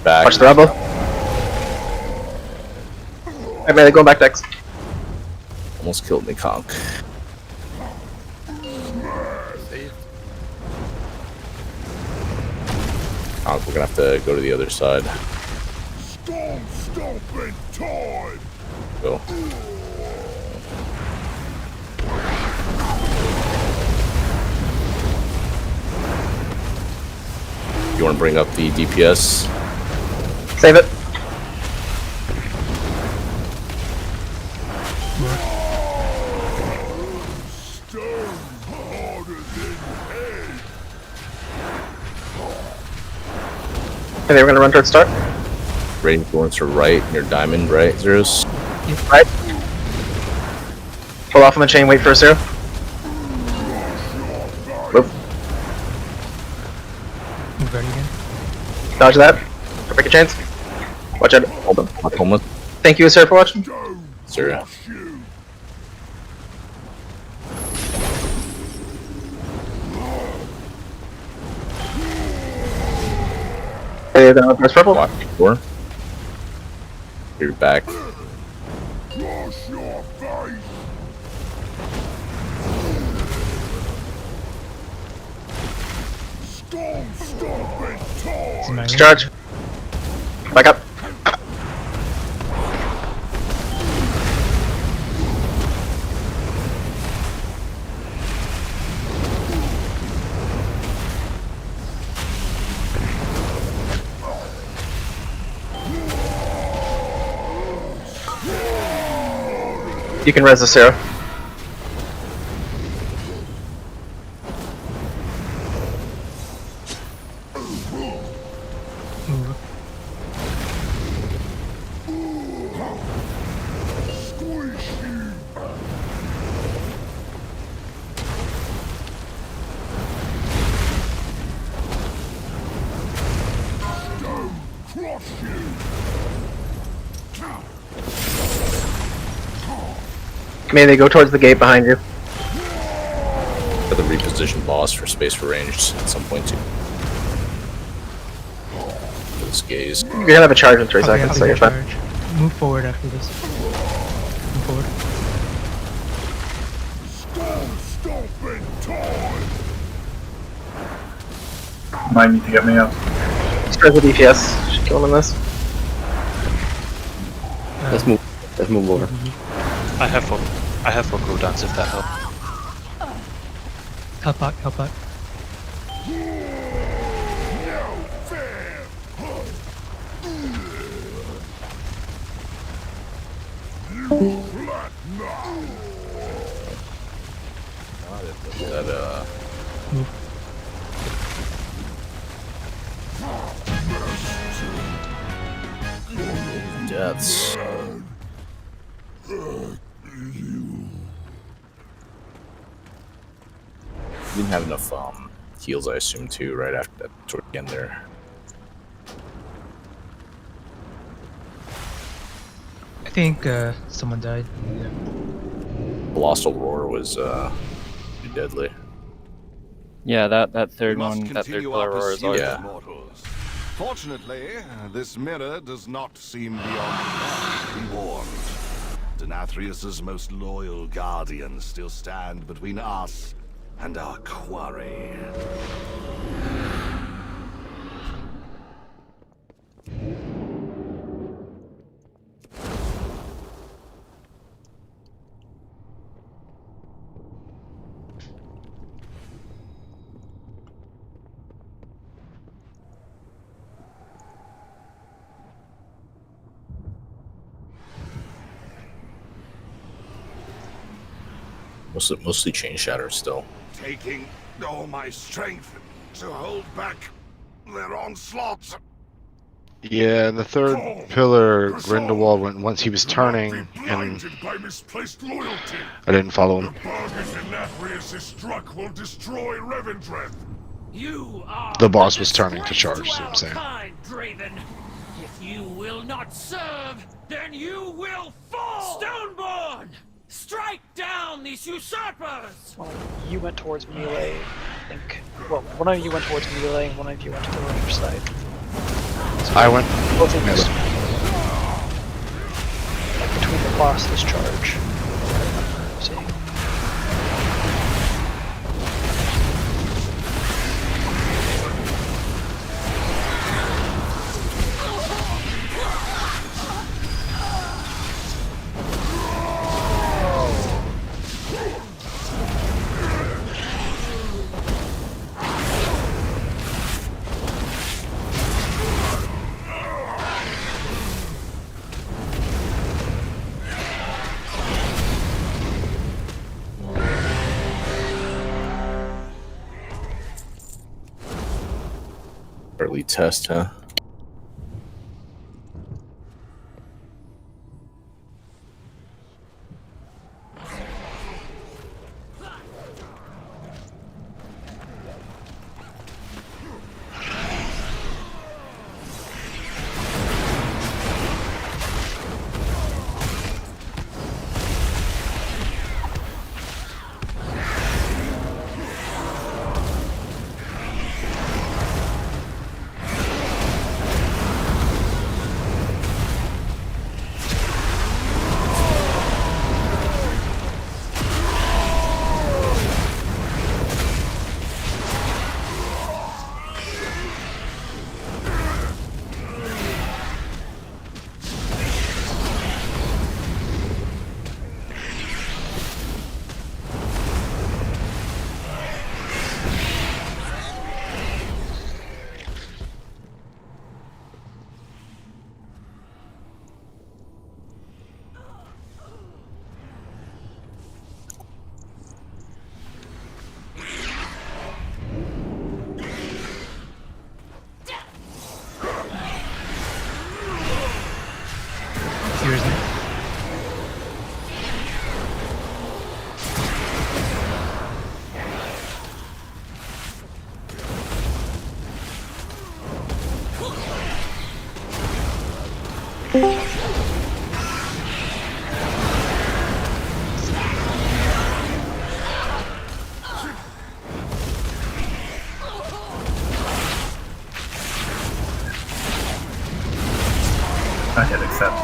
Back. Watch the rebel. Alright, man, going back next. Almost killed me, Conk. Conk, we're gonna have to go to the other side. Storm stomping time! Go. You want to bring up the DPS? Save it. Stone harder than head! Okay, we're gonna run towards start. Rating influence are right near diamond, right, Zeros? Right. Pull off on the chain, wait for a zero. Move. Move ready again. Dodge that. Break your chains. Watch out. Hold on. Thank you, sir, for watching. Zero. Okay, you're gonna press purple. Watch before. You're back. Cross your face! Storm stomping time! Charge. Back up. You can res the Sarah. Move. May they go towards the gate behind you. For the reposition boss for space for ranged at some point too. For this gaze. You're gonna have a charge in 3 seconds, so you're fine. Move forward after this. Move forward. Storm stomping time! Might need to get me up. Spread the DPS. Should kill him in this. Let's move. Let's move over. I have four cooldowns if that helps. Help out, help out. That deaths. Didn't have enough heals, I assume, too, right after that, toward the end there. I think someone died. Yeah. The Lost Aurora was pretty deadly. Yeah, that third We must one, that third continue our pillar is pursuit, always. mortals. Fortunately, this mirror does not seem beyond death to be warned. Nathrius' most loyal guardians still stand between us and our quarry. Mostly chain shatter still. Taking all my strength to hold back their onslaughts. Yeah, and the third pillar, Grindelwald went once he was turning, and By misplaced loyalty. I didn't follow him. Bargain in Nathrius is struck will destroy Revendreth. You are The boss was turning to charge, is what I'm saying. kind, Draven. If you will not serve, then you will fall. Stoneborn, strike down these usurpers. Well, you went towards melee, I think. Well, one of you went towards melee and one of you went to the range side. I went Both of you melee. like between the boss discharge. See? Early test, huh? I hit accept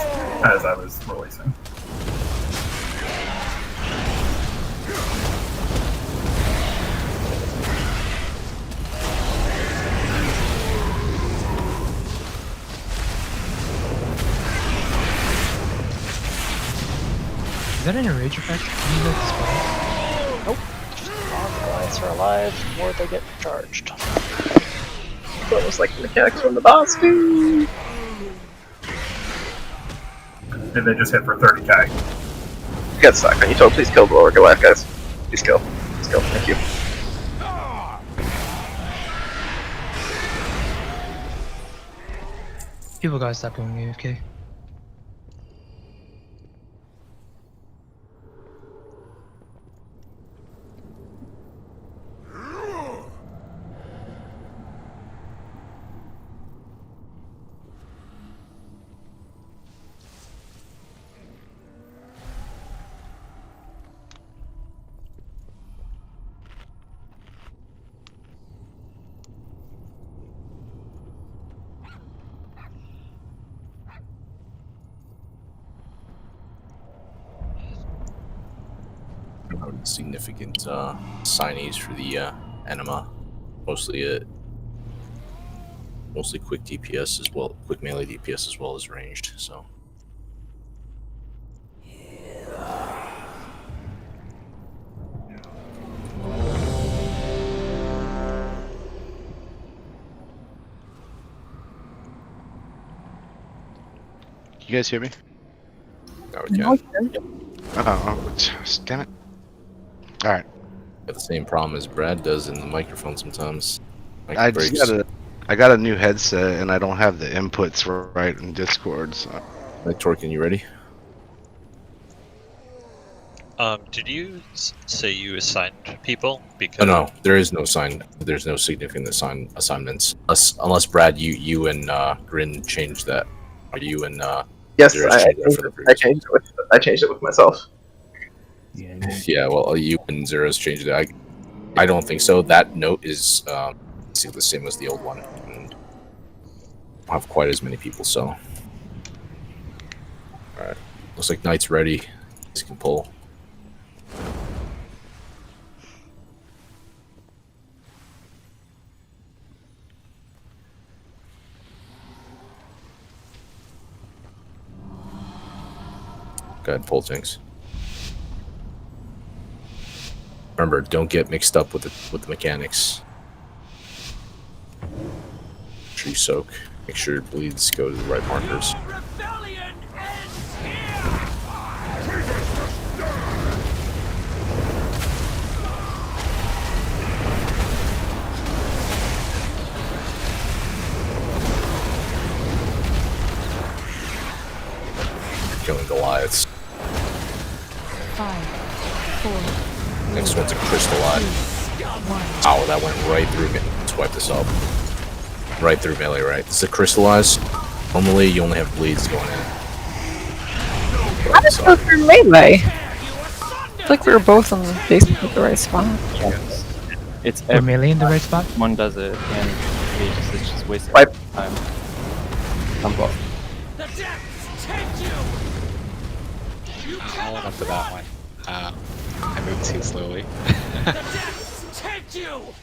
as I was releasing. Is that an enrage effect? Can you like spell? Nope. Just all the Goliaths are alive, or they get charged. That was like the mechanics from the boss, dude. Did they just hit for 30k? You got stuck, man. You told please kill the lower Goliath, guys. Please kill. Please kill. Thank you. People gotta stop going AFK. Significant signees for the enema. Mostly quick DPS as well, quick melee DPS as well as ranged. So. You guys hear me? Now we can. Oh, damn it. All right. Got the same problem as Brad does in the microphone sometimes. I got a new headset and I don't have the inputs right in Discord. So. Like Torkin, you ready? Did you say you assigned people? Oh, Because no, there is no sign. There's no significant assignments. Unless Brad, you and Grin changed that. Or you and Yes, Zeros I changed that for the previous. I changed it with myself. Yeah, well, you and Zeros changed it. I don't think so. That note is the same as the old one. And I don't have quite as many people, so. Alright. Looks like Knight's ready. He can pull. Go ahead, pull things. Remember, don't get mixed up with the mechanics. Make sure you soak. Make sure your bleeds go to the right markers. Killing Goliaths. 5, 4. Next one's a crystallized. Ow, that went right through me. Let's wipe this up. Right through melee, right? This is a crystallized. Normally, you only have bleeds going in. How did it go through melee? I feel like we were both on basically the right spot. It's We're melee in the right spot? One does it, and it's just wasting time. I'm both. I'll hold up to that one. I moved too slowly. Jump.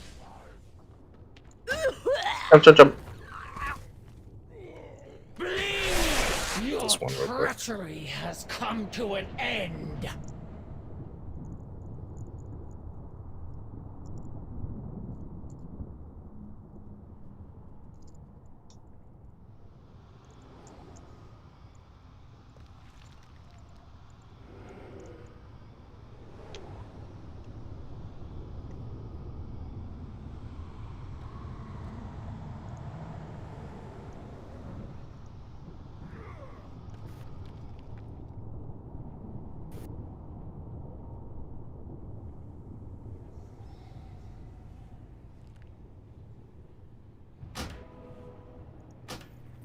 Your This one real quick. treachery has come to an end.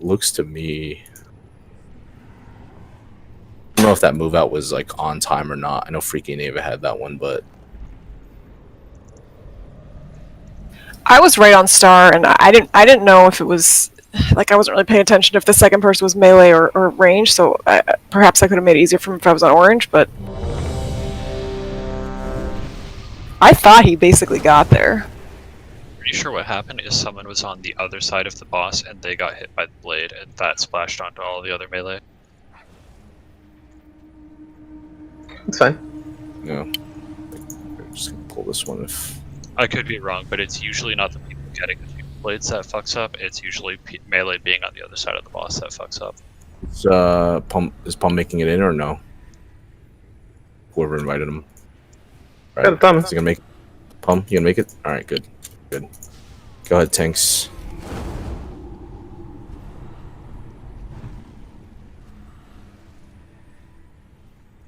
Looks to me. I don't know if that move out was like on time or not. I know Freaky Neva had that one, but I was right on star, and I didn't know if it was like I wasn't really paying attention if the second person was melee or range. So perhaps I could have made it easier for him if I was on orange, but I thought he basically got there. pretty sure what happened is someone was on the other side of the boss and they got hit by the blade, and that splashed onto all the other melee. It's fine. no. I'm just gonna pull this one if. I could be wrong, but it's usually not the people getting the blades that fucks up. It's usually melee being on the other side of the boss that fucks up. Is Pum making it in or no? Whoever invited him. Right. Got it, Thomas. Is he gonna make Pum? You gonna make it? All right, good. Good. Go ahead, Tanks.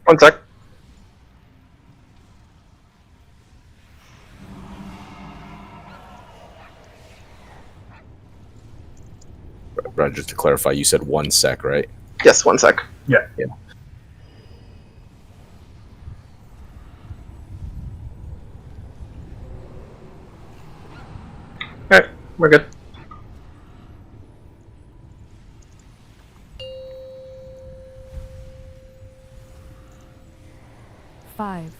One sec. Brad, just to clarify, you said 1 sec, right? Yes, 1 sec. Yeah. Yeah. Alright, we're good. Five,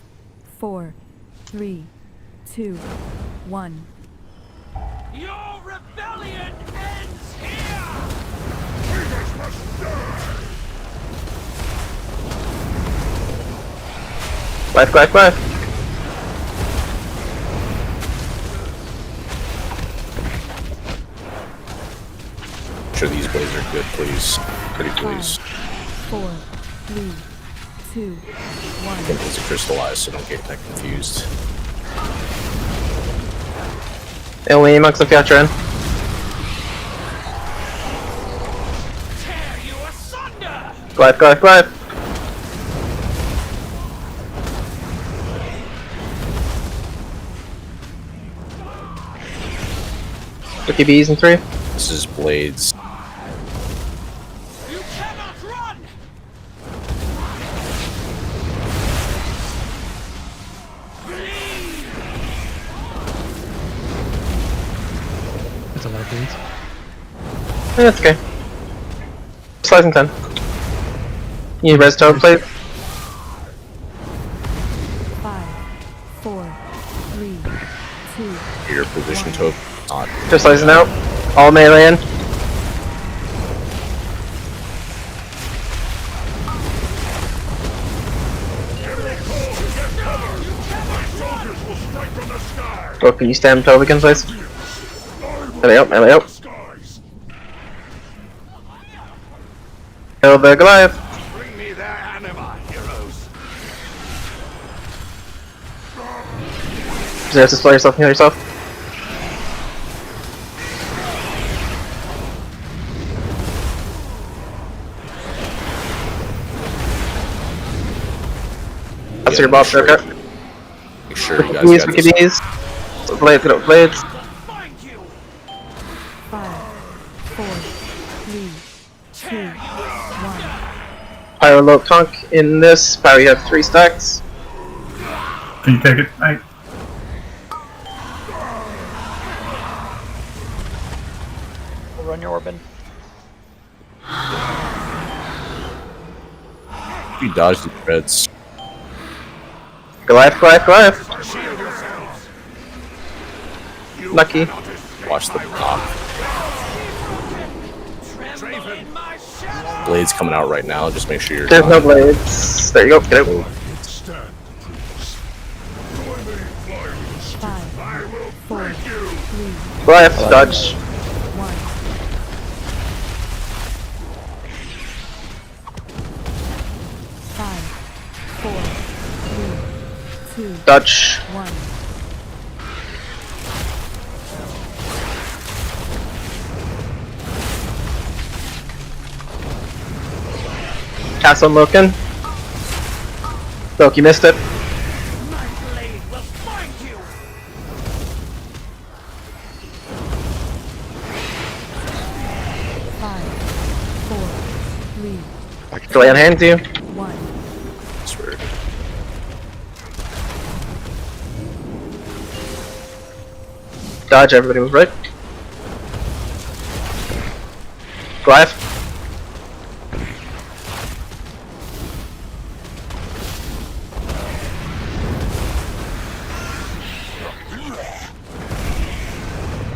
4, 3, 2, 1. Your rebellion ends here! Life. Make sure these blades are good, please. Pretty please. 4, 3, 2, 1. It's a crystallized, so don't get that confused. Eu aim max na Fiatran. Glide, glide, glide. Tricky bees in 3. This is blades. That's a lot of blades. Yeah, that's okay. Slice in 10. You need res toad, please. 5, 4, 3, 2. Your position to not. Just slicing out. All melee in. Oh, can you stand Tove again, please? Melee out, melee out. Kill the Goliath. Bring me their anima, heroes. Zerus, display yourself, heal yourself. That's your boss, okay. Make sure you guys got this. Blades, get up, blades. 5, 4, 3, 2, 1. Pyro low conk in this. Pyro, you have 3 stacks. Can you take it? Right. We'll run your Orbin. You dodged the reds. Goliath, Goliath, Goliath. Lucky. Watch the block. Blades coming out right now. Just make sure you're. There's no blades. There you go. Get out. 5, 4, 3, Goliath, dodge. 1. 5, 4, 3, 2, Dodge. 1. Cast on Loken. Loki missed it. Delay on hand to you. 1. Swear. Dodge, everybody move right. Goliath.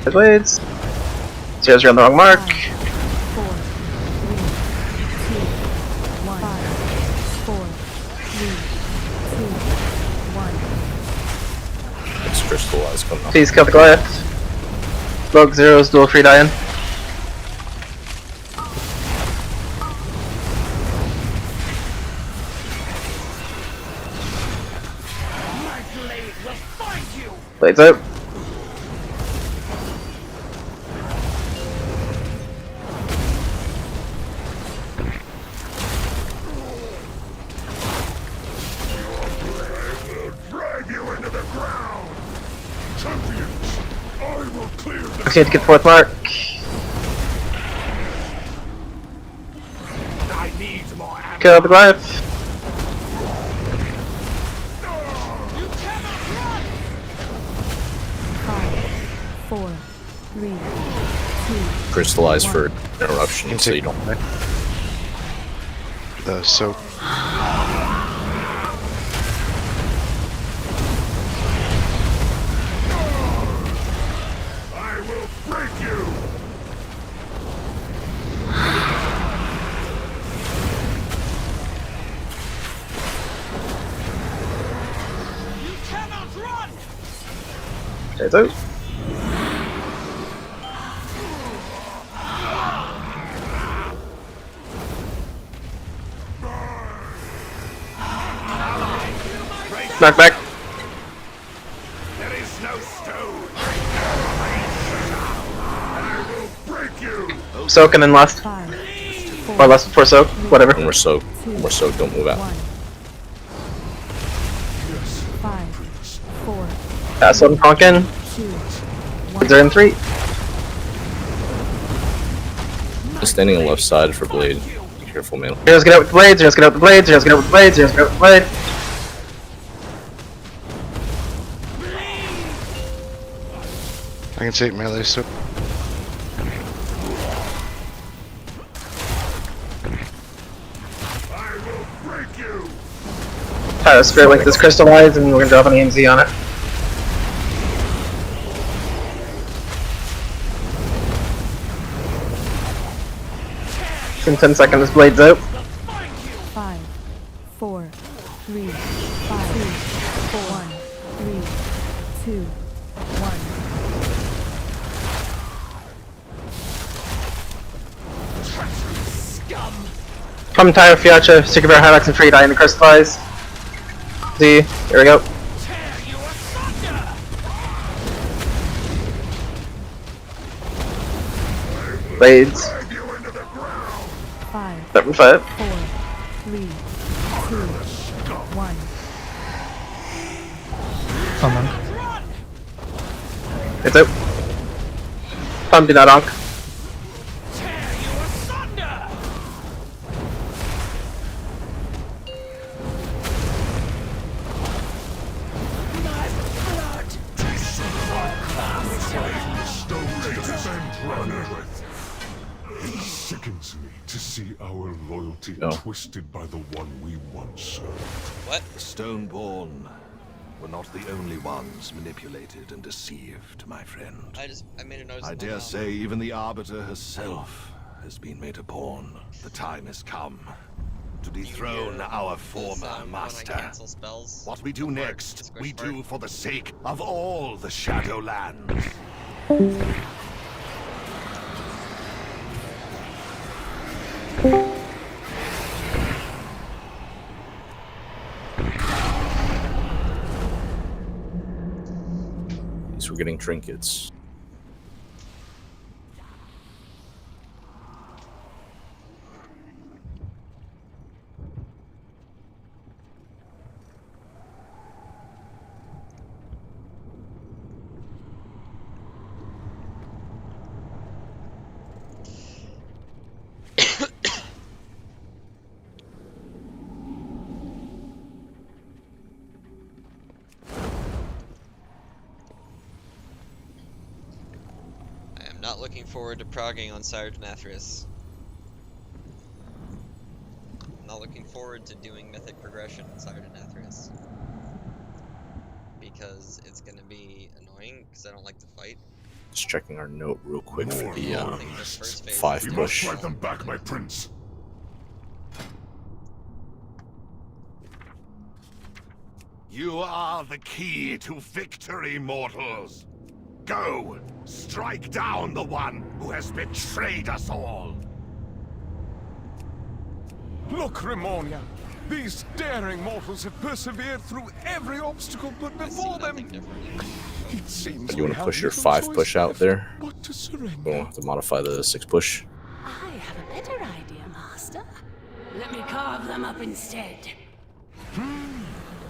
Blades. Zeros are on the wrong mark. 4, 3, 2, 1. 5, 4, 3, 2, 1. It's crystallized coming up. Please kill the Goliath. Log zeros, dual free die in. Blades out. I need to get 4th mark. Kill the Goliath. Four, 3, 2. Crystallized for interruption, so you don't. The soap. I will break you. You cannot run. Blades out. Back. There is no stone. I will break you. Soak and then last. Or last before soak. Whatever. One more soak. One more soak. Don't move out. 5, 4, Pass on Conkin. 2, They're in 3. Just standing on the left side for blade. Be careful, man. Heroes get out with the blades. Heroes get out with the blades. Heroes get out with the blades. Heroes get out with the blade. I can take melee, so. Spirit Link this crystallized, and we're gonna drop an EMZ on it. In 10 seconds, blades out. 5, 4, 3, 5, 2, 1, 3, 2, 1. Come Tyre, Fiacha, Secret Bear, Hylax, and Free die in the crystallize. Z, here we go. Blades. 5, 7-5. 4, 3, 2, 1. Come on. It's out. Pump, do not onk. It sickens me to see our loyalty twisted by the one we once served. What? The Stoneborn were not the only ones manipulated and deceived, my friend. I made a notice. I dare say even the Arbiter herself has been made a pawn. The time has come to dethrone our former master. What we do next, we do for the sake of all the Shadowlands. At least we're getting trinkets. Not looking forward to progging on Sire Nathria. Not looking forward to doing mythic progression on Sire Nathria. Because it's gonna be annoying, because I don't like to fight. Just checking our note real quick for the first phase 5 You push. must drive them back, my prince. You are the key to victory, mortals. Go! Strike down the one who has betrayed us all! Look, Remonia. These daring mortals have persevered through every obstacle put before them. It seems You want we to have push your little 5 choice push out left there? but to surrender. We'll have to modify the 6 push. I have a better idea, Master. Let me carve them up instead.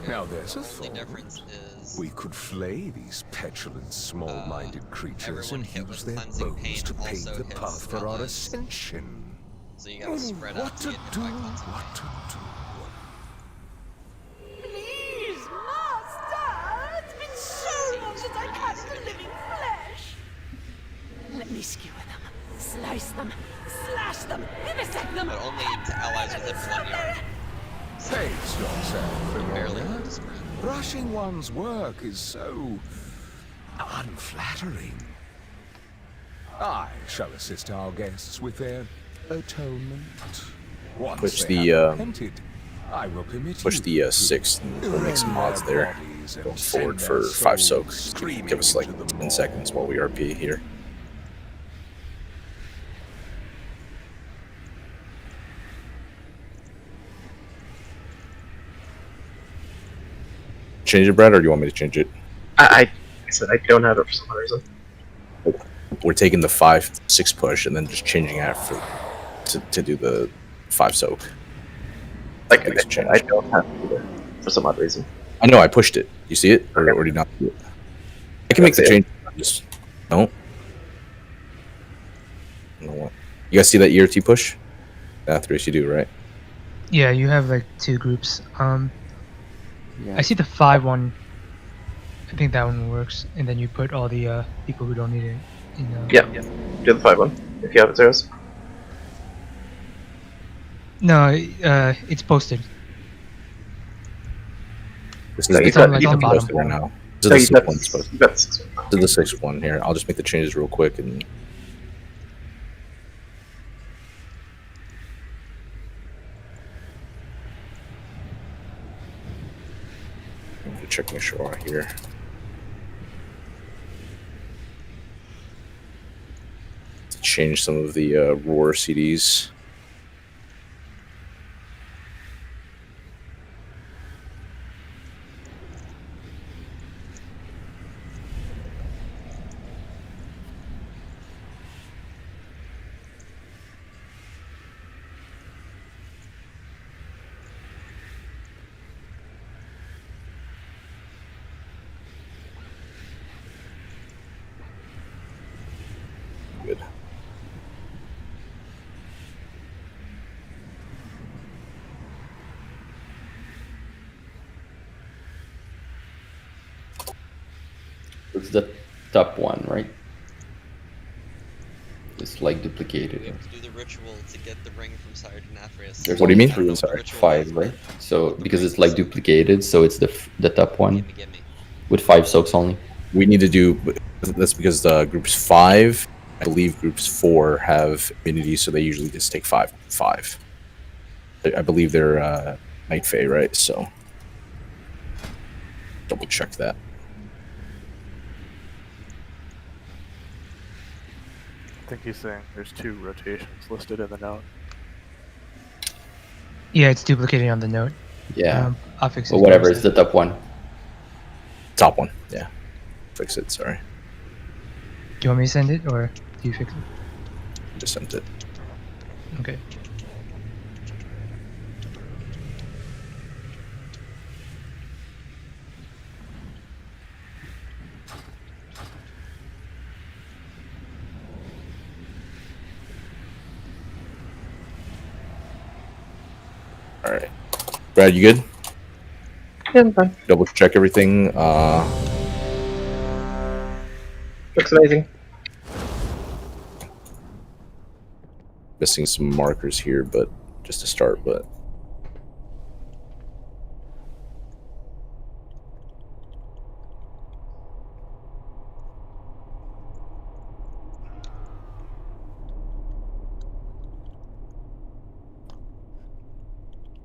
Now there's a The only thought. difference is We could flay these petulant, small-minded creatures everyone and hit use with their cleansing bones pain to pave also the hits path for our allies. ascension. so you gotta spread out What to to get hit do? by cleansing. What to do? Please, Master! It's been so long since I cut the living flesh! Let me skewer them, slice them, slash them, vivisect them! But only to allies within 1 yard. Pace yourself, Barely Remonia. enough to spread. Rushing one's work is so unflattering. I shall assist our guests with their atonement. Once Push they the, have repented, I will permit Push you the 6 and we'll make some mods there. Going forward for 5 soaks. Give us like 10 seconds while we RP here. change it, Brad, or do you want me to change it? I said I don't have it for some reason. We're taking the 5-6 push and then just changing it to do the 5 soak. Like I don't have it either for some odd reason. I know I pushed it. You see it, or did you not see it? I can make the change. Just don't. You guys see that ERT push? Nathria, you do, right? Yeah, you have like 2 groups. I see the 5 one. I think that one works, and then you put all the people who don't need it. Yeah, do the 5 one if you have it, zeros. No, it's posted. This is It's the, on, like, it's the bottom. posted right now. This is the 6 one supposed to. This is the 6 one here. I'll just make the changes real quick and. Check my show out here. To change some of the roar CDs. Good. It's the top one, right? It's like duplicated. We have to do the ritual to get the ring from Sire Nathria. There's What do you mean? only Sorry. 5, right? So because it's like duplicated, so it's the top one with 5 soaks only. We need to do. That's because groups 5, I believe groups 4 have immunity, so they usually just take 5. I believe they're Night Fae, right? So double check that. I think he's saying there's 2 rotations listed in the note. Yeah, it's duplicated on the note. Yeah. I'll fix it. But whatever, it's the top one. Top one, yeah. Fix it, sorry. Do you want me to send it, or do you fix it? Just sent it. Okay. Alright. Brad, you good? Yeah, I'm fine. Double check everything. Looks amazing. Missing some markers here, but just to start, but.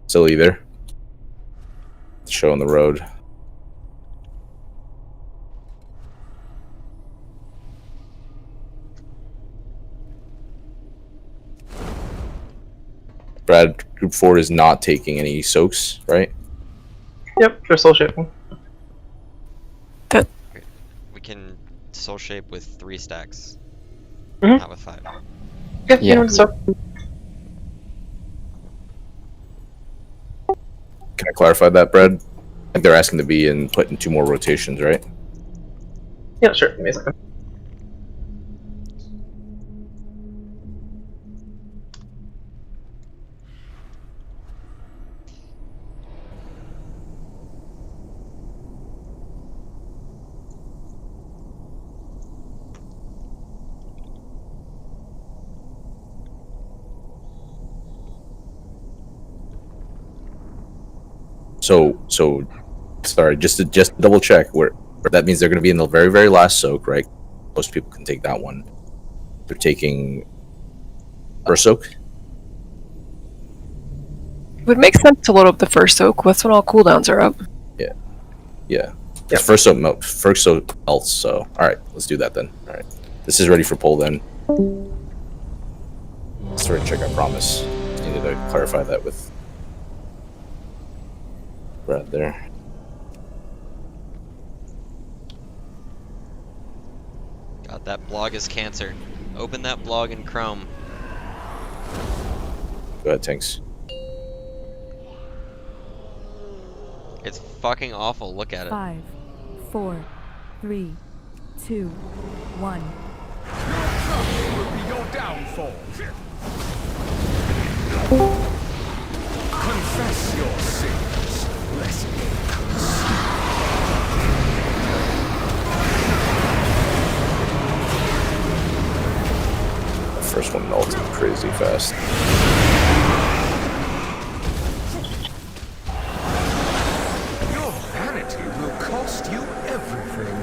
Still either. Show on the road. Brad, group 4 is not taking any soaks, right? Yep, they're soul shaping. We can soul shape with 3 stacks, Mhm. not with 5. Yeah, you know, so. Can I clarify that, Brad? I think they're asking to be put in 2 more rotations, right? Yeah, sure. Give me a second. So, sorry, just to double check, where that means they're going to be in the very, very last soak, right? Most people can take that one. They're taking first soak. It would make sense to load up the first soak. That's when all cooldowns are up. Yeah. First soak melts. So, all right, let's do that then. All right, this is ready for pull then. Sorry, check. I promise. Just needed to clarify that with Brad there. That blog is cancer. Open that blog in Chrome. Go ahead, Tanks. It's fucking awful. Look at it. 5, 4, 3, 2, 1. Trouble will be your downfall. Confess your sins, lest they The first one melted crazy fast. Your vanity will cost you everything.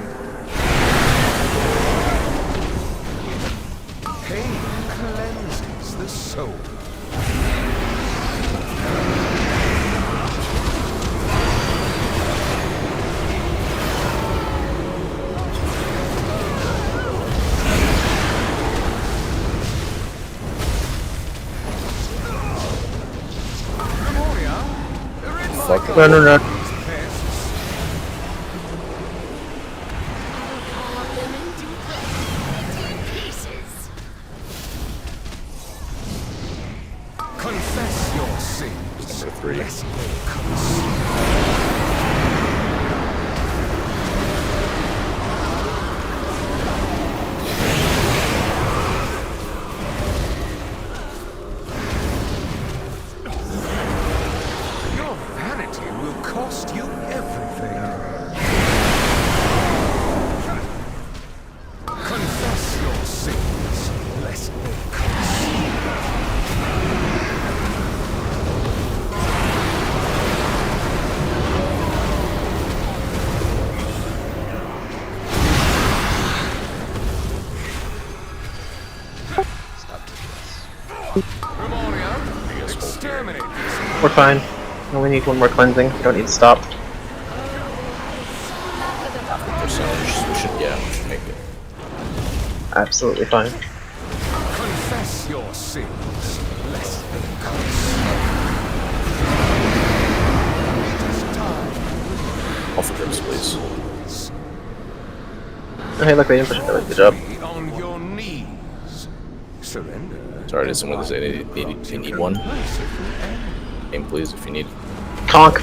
Pain cleanses the soul. Fuck. Run, run, run. Confess your sins. Number 3. Lest they consume. Your vanity will cost you everything. Confess your sins, lest they consume. Exterminate these. We're fine. We only need one more cleansing. We don't need to stop. We should make it. Absolutely fine. Confess your sins, lest they consume. It is time. Off the grips, please. Oh, hey, look, they didn't push it. Good job. On your knees. Surrender. Sorry, did someone say they need one? Aim, please, if you need. Conk.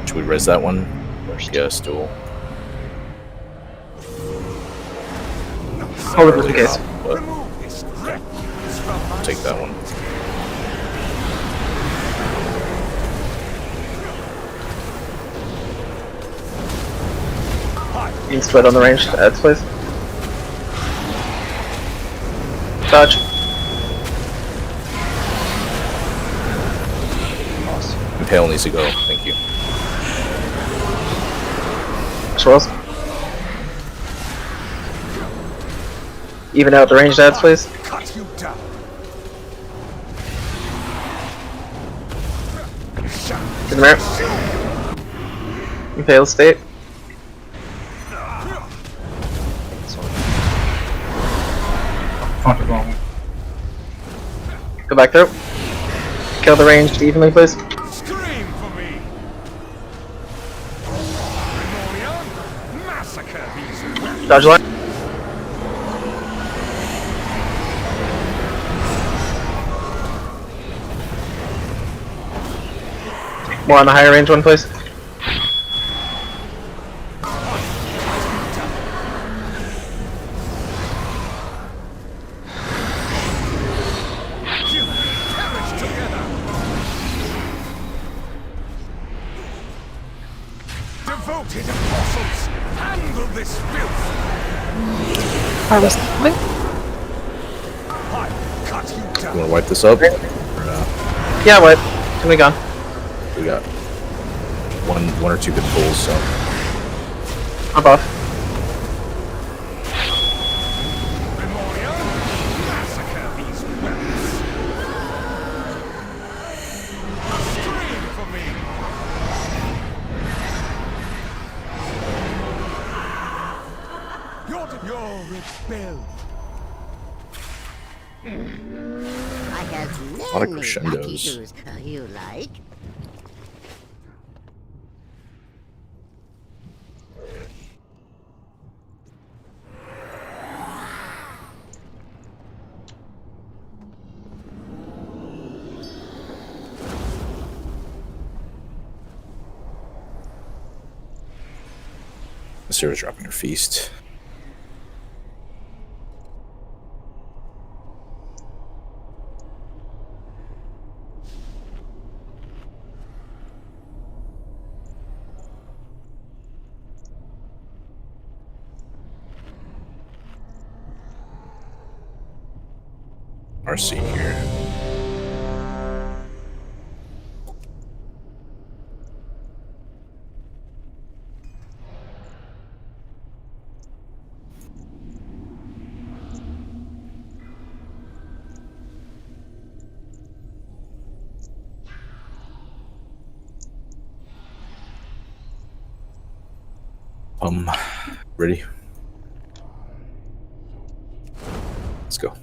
Should we res that one? Yes, duel. Hold it just in case. What? Take that one. You can split on the range to ads, please. Dodge. Impale needs to go, thank you. Swirls. Even out the ranged ads, please. Cut you down. To the mirror. Impale state. Go back through. Kill the ranged evenly, please. Scream for me. Primordial, massacre these. Dodge line. More on the higher range one, please. Devoted apostles, handle this filth. I was coming. I cut you down. You wanna wipe this up? Or, Yeah, what? Can we gone? we got one or two good pulls, so. I'm off. Massacre these rebels. Scream for me. You're rebel. I have A lot of many crescendos. lucky shoes you like. Nathria's dropping her feast. RC here. Ready? Let's go.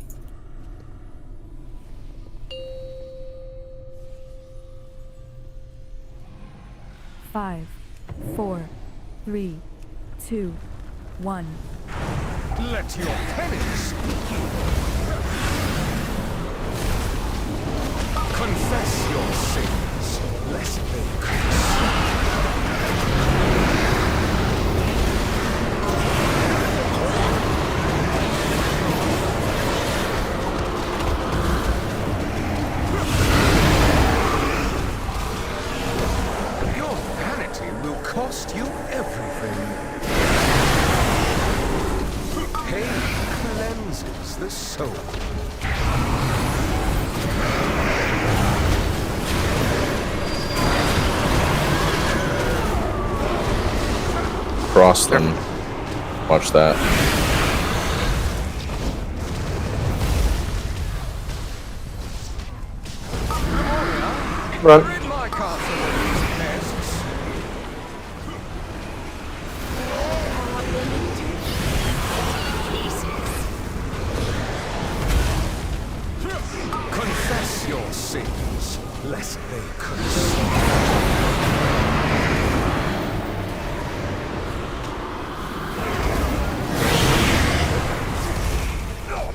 Five, 4, 3, 2, 1. Let your penance confess your sins, lest they curse. Your vanity will cost you everything. Pain cleanses the soul. Cross them. Watch that. Run. Confess your sins, lest they curse. Your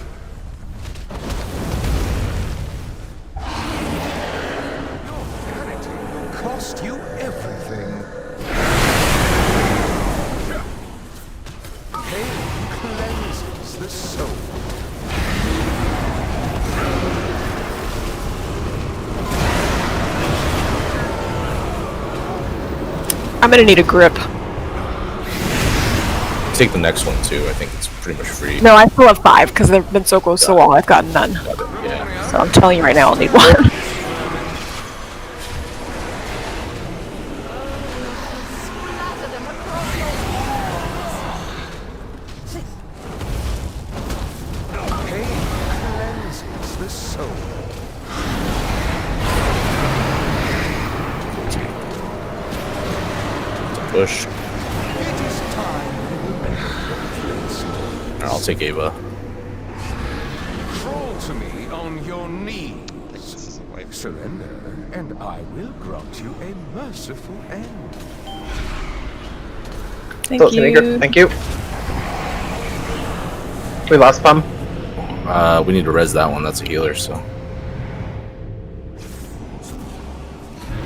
vanity will cost you everything. Pain cleanses the soul. I'm gonna need a grip. Take the next one too. I think it's pretty much free. No, I still have 5 because they've been so close to the wall. I've gotten none. Yeah. So I'm telling you right now, I'll need one. Pain cleanses the soul. Push. It is time to remember your place. I'll take Ava. Crawl to me on your knees. Surrender, and I will grant you a merciful end. Thank you. Thank you. We lost Pum. We need to res that one. That's a healer, so.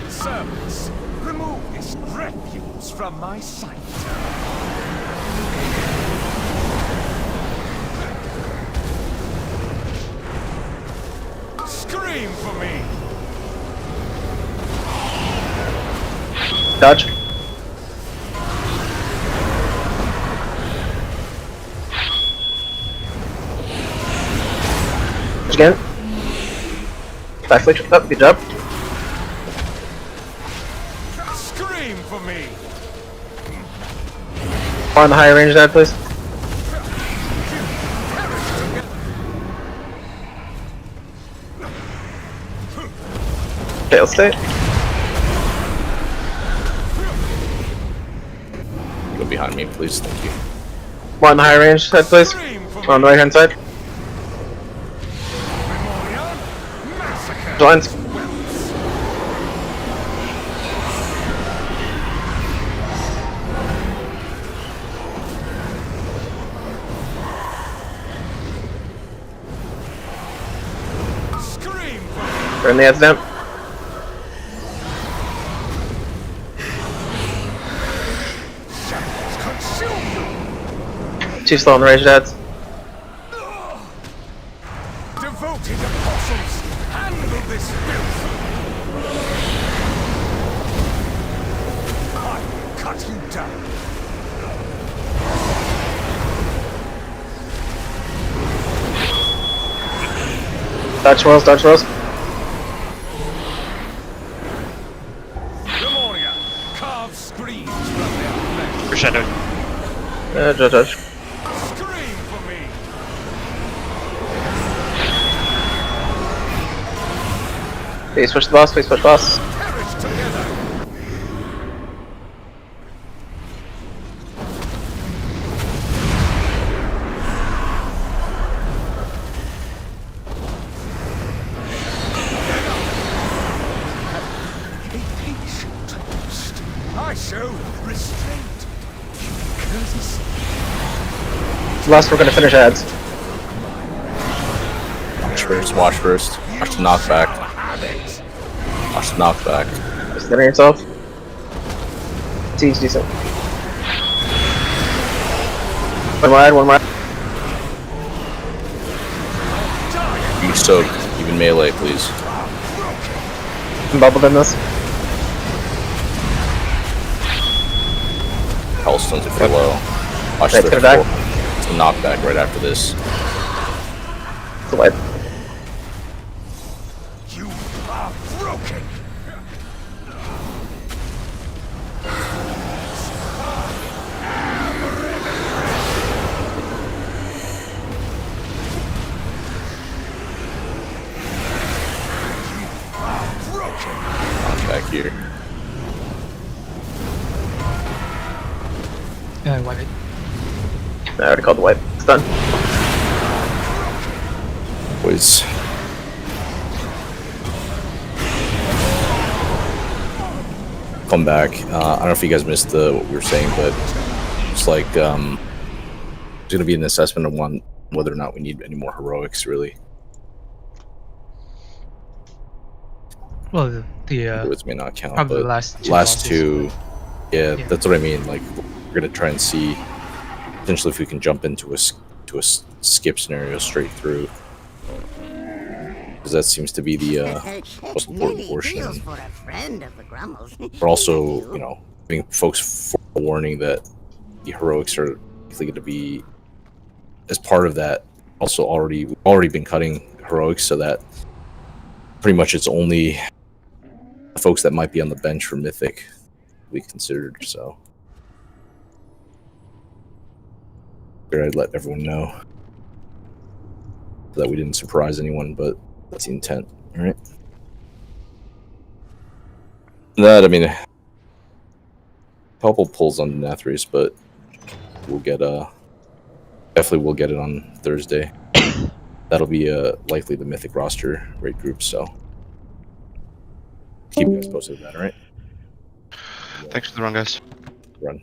Servants, remove this refuse from my sight. Scream for me! Dodge. Again. Backflip up, good job. Scream for me! On the higher range side, please. Okay, let's stay. Go behind me, please. Thank you. One on the higher range side, please. On the right hand side. Lines. Burn the heads down. Consume Too slow on the ranged ads. Devoted apostles, handle this filth! I cut you down. Dodge rolls, dodge rolls. Lemuria, carve screams from their flesh. Crescendo. Dodge, dodge. Scream for me! Please push the boss, please push the boss. Perish together! I show restraint. Courtesy. Last, we're gonna finish ads. Watch first, watch first. Watch the knockback. Watch the knockback. Just center yourself. Siege decent. One wide, one wide. You soak, even melee, please. I'm bubbled in this. Hellstones if you're low. Watch Right, the get it back. It's a knockback right after this. It's a wide. You are broken. Knockback here. Wipe it. I already called the wipe. It's done. Boys. Come back. I don't know if you guys missed what we were saying, but it's like there's gonna be an assessment of whether or not we need any more heroics, really. Well, the Heroics may not count, probably but the last last bosses. two, yeah, Yeah. that's what I mean. Like we're gonna try and see potentially if we can jump into a skip scenario straight through, because that seems to be the most important portion. For a friend of the Grummels. We're also, giving folks forewarning that the heroics are likely going to be, as part of that, also we've already been cutting heroics so that pretty much it's only the folks that might be on the bench for Mythic we considered, so. Figured I'd let everyone know so that we didn't surprise anyone, but that's the intent, alright? That, I mean, a couple pulls on Nathrius, but we'll get definitely we'll get it on Thursday. That'll be likely the Mythic roster raid group, so keep you guys posted with that, alright? Thanks for the run, guys. Run.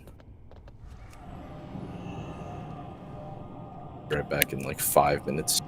Be right back in like 5 minutes.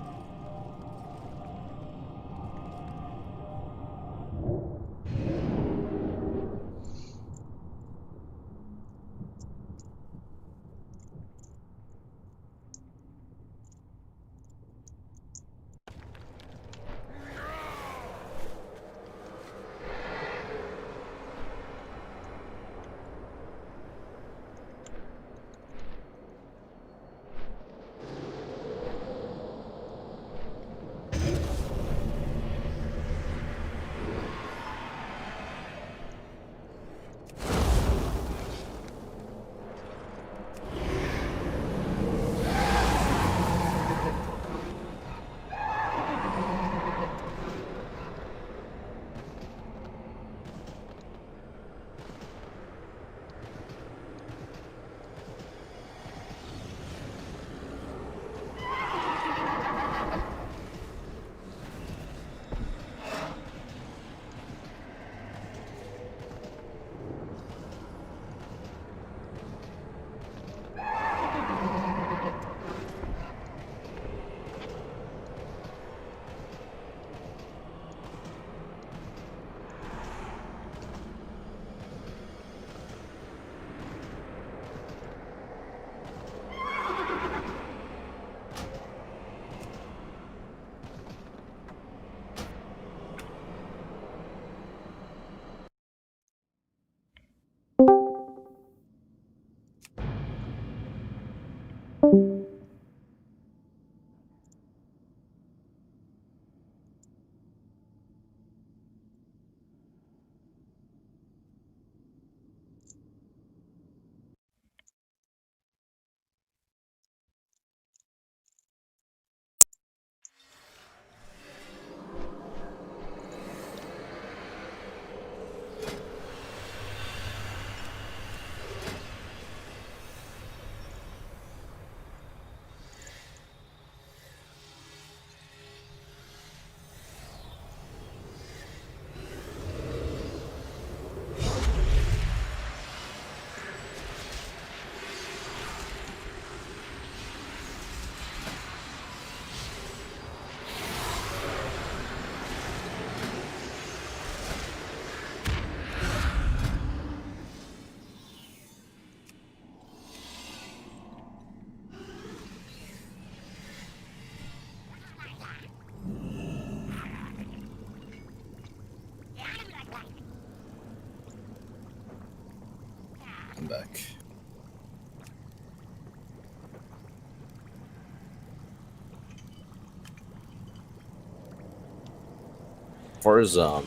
As far as are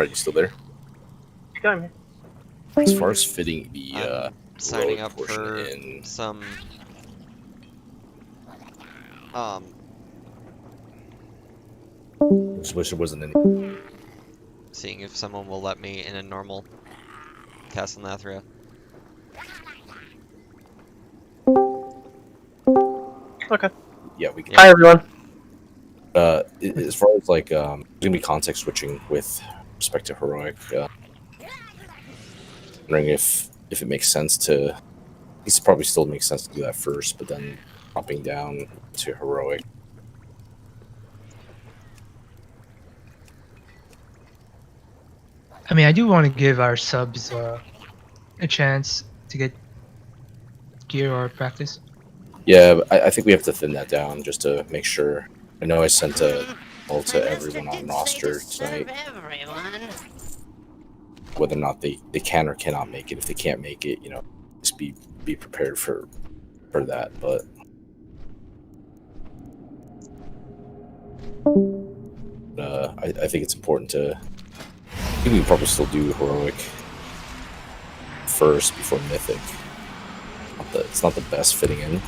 you still there? Got me. As far as fitting the signing heroic up portion for in, some just wish there wasn't any. seeing if someone will let me in a normal Castle Nathria. Okay. Yeah, we can. Hi everyone. As far as like there's gonna be context switching with respect to heroic. Wondering if it makes sense to. It probably still makes sense to do that first, but then dropping down to heroic. I mean, I do want to give our subs a chance to get gear or practice. Yeah, but I think we have to thin that down just to make sure. I know I sent a call to everyone on roster tonight. Whether or not they can or cannot make it. If they can't make it, just be prepared for that. But I think it's important to. I think we can probably still do heroic first before mythic. It's not the best fitting in.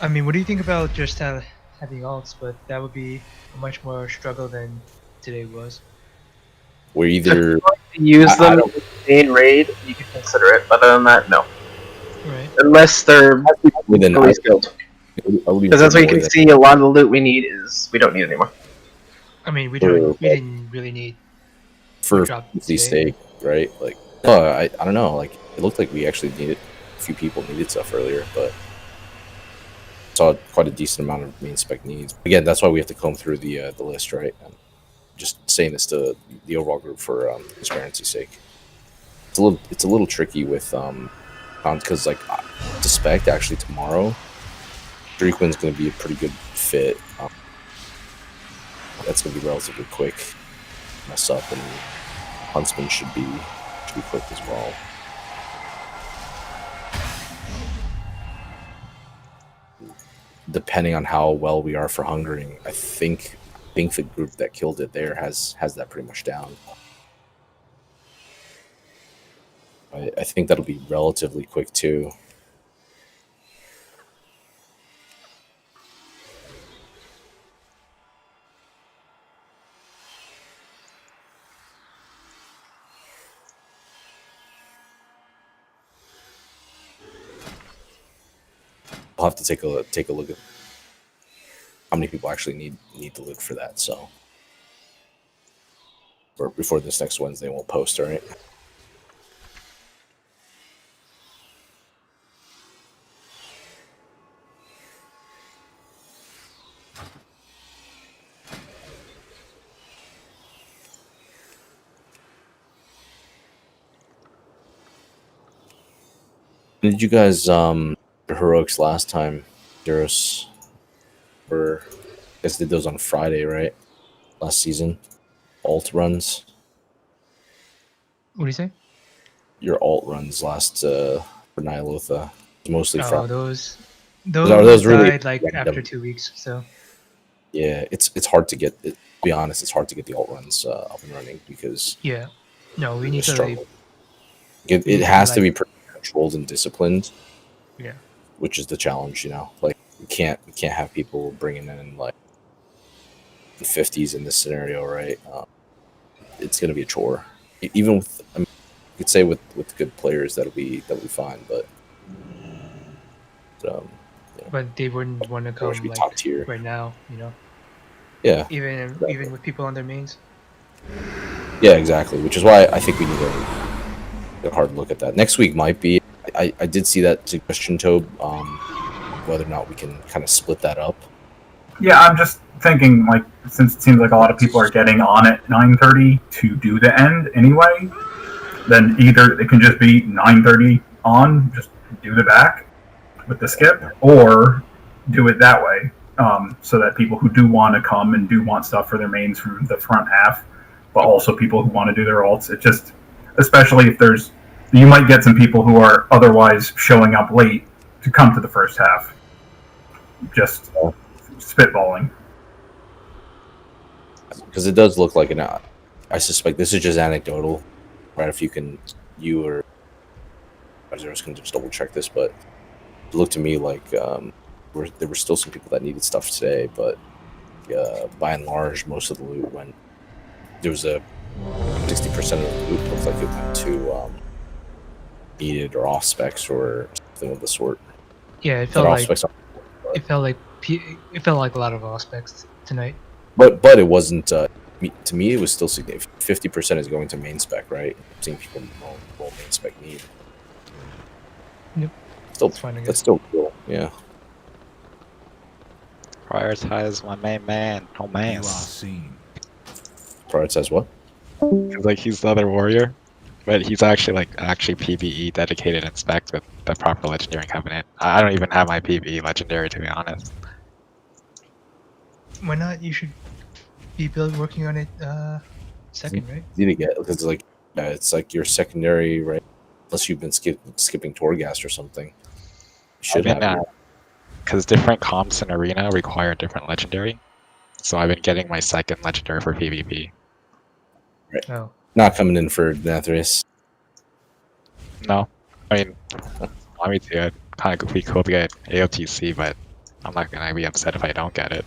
I mean, what do you think about just having alts? But that would be a much more struggle than today was. We're either If you use them in the main raid, you can consider it. But other than that, no. Right. Unless they're really skilled. Because as we can see, a lot of the loot we need is we don't need anymore. I mean, we didn't really need for the sake, right? Like, I don't know. Like, it looked like we actually needed a few people needed stuff earlier, but saw quite a decent amount of main spec needs. Again, that's why we have to comb through the list, right? And just saying this to the overall group for transparency's sake. It's a little tricky with because like to spec actually tomorrow, Dreakwind's going to be a pretty good fit. That's going to be relatively quick. Mess up, and Huntsman should be quick as well. Depending on how well we are for hungering, I think the group that killed it there has that pretty much down. I think that'll be relatively quick too. I'll have to take a look at how many people actually need the loot for that. So, before this next Wednesday, we'll post. All right. Did you guys heroics last time, Duros? Or I guess did those on Friday, right? Last season, alt runs. What do you say? Your alt runs last for Nyalotha, mostly from those really died like random. after 2 weeks. So yeah, it's hard to get. To be honest, it's hard to get the alt runs up and running because we need to struggle. It has to be pretty controlled and disciplined. Yeah, which is the challenge, Like we can't have people bringing in like 50s in this scenario, right? It's gonna be a chore. Even with, you could say with good players that'll be fine, but but they wouldn't want to come be like top tier right now, Yeah. Even with people on their mains. Yeah, exactly. Which is why I think we need a hard look at that. Next week might be. I did see that suggestion, Tobe. Whether or not we can kind of split that up. Yeah, I'm just thinking, like, since it seems like a lot of people are getting on at 9:30 to do the end anyway, then either it can just be 9:30 on, just do the back with the skip, or do it that way, so that people who do want to come and do want stuff for their mains from the front half, but also people who want to do their alts. It just, especially if you might get some people who are otherwise showing up late to come to the first half. just spitballing. Because it does look like an. I suspect this is just anecdotal, right? If you or I was just going to just double check this, but it looked to me like there were still some people that needed stuff today, but by and large, most of the loot went. There was a 60% of the loot looked like it went to needed or off specs or something of the sort. Yeah, it Not felt off like specs, it felt like a lot of aspects tonight. but it wasn't. To me, it was still significant. 50% is going to main spec, right? I'm seeing people roll main spec need. Yep. Still, That's fine, I guess. that's still cool. Yeah. Prioritize my main man. Oh man. You are seen. Prioritize what? Like he's the other warrior, but he's actually PvE dedicated and spec with the proper legendary covenant. I don't even have my PvE legendary, to be honest. Why not? You should be working on it second, right? You need to get because it's like your secondary, right? Unless you've been skipping Torghast or something. You should have. Because different comps in Arena require different legendary, so I've been getting my second legendary for PvP. Right. Oh. Not coming in for Nathrius. No, I mean, want me to. Kind of be cool to get AOTC, but I'm not gonna be upset if I don't get it.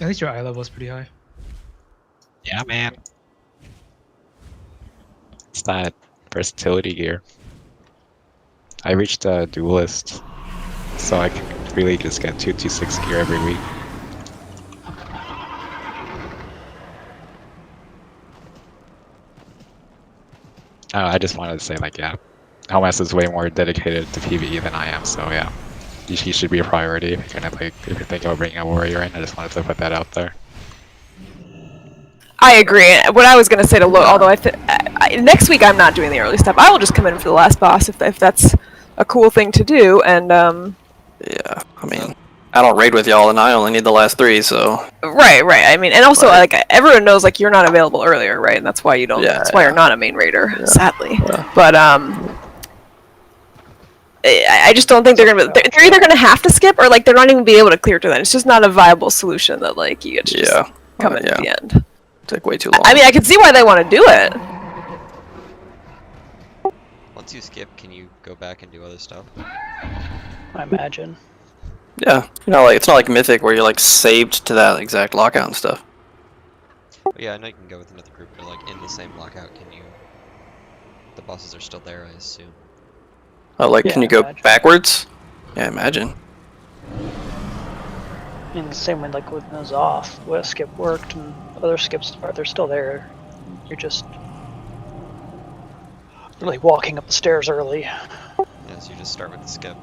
At least your eye level is pretty high. Yeah, man. It's that versatility gear. I reached a duelist, so I can really just get 226 gear every week. I just wanted to say, yeah, Helmas is way more dedicated to PvE than I am, so yeah, he should be a priority if you're gonna if you're thinking about bringing a warrior in. I just wanted to put that out there. I agree. What I was gonna say to Lo, although next week I'm not doing the early stuff. I will just come in for the last boss if that's a cool thing to do. And yeah, I mean, I don't raid with y'all, and I only need the last 3, so. Right. I mean, and also everyone knows you're not available earlier, right? And that's why you don't. Yeah, that's why you're not a main raider, sadly. But I just don't think they're gonna. They're either gonna have to skip or they're not even be able to clear to that. It's just not a viable solution that you get to just come in at the end. Take way too long. I mean, I can see why they want to do it. Once you skip, can you go back and do other stuff? I imagine. Yeah, it's not like Mythic where you're saved to that exact lockout and stuff. But yeah, I know you can go with another group, but in the same lockout, can you? The bosses are still there, I assume. Oh, can you go backwards? Yeah, imagine. In the same way, with Nazoth, where skip worked and other skips they're still there. You're just really walking up the stairs early. Yeah, so you just start with the skip,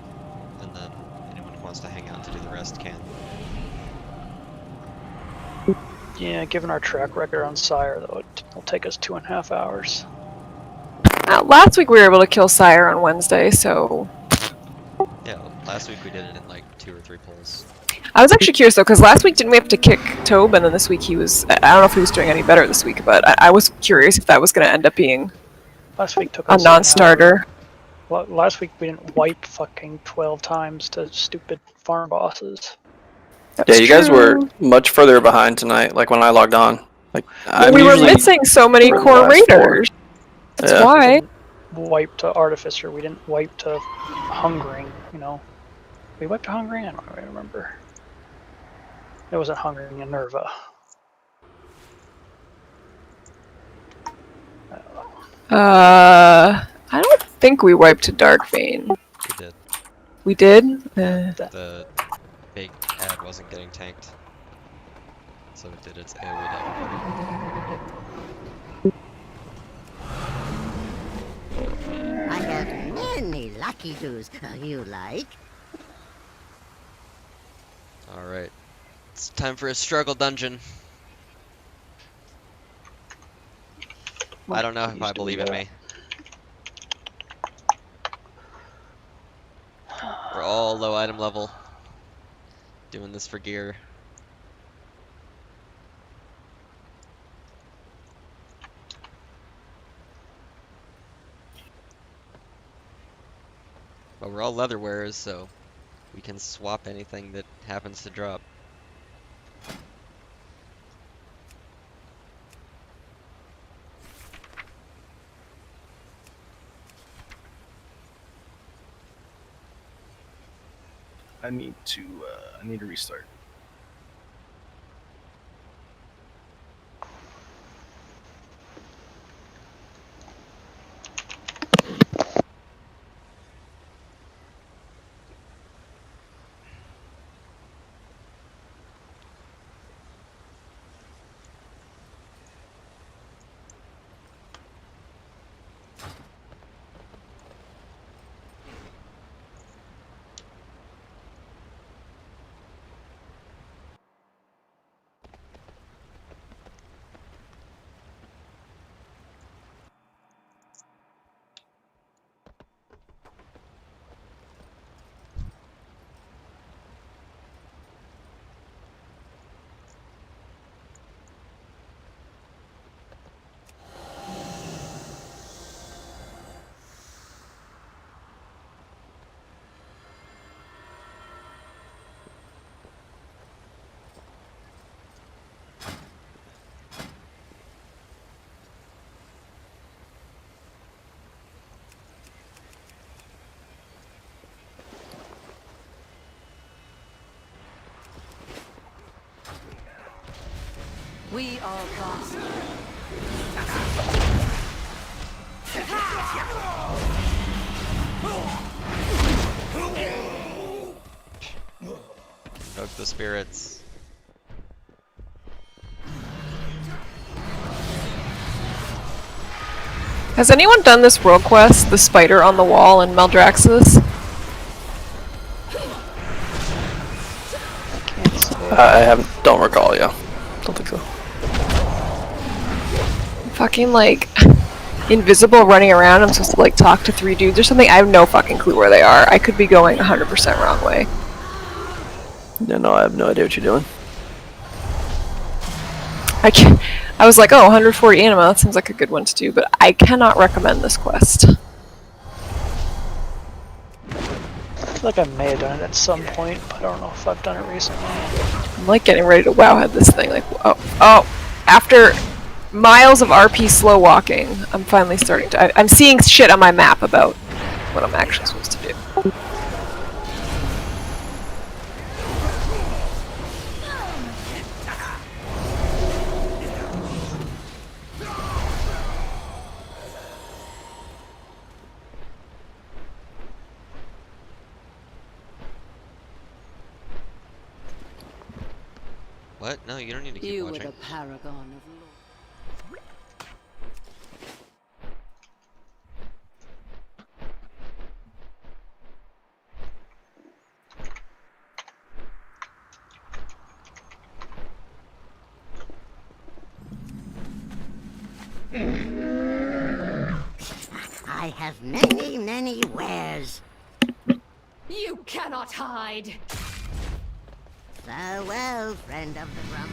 and then anyone who wants to hang out to do the rest can. Yeah, given our track record on Sire, though, it'll take us 2.5 hours. Last week we were able to kill Sire on Wednesday, so. Yeah, last week we did it in 2 or 3 pulls. I was actually curious though, because last week didn't we have to kick Tobe, and then this week he was. I don't know if he was doing any better this week, but I was curious if that was going to end up being Last week took a us non-starter. Well, last week we didn't wipe fucking 12 times to stupid farm bosses. Yeah, you guys were much further behind tonight. When I logged on, we were missing so many core raiders. That's why. We didn't wipe to Artificer. We didn't wipe to Hungering. We wiped to Hungering. I don't really remember. It wasn't Hungering and Nerva. I don't think we wiped to Darkbane. We did. We did? The big ad wasn't getting tanked. So it did its AoE to everybody. I have many lucky doos. You like? Alright. It's time for a struggle dungeon. I don't know if I believe in me. We're all low item level. Doing this for gear. But we're all leather wearers, so We can swap anything that happens to drop. I need to restart. We are lost. Invoke the spirits. Has anyone done this world quest, the spider on the wall in Maldraxxus? I haven't. Don't recall. Yeah, don't think so. Fucking like invisible running around. I'm supposed to like talk to 3 dudes or something. I have no fucking clue where they are. I could be going 100% wrong way. Yeah, no, I have no idea what you're doing. I was like, oh, 140 anima. That seems like a good one to do, but I cannot recommend this quest. I feel like I may have done it at some point, but I don't know if I've done it recently. I'm like getting ready to wowhead this thing. Like, oh, after miles of RP slow walking, I'm finally starting to. I'm seeing shit on my map about what I'm actually supposed to do. What? No, you don't need to keep You watching. were the paragon of law. I have many, many wares. You cannot hide. Farewell, friend of the Brummel.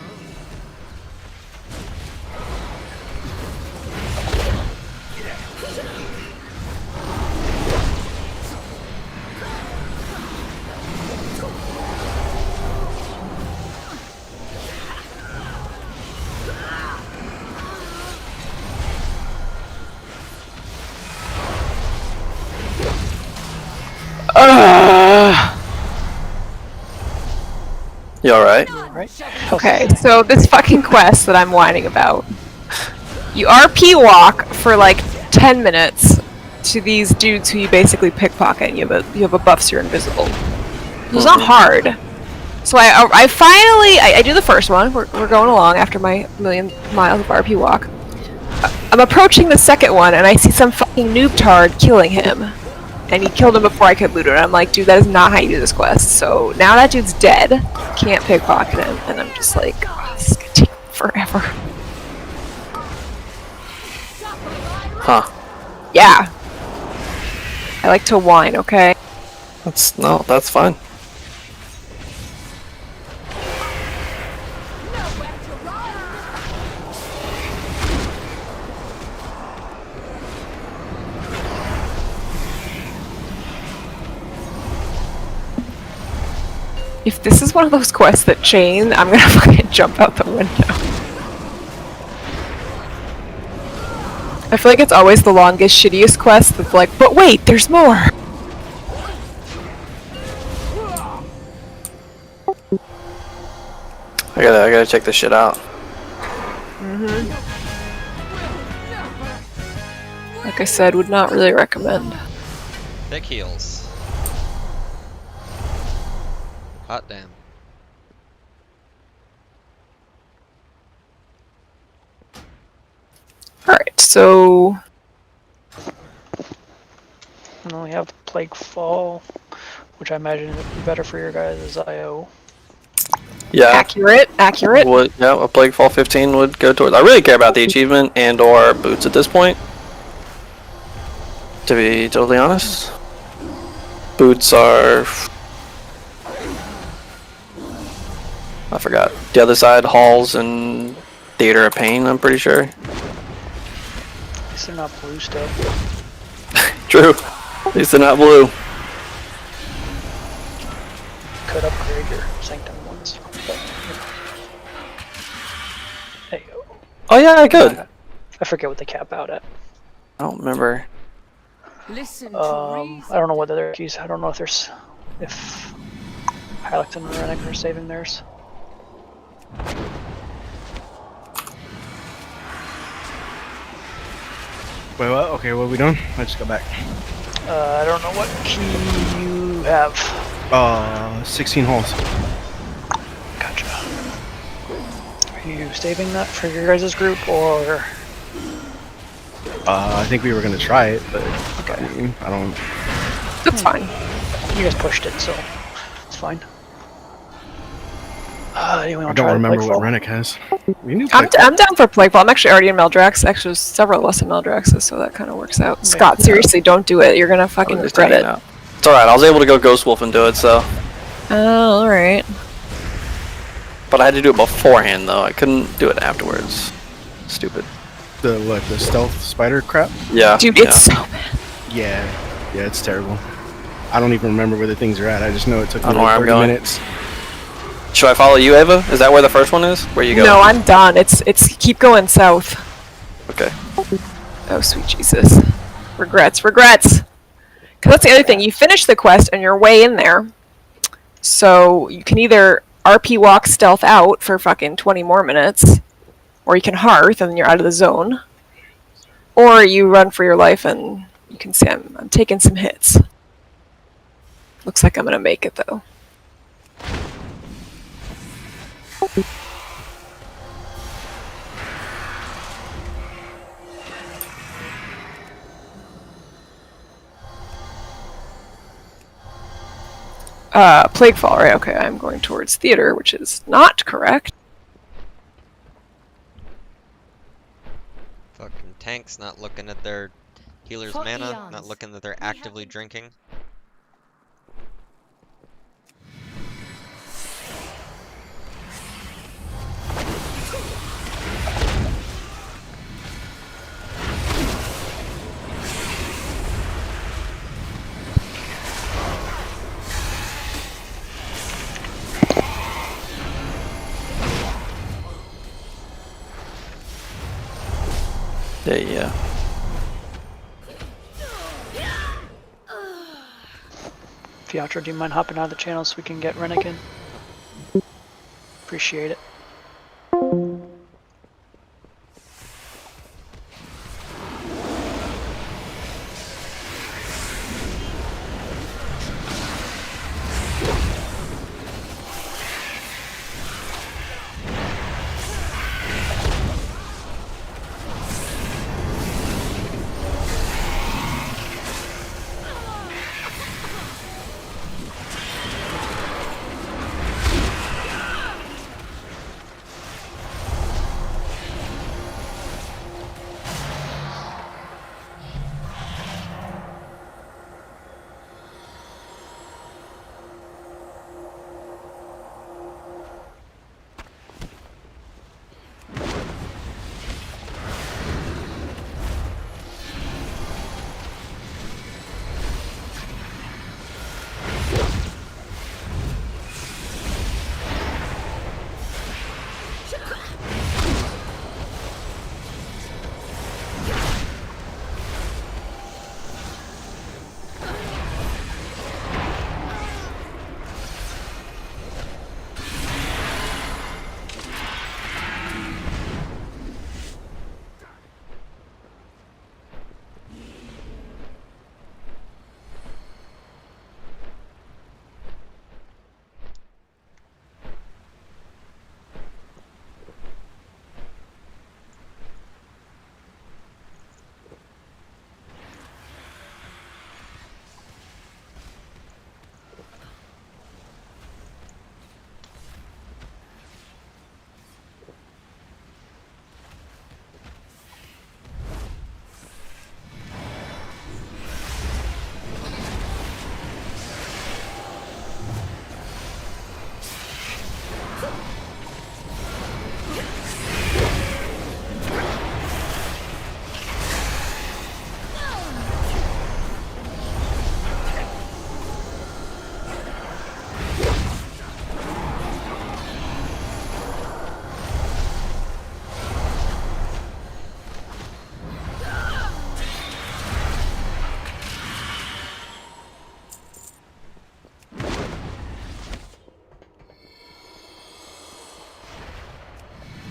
You alright? Okay, so this fucking quest that I'm whining about. You RP walk for like 10 minutes to these dudes who you basically pickpocket and you have a buff so you're invisible. It's not hard. So I finally I do the first one. We're going along after my million miles of RP walk. I'm approaching the second one and I see some fucking noob tard killing him. And he killed him before I could loot it. And I'm like, dude, that is not how you do this quest. So now that dude's dead, can't pickpocket him, and I'm just like, oh, this is gonna take forever. Huh. Yeah. I like to whine, okay? That's fine. If this is one of those quests that chain, I'm gonna fucking jump out the window. I feel like it's always the longest, shittiest quest that's like, but wait, there's more! I gotta check this shit out. Like I said, would not really recommend. Big heals. Hot damn. Alright, so... And then we have Plague Fall, which I imagine would be better for your guys' IO. Yeah. Accurate. Would, yeah, a Plague Fall 15 would go towards. I really care about the achievement and or boots at this point. To be totally honest. Boots are... I forgot. The other side, Halls and Theater of Pain, I'm pretty sure. At least they're not blue stuff. True. At least they're not blue. Could upgrade your Sanctum ones. There you go. Oh yeah, I could. I forget what they cap out at. I don't remember. Listen, I don't know what the other keys. I don't know if there's Hylic and Rennick are saving theirs. Wait, what? Okay, what are we doing? I just got back. I don't know what key you have. 16 holes. Gotcha. Are you saving that for your guys' group, or? I think we were gonna try it, but okay. I don't. That's fine. You guys pushed it, so it's fine. Anyway, I don't remember what Rennick has. We knew I'm down for Plaguefall. I'm actually already in Meldrax. Actually, there's several of us in Meldraxes, so that kind of works out. Scott, seriously, don't do it. You're gonna fucking regret it. It's alright, I was able to go Ghost Wolf and do it, so. Oh, alright. But I had to do it beforehand, though. I couldn't do it afterwards. Stupid. The what? The stealth spider crap? Yeah. Dude, it's so bad. Yeah, it's terrible. I don't even remember where the things are at. I just know it took me I don't know where like I'm 30 going. minutes. Should I follow you, Ava? Is that where the first one is? Where you go? No, I'm done. It's keep going south. Okay. Oh, sweet Jesus. Regrets. Because that's the other thing. You finish the quest and you're way in there. So you can either RP walk stealth out for fucking 20 more minutes, or you can hearth and then you're out of the zone. Or you run for your life and you can see I'm taking some hits. Looks like I'm gonna make it though. Plaguefall, right? Okay, I'm going towards theater, which is not correct. Fucking tanks not looking at their healer's mana, not looking that they're actively drinking. Yeah. Fiatra, do you mind hopping out of the channel so we can get Rennick in? Appreciate it.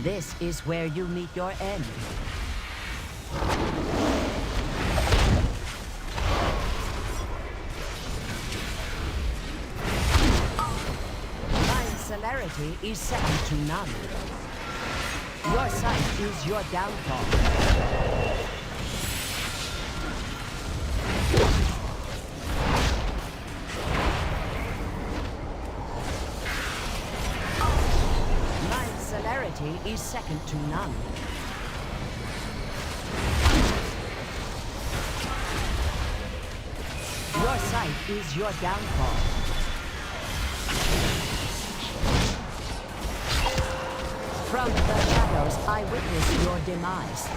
This is where you meet your end. My celerity is second to none. Your sight is your downfall. Celerity is second to none. Your sight is your downfall. From the shadows, I witness your demise.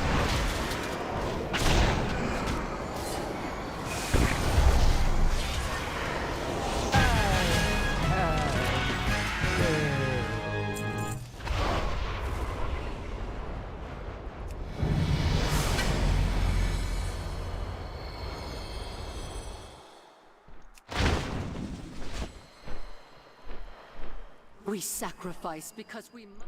We sacrifice because we must.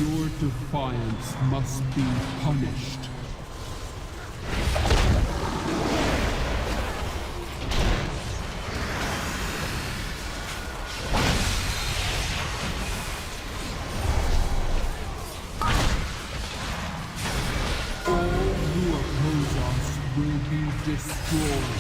Your defiance must be punished. All who oppose us will be destroyed.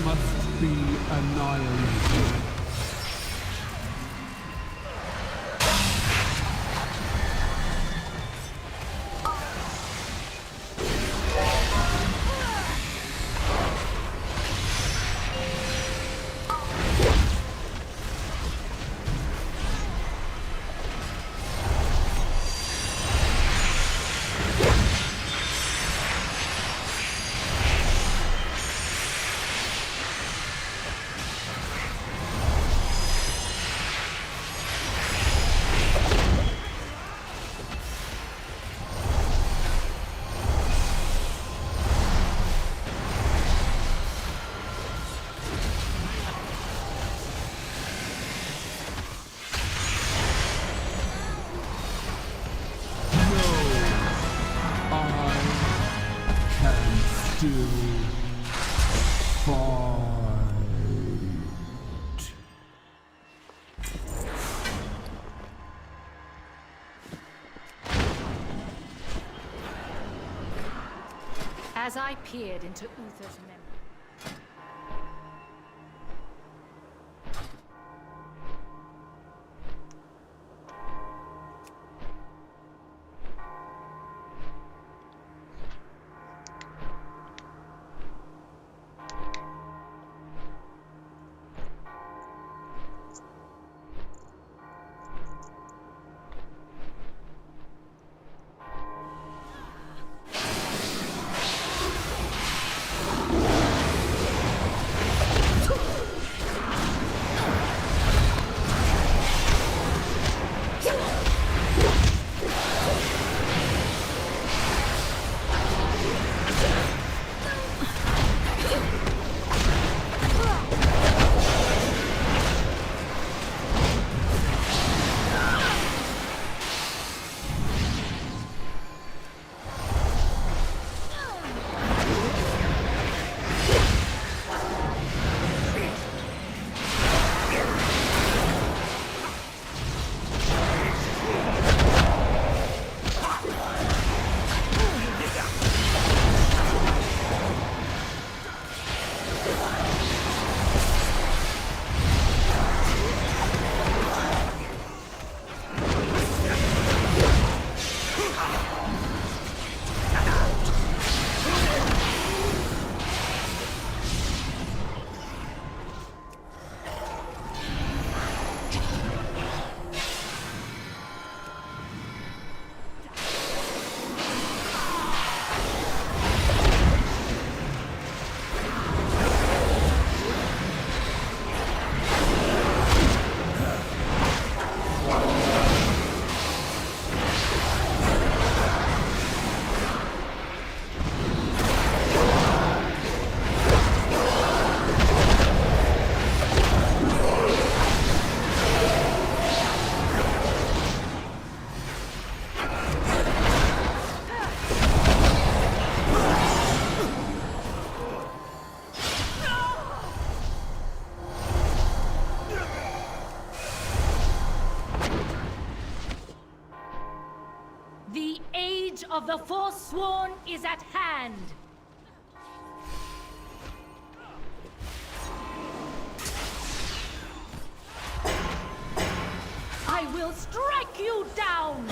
Must be annihilated. As I peered into Uther's memory. The age of the Forsworn is at hand. I will strike you down!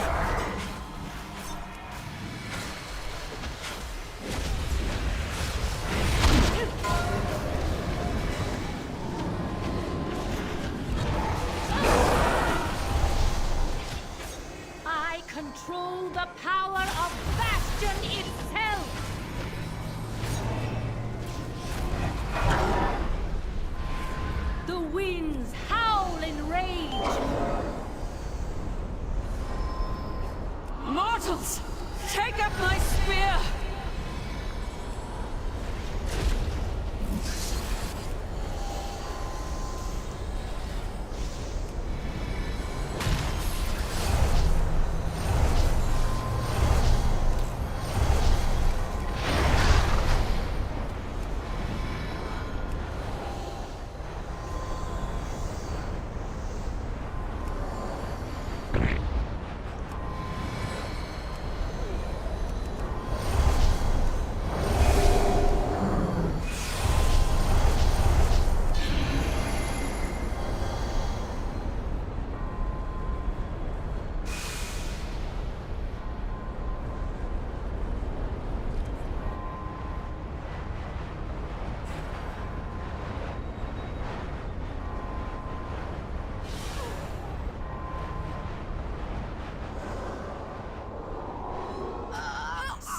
I control the power of Bastion itself! The winds howl in rage! Mortals! Take up my spear!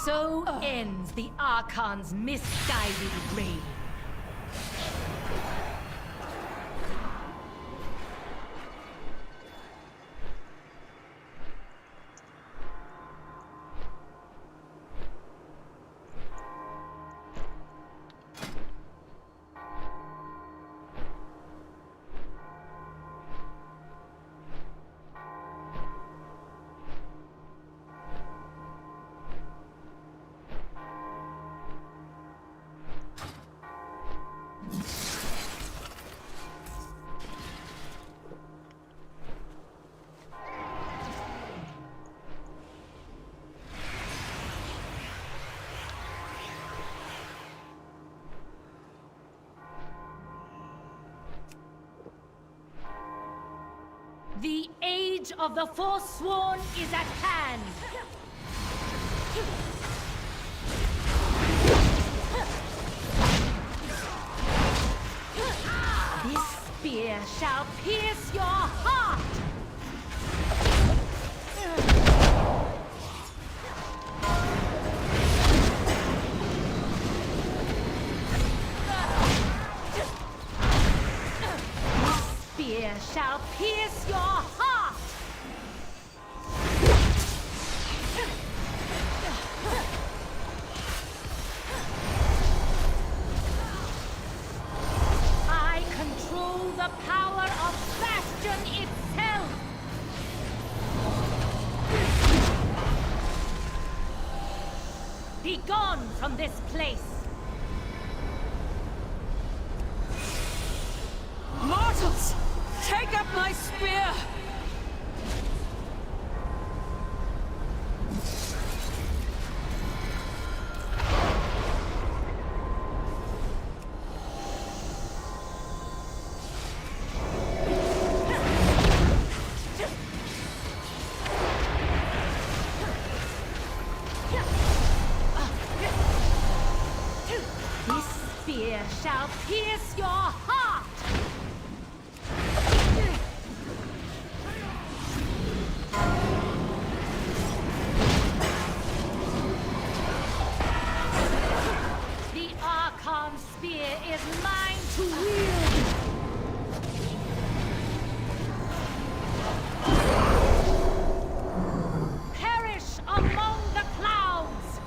So ends the Archon's misguided reign. The age of the Forsworn is at hand! This spear shall pierce your heart! This spear shall pierce your heart! I control the power of Bastion itself! Be gone from this place! Mortals! Take up my spear! This spear shall pierce your heart! The Archon spear is mine to wield! Perish among the clouds!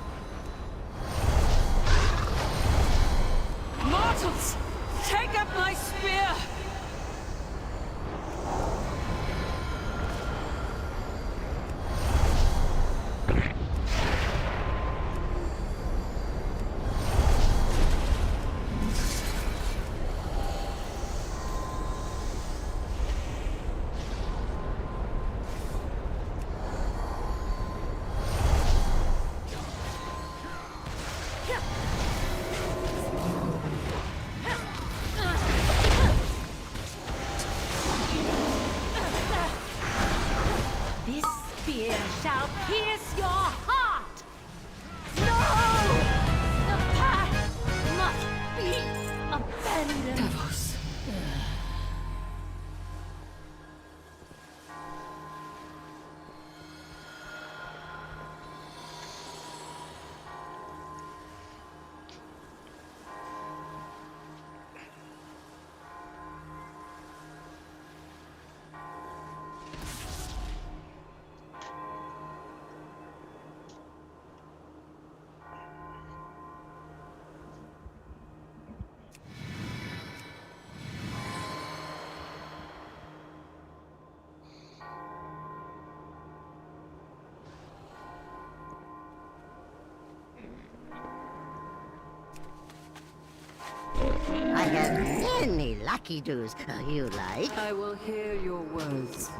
Mortals! Take up my spear! This spear shall pierce your heart! No! The path must be abandoned! Devils. I have many lucky doos. You like? I will hear your words.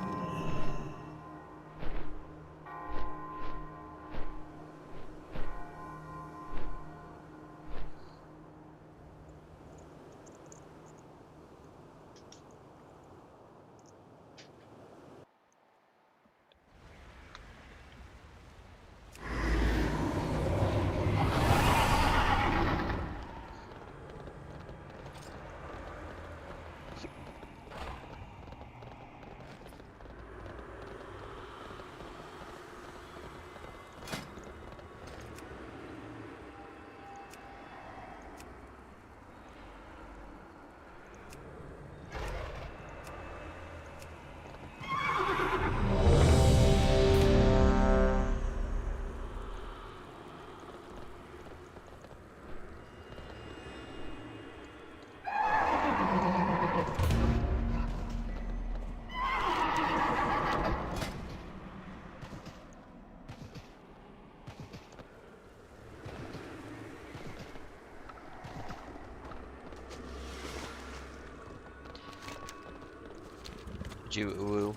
Did you ooh?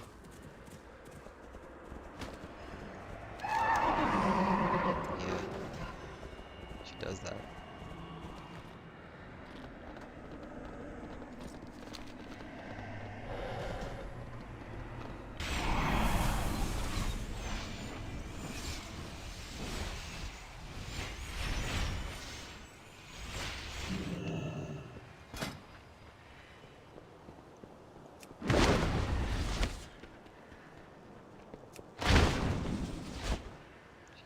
Yeah. She does that.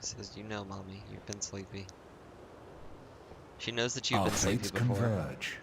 Says, you know, mommy, you've been sleepy. She knows that you've Our been sleepy fates before. converge.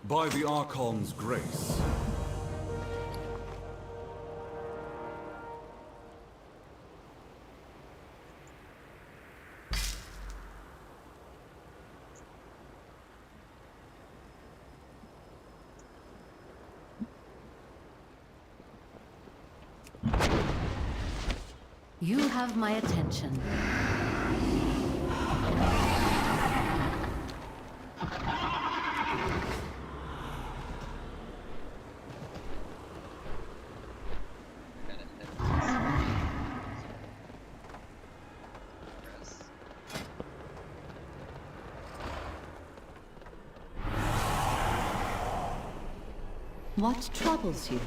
By the Archon's grace. You have my attention. What troubles you?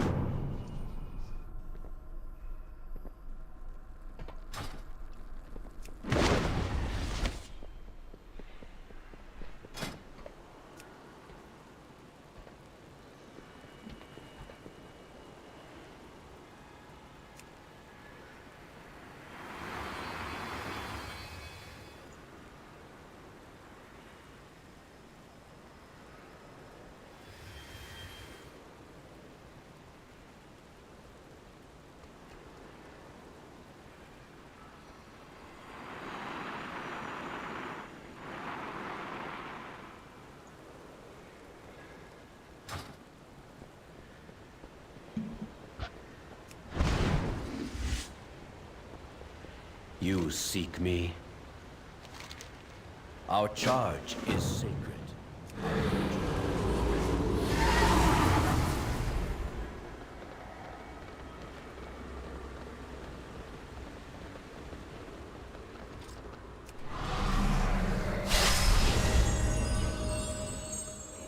You seek me? Our charge is sacred.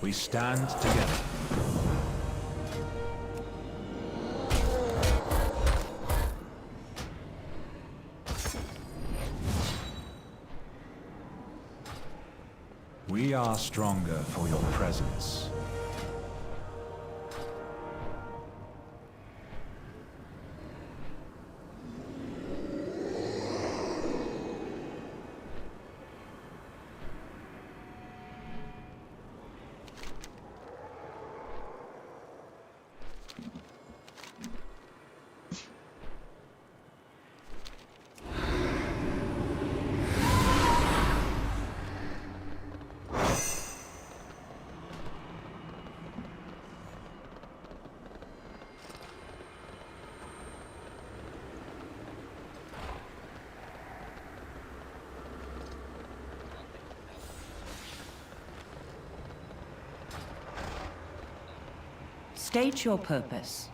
We stand together. We are stronger for your presence. State your purpose.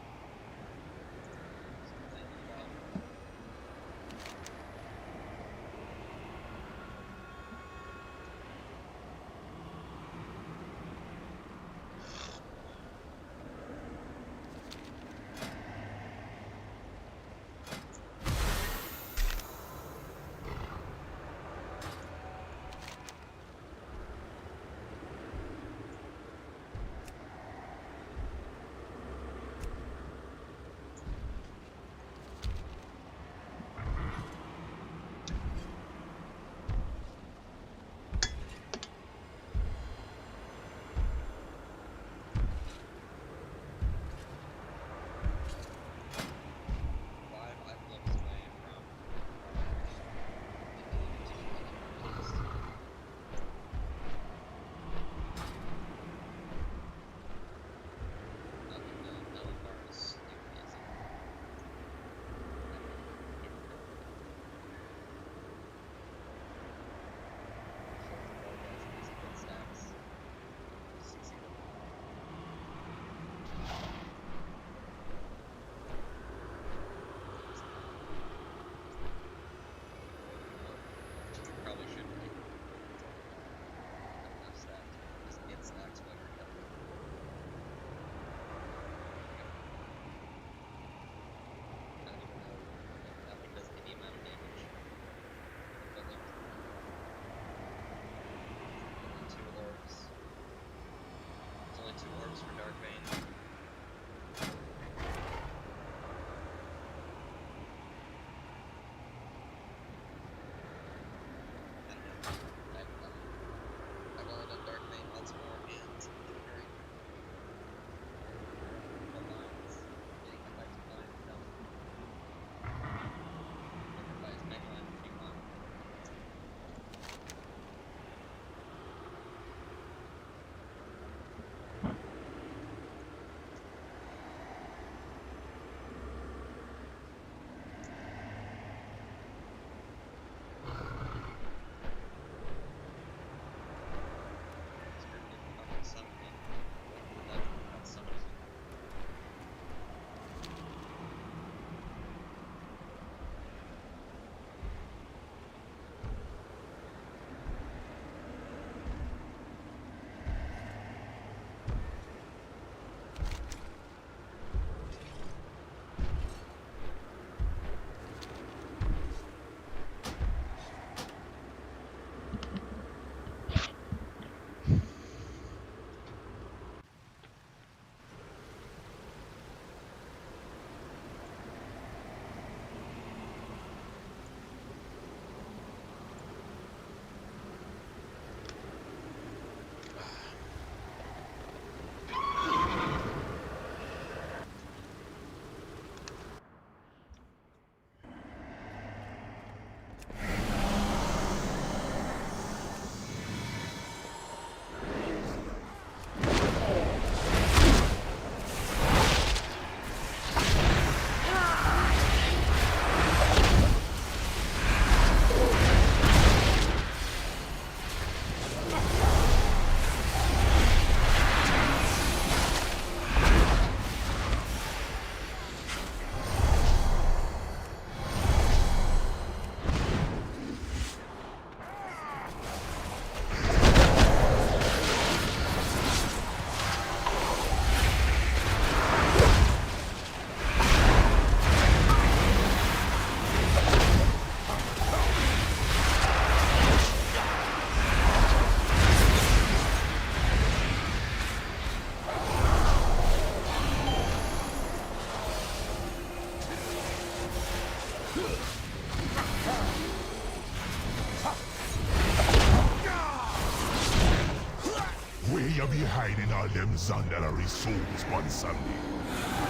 all them Zandalary souls one Sunday.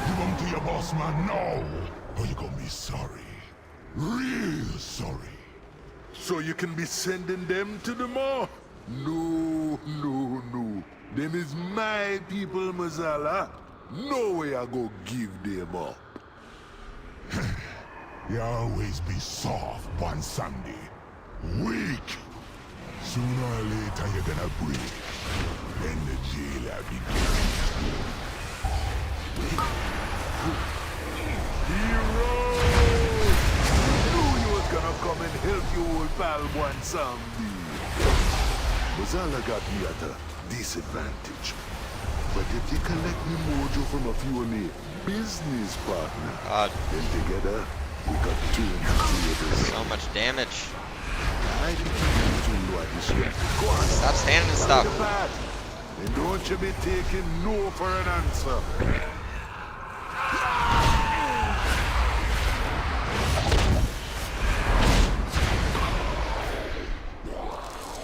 Give them to your boss man now, or you gonna be sorry. Real sorry. So you can be sending them to the mall? No, no, no. Them is my people, Mazala. No way I go give them up. You always be soft one Sunday. Weak. Sooner or later you're gonna break. Then the jailer begins. Heroes! Knew you was gonna come and help you old pal one Sunday. Mazala got me at a disadvantage. But if you collect me mojo from a few of me business partner, then together we got two tables. So much damage. I think you what this year. Go on. Stop standing and stuff. And don't you be taking no for an answer.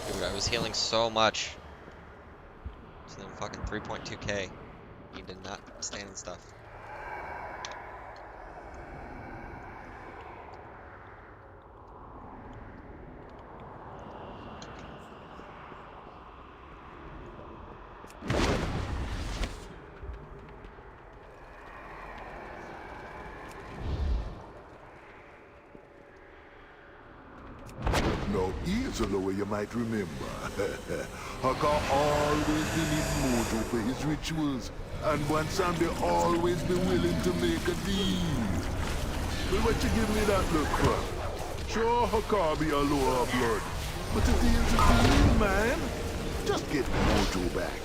Dude, I was healing so much. So then fucking 3.2k. He did not stand and stuff. Now, here's a way you might remember. Haka always believe mojo for his rituals, and one Sunday always be willing to make a deal. Well, what you give me that look for? Sure, Haka be a lower blood, but the deal's a deal, man. Just get mojo back.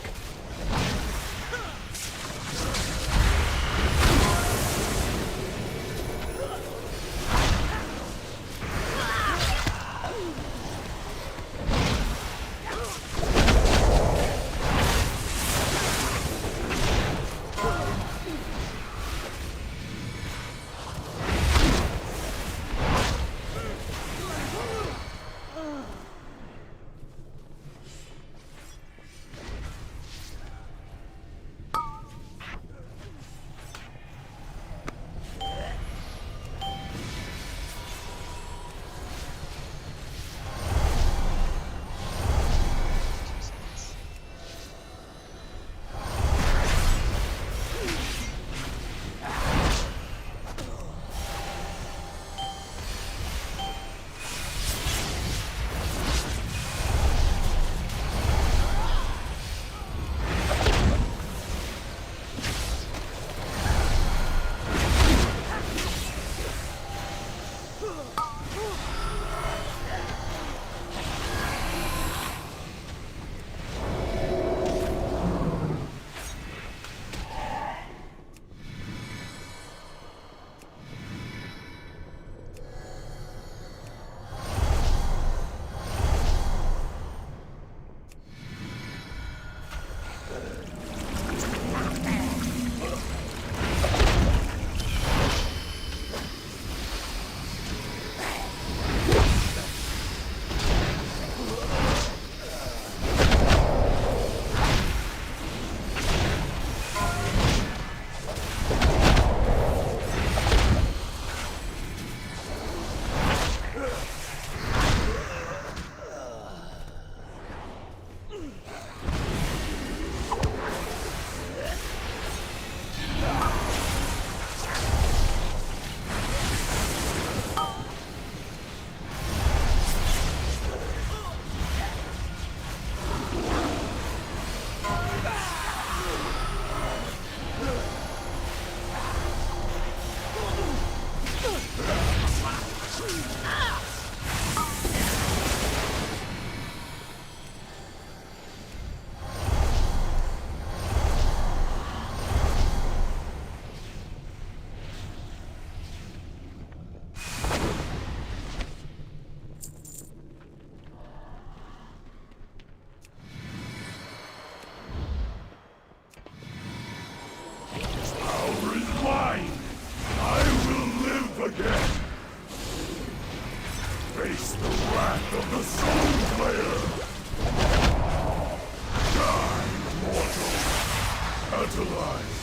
Atalize,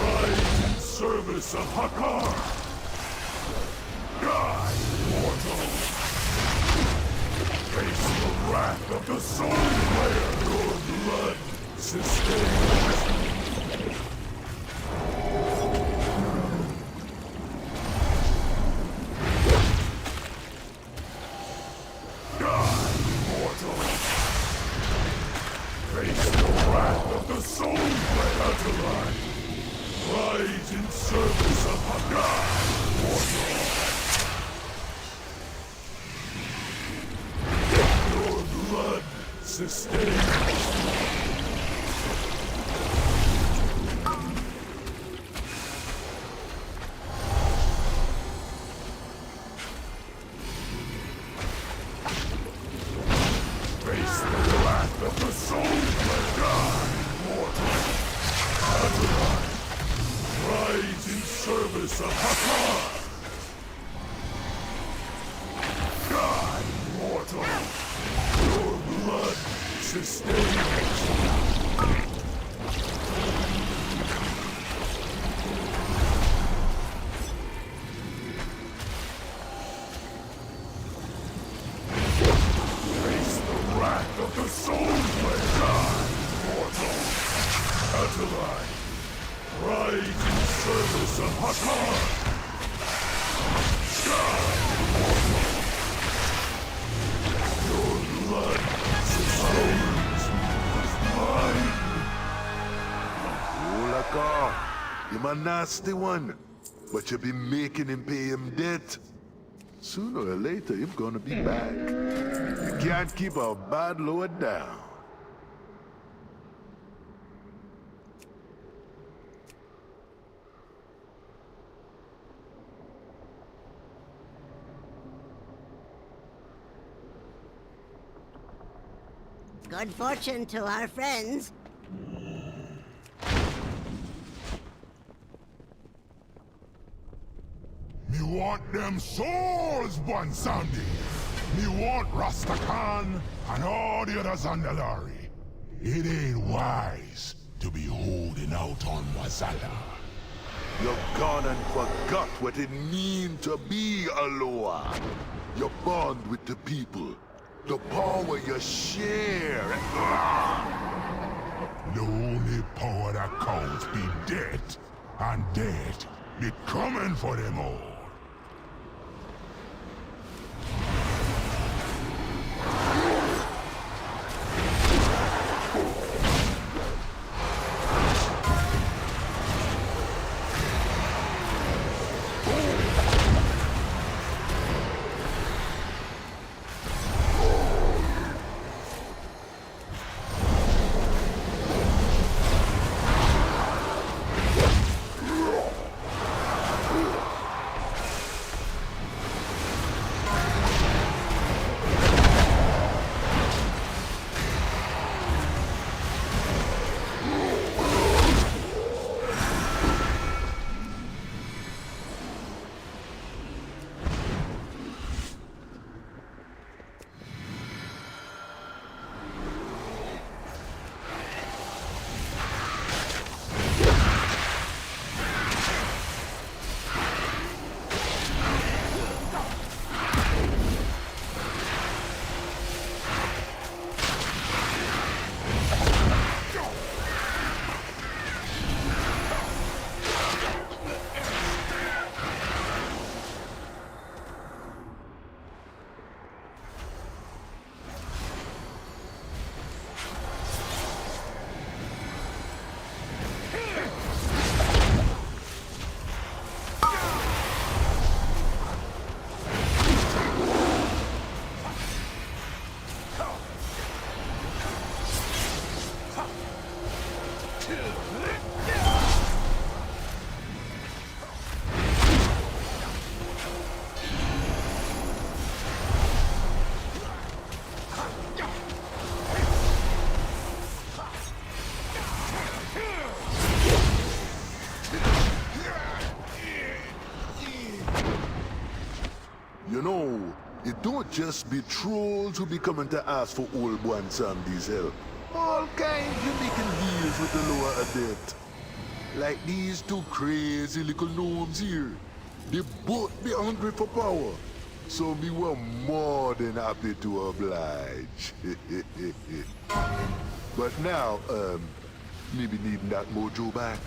rise in service of Hakar. Die, mortal. Face the wrath of the Soul Slayer. Your blood sustains. Face the wrath of the Soul Slayer tonight. Rise in service of Hakar, mortal. Your blood sustains. Face the wrath of the Soul Slayer, mortal. Atalize, rise in service of Hakar. Die, mortal. Your blood sustains. Face the wrath of the Soul Slayer, mortal. Atalize, rise in service of Hakar. Your blood sustains mine. Oh, Hakar, you're a nasty one, but you be making him pay him debt. Sooner or later, him gonna be back. You can't keep a bad lord down. Good fortune to our friends. Me want them souls, Bonsandi. Me want Rastakhan and all the others on the lorry. It ain't wise to be holding out on Wazala. You've gone and forgot what it means to be a Loa. You bond with the people. The power you share. The only power that counts be death, and death be coming for them all. You know, it don't just be trolls who be coming to ask for old Bonsami's help. All kinds you making deals with the lower adept. Like these two crazy little gnomes here. They both be hungry for power. So me were more than happy to oblige. But now, maybe needing that mojo back.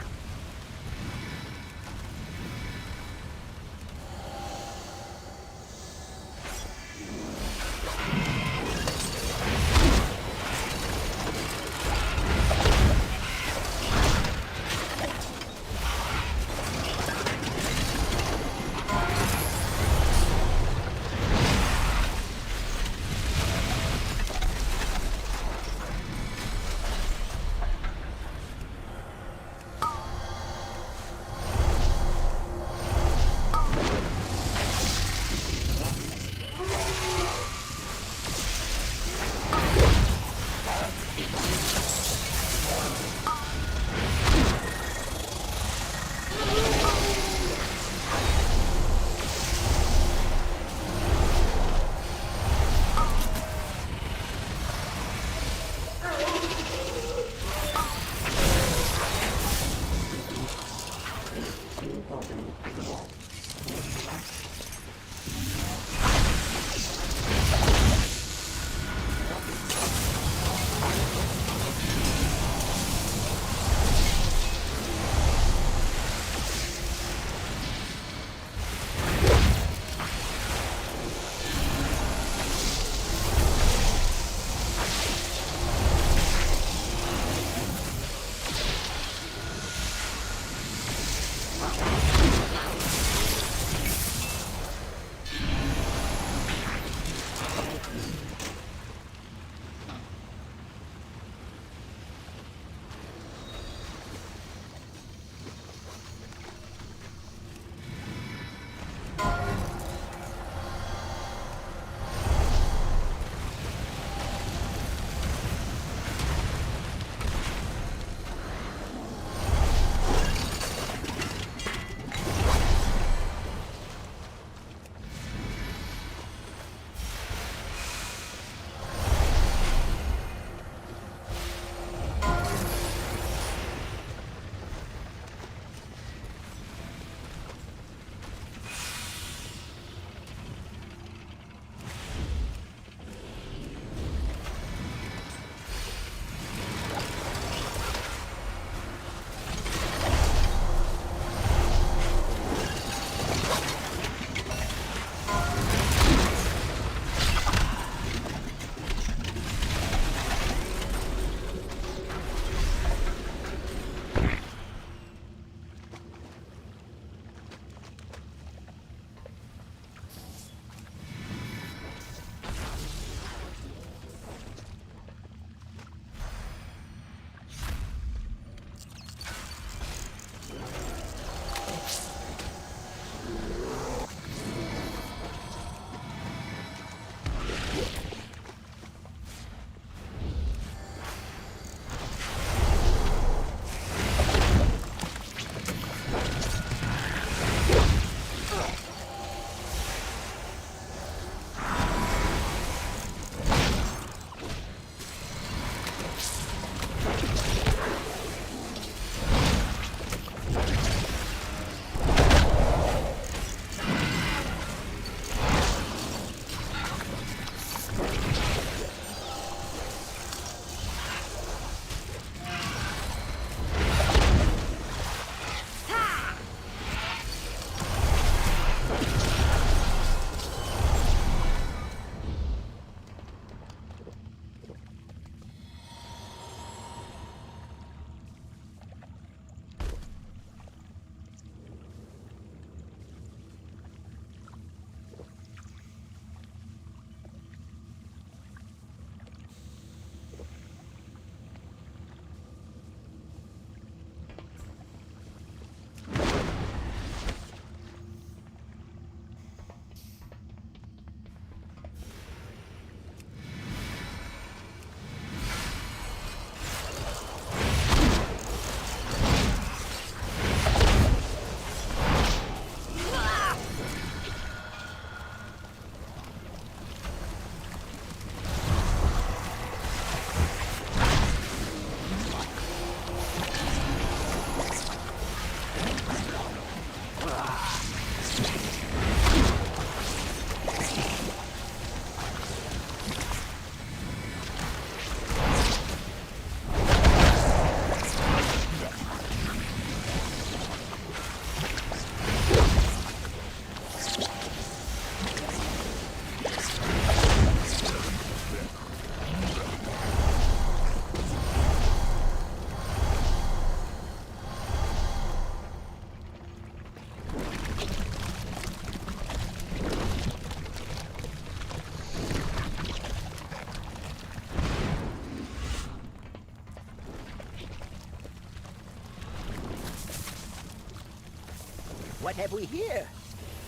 What have we here?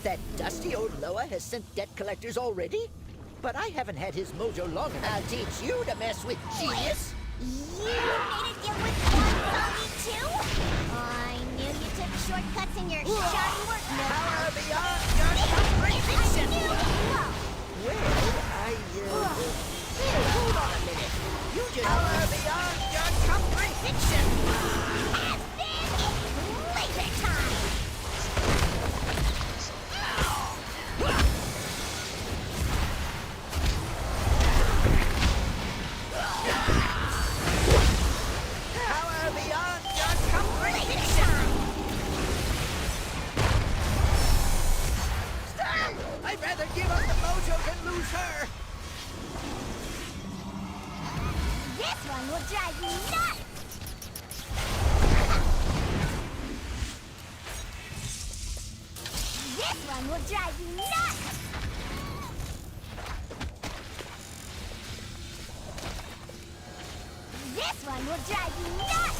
That dusty old Loa has sent debt collectors already? But I haven't had his mojo long enough. I'll teach you to mess with genius. You made a deal with Zombie too? I knew you took shortcuts in your shoddy work. Power beyond your comprehension. Hold on a minute. You just power beyond your comprehension. And then it's laser time. Power beyond your comprehension. Stop! I'd rather give up the mojo than lose her. This one will drive you nuts! This one will drive you nuts! This one will drive you nuts!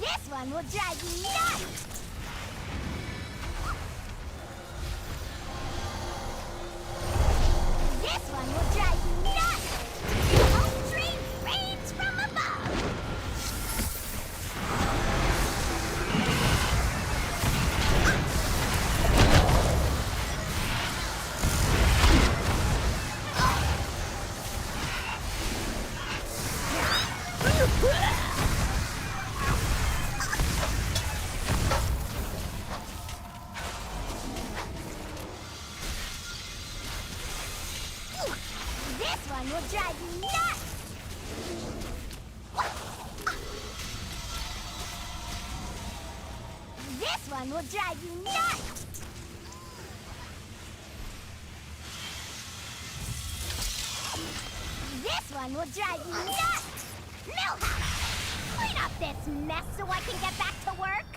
This one will drive you nuts! This one will drive you nuts! Home Street rains from above! This one will drive you nuts! This one will drive you nuts! This one will drive you nuts! Millhouse! Clean up this mess so I can get back to work!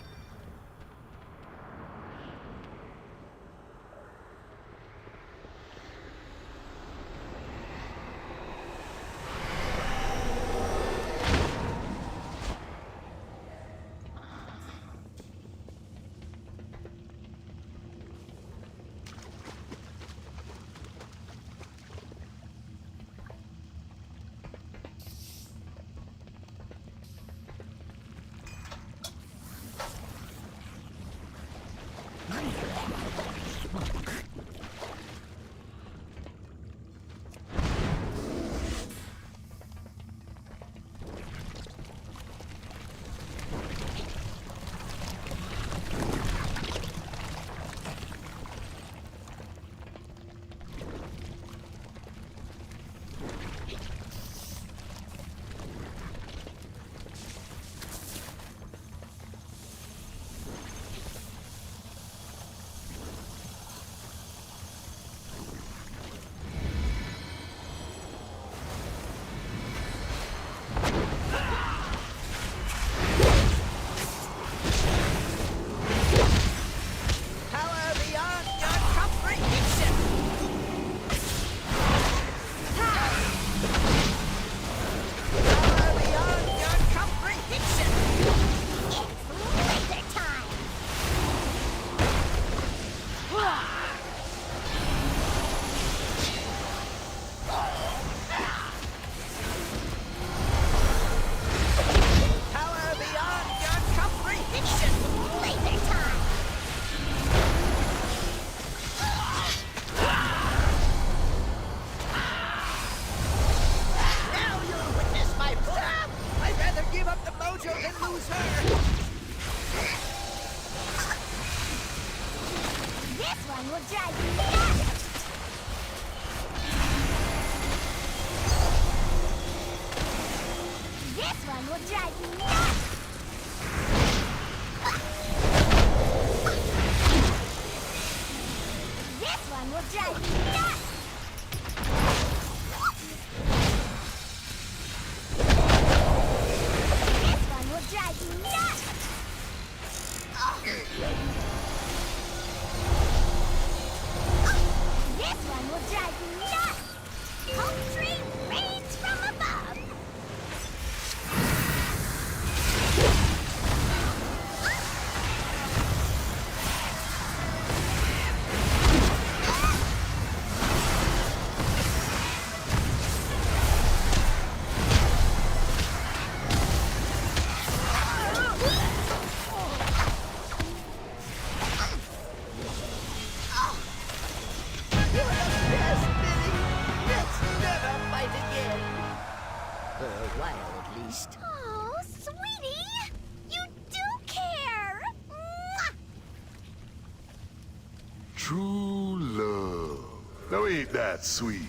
now, at least. Oh, sweetie! You do care! Mwah! True love. Now ain't that sweet?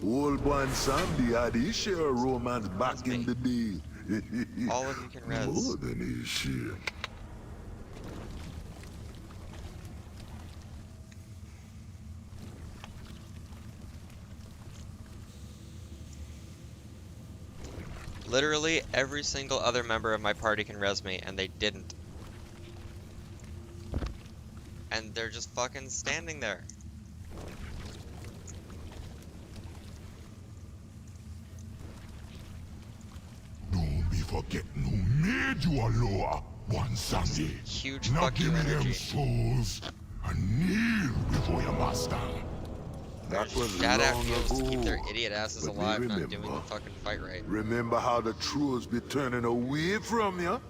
Old Bon Samdi had his share of romance back in the day. All of you can res. More than his share. Literally every single other member of my party can res me, and they didn't. And they're just fucking standing there. Don't be forgetting who made you a lower one Sunday. Huge now fuck give you me energy. them souls and kneel before your master. That was Shout out long Fields to ago. keep their idiot asses But alive, we not doing the remember. fucking fight right. Remember how the trolls be turning away from you?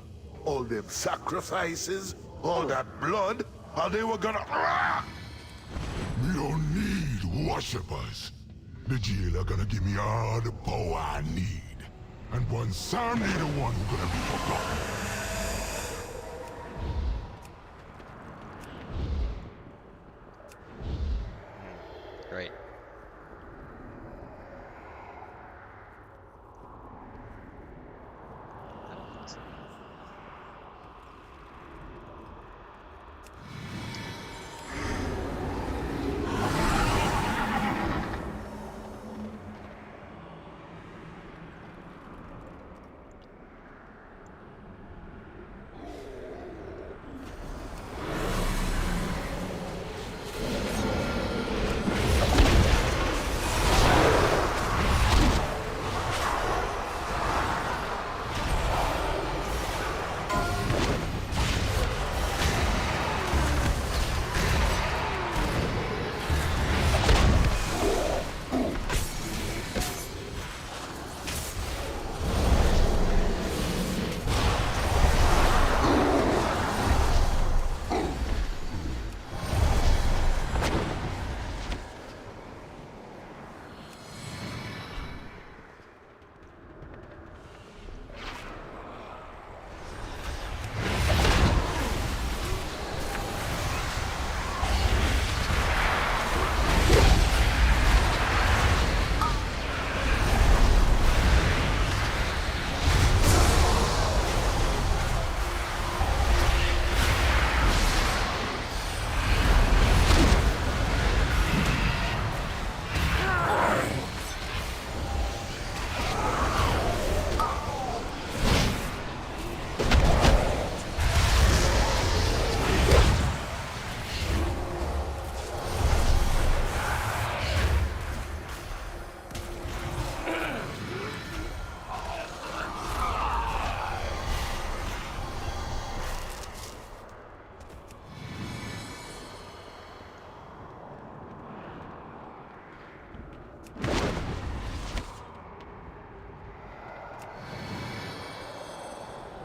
All them sacrifices, all that blood, how they were gonna... We don't need worshippers. The jailer gonna give me all the power I need. And one Sam need the one who gonna be forgotten. Great.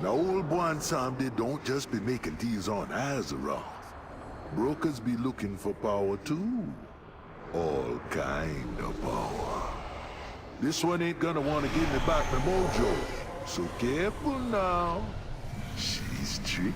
Now old Bon Samdi don't just be making deals on Azeroth. Brokers be looking for power too. All kind of power. This one ain't gonna want to give me back my mojo. So careful now. She's tricky.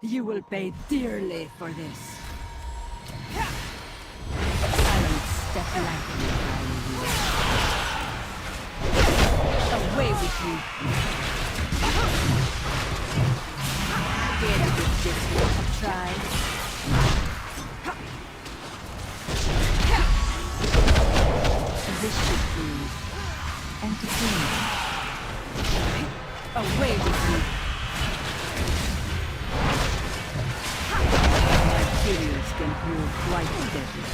You will pay dearly for this. I would step lightly by you. Away with you. Dare to give this one a try. This should be entertaining. Away with you. My periods can prove quite deadly.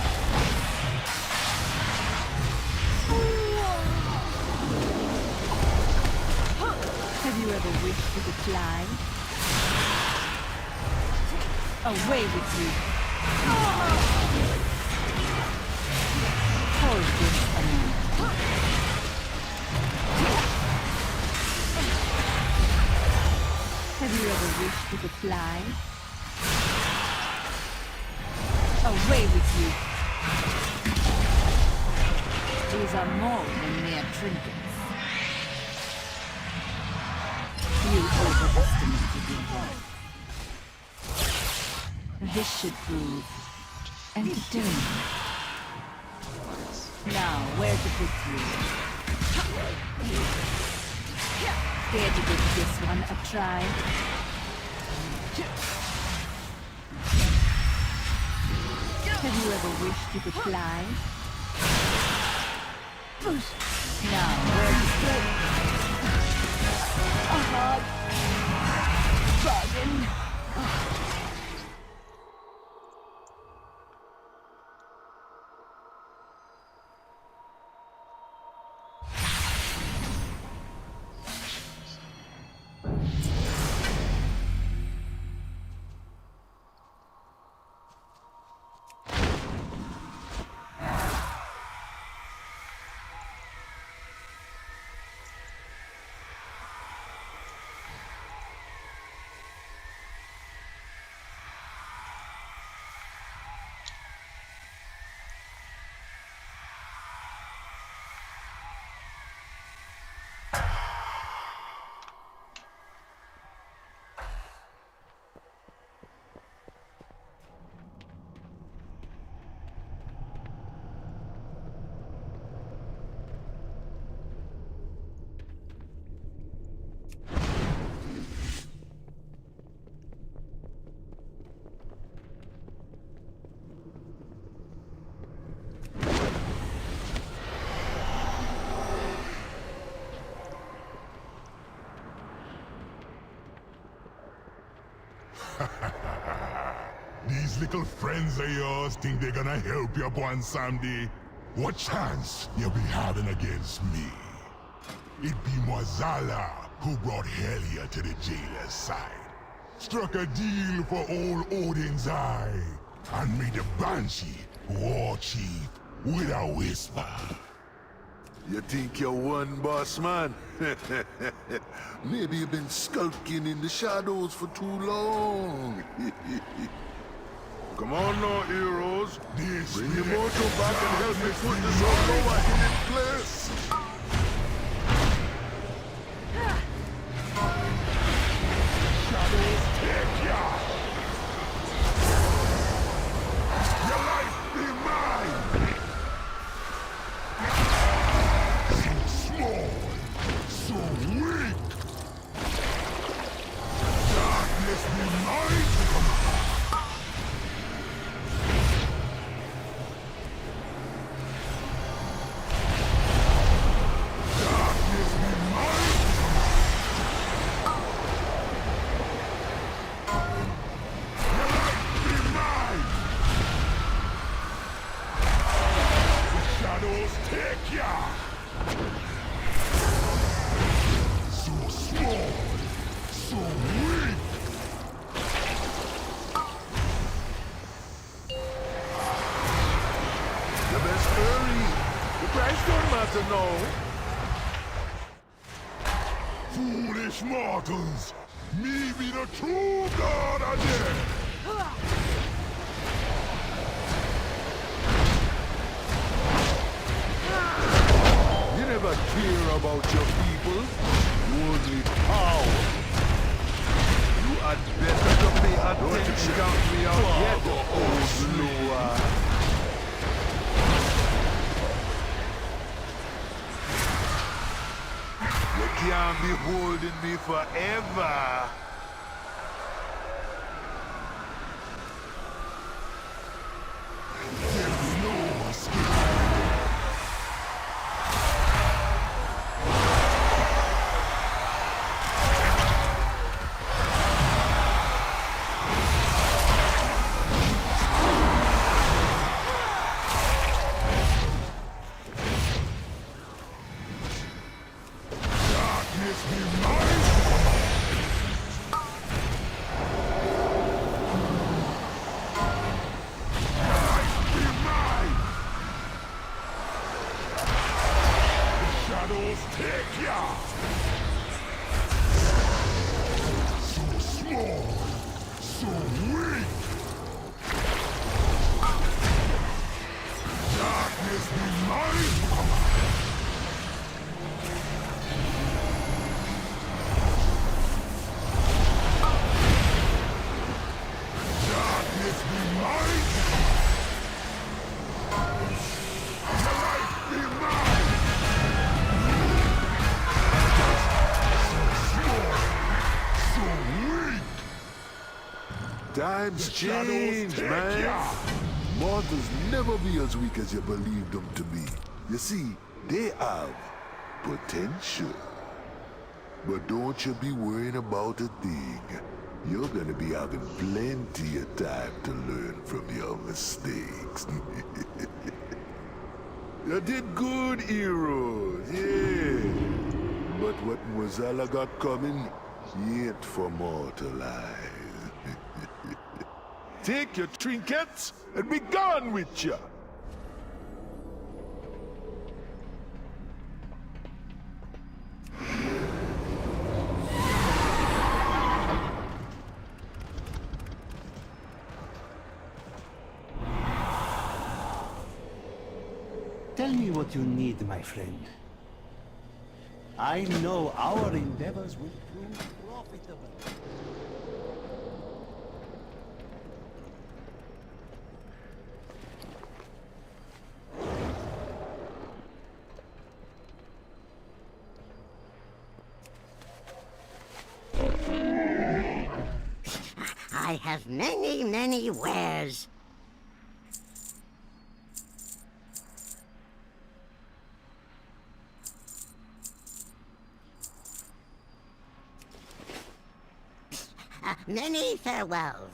Have you ever wished you could fly? Away with you. Hold this a minute. Have you ever wished you could fly? Away with you. These are more than mere trinkets. You overestimated your worth. This should prove entertaining. Now, where to put you? Care to give this one a try? Have you ever wished you could fly? Now, where to put? A hard bargain. These little friends of yours think they're gonna help you one someday? What chance you be having against me? It be Mazala who brought Helia to the jailer's side. Struck a deal for old Odin's eye, and made the Banshee war chief with a whisper. You think you're one boss man? Maybe you've been skulking in the shadows for too long. Come on now, heroes. Bring your mojo back and help me put this Oloa in its place. Shadows take ya! Your life be mine! So small, so weak! Darkness be mine! Foolish mortals! Me be the true god again! You never care about your people. You only power. You had better to pay can't be holding me forever. There's no escape. Darkness be mine. Shadows take ya! So small, so weak! Darkness be mine! Darkness be mine! Light be mine! So weak! Times change, man. Mortals never be as weak as you believe them to be. You see, they have potential. But don't you be worrying about a thing. You're gonna be having plenty of time to learn from your mistakes. You did good, heroes, yeah. But what Mozala got coming, yet for mortal eyes. Take your trinkets and be gone with ya! Tell me what you need, my friend. I know our endeavors will prove profitable. I have many wares. Many farewells.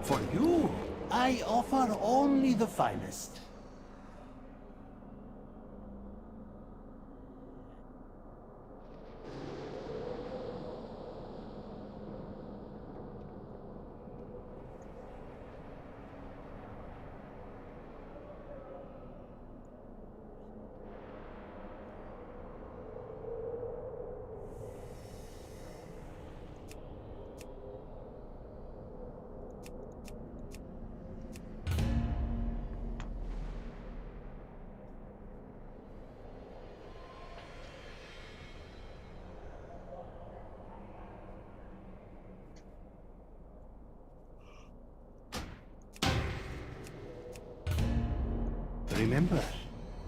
For you, I offer only the finest. Remember,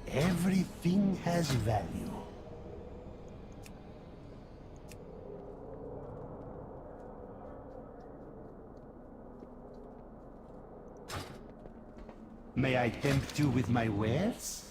everything has value. May I tempt you with my wares?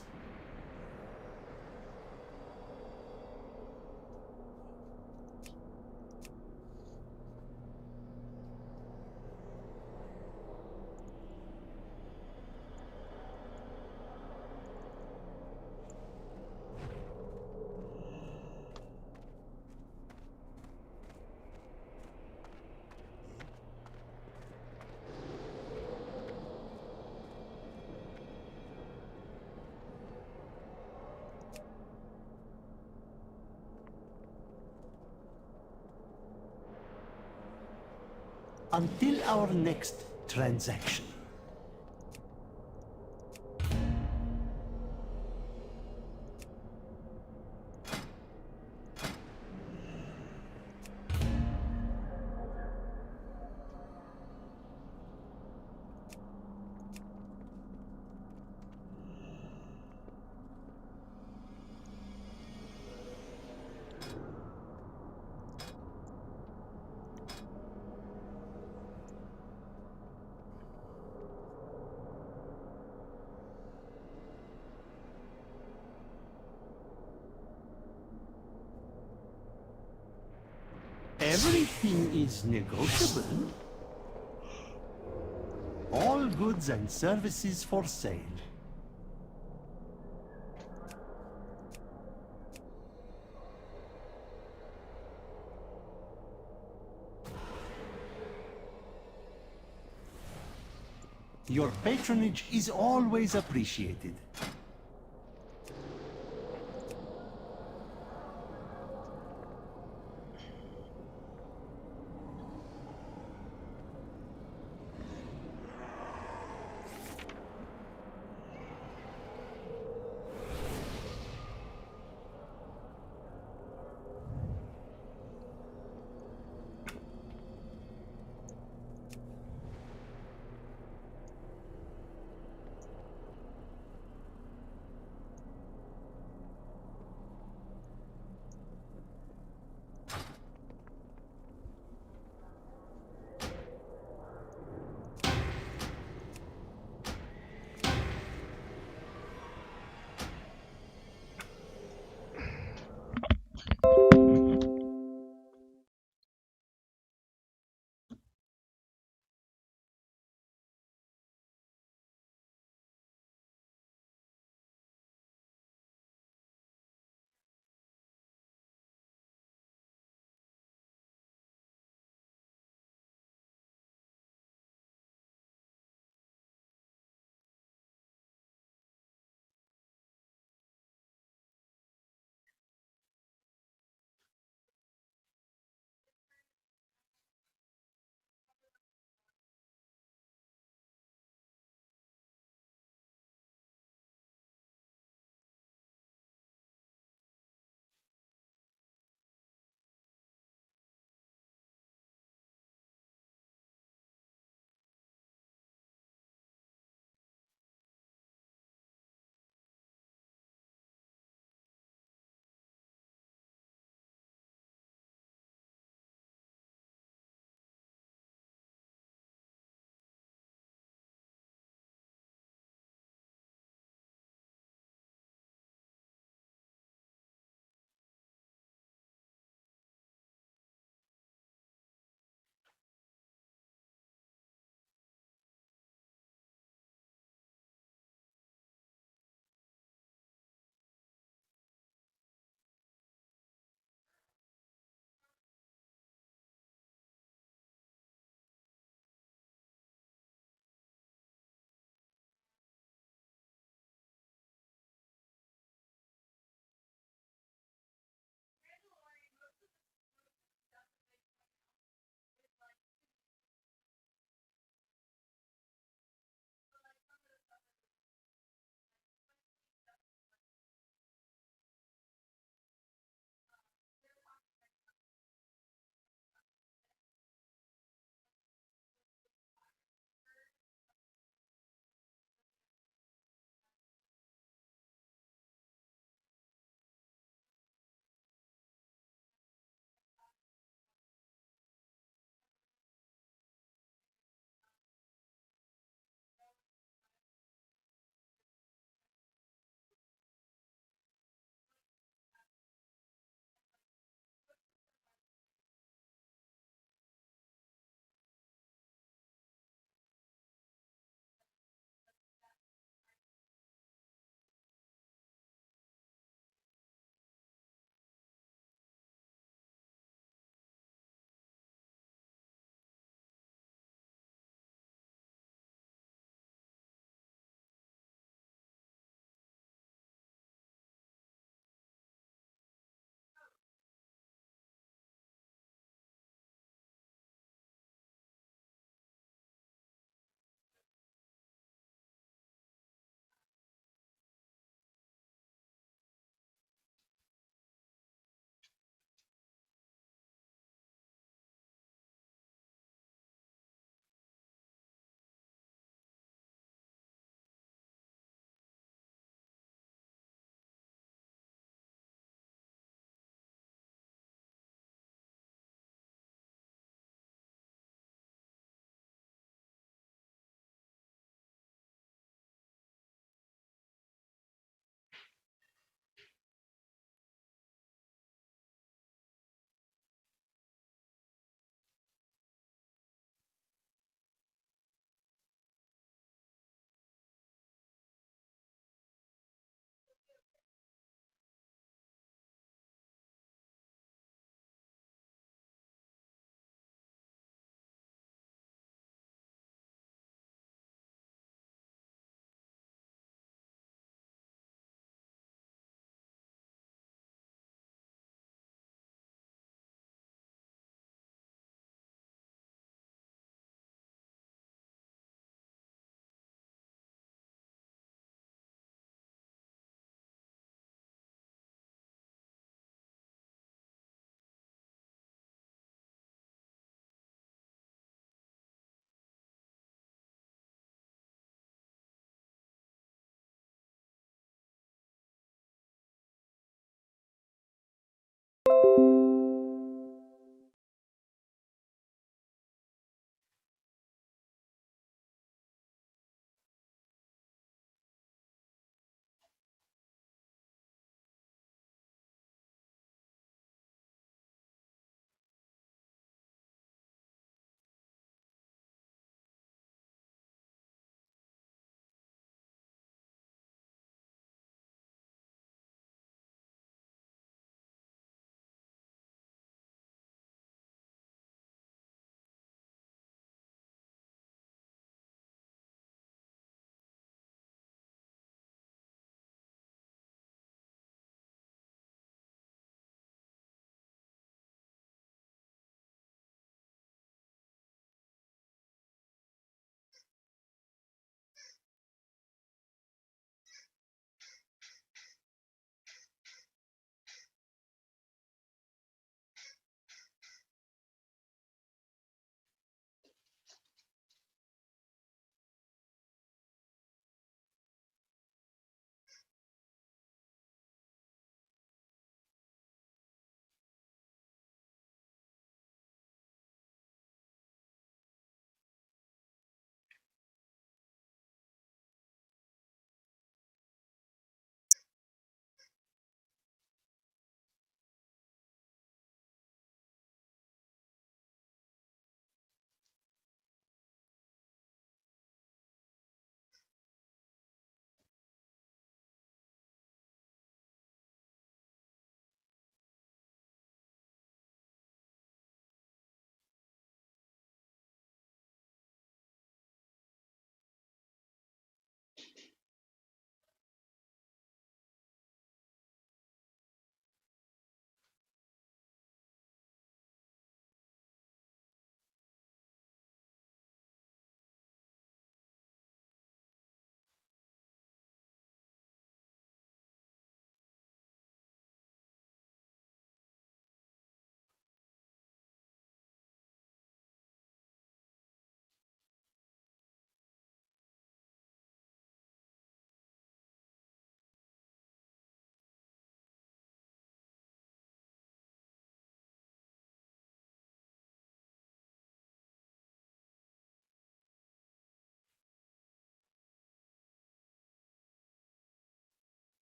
Until our next transaction. Everything is negotiable. All goods and services for sale. Your patronage is always appreciated.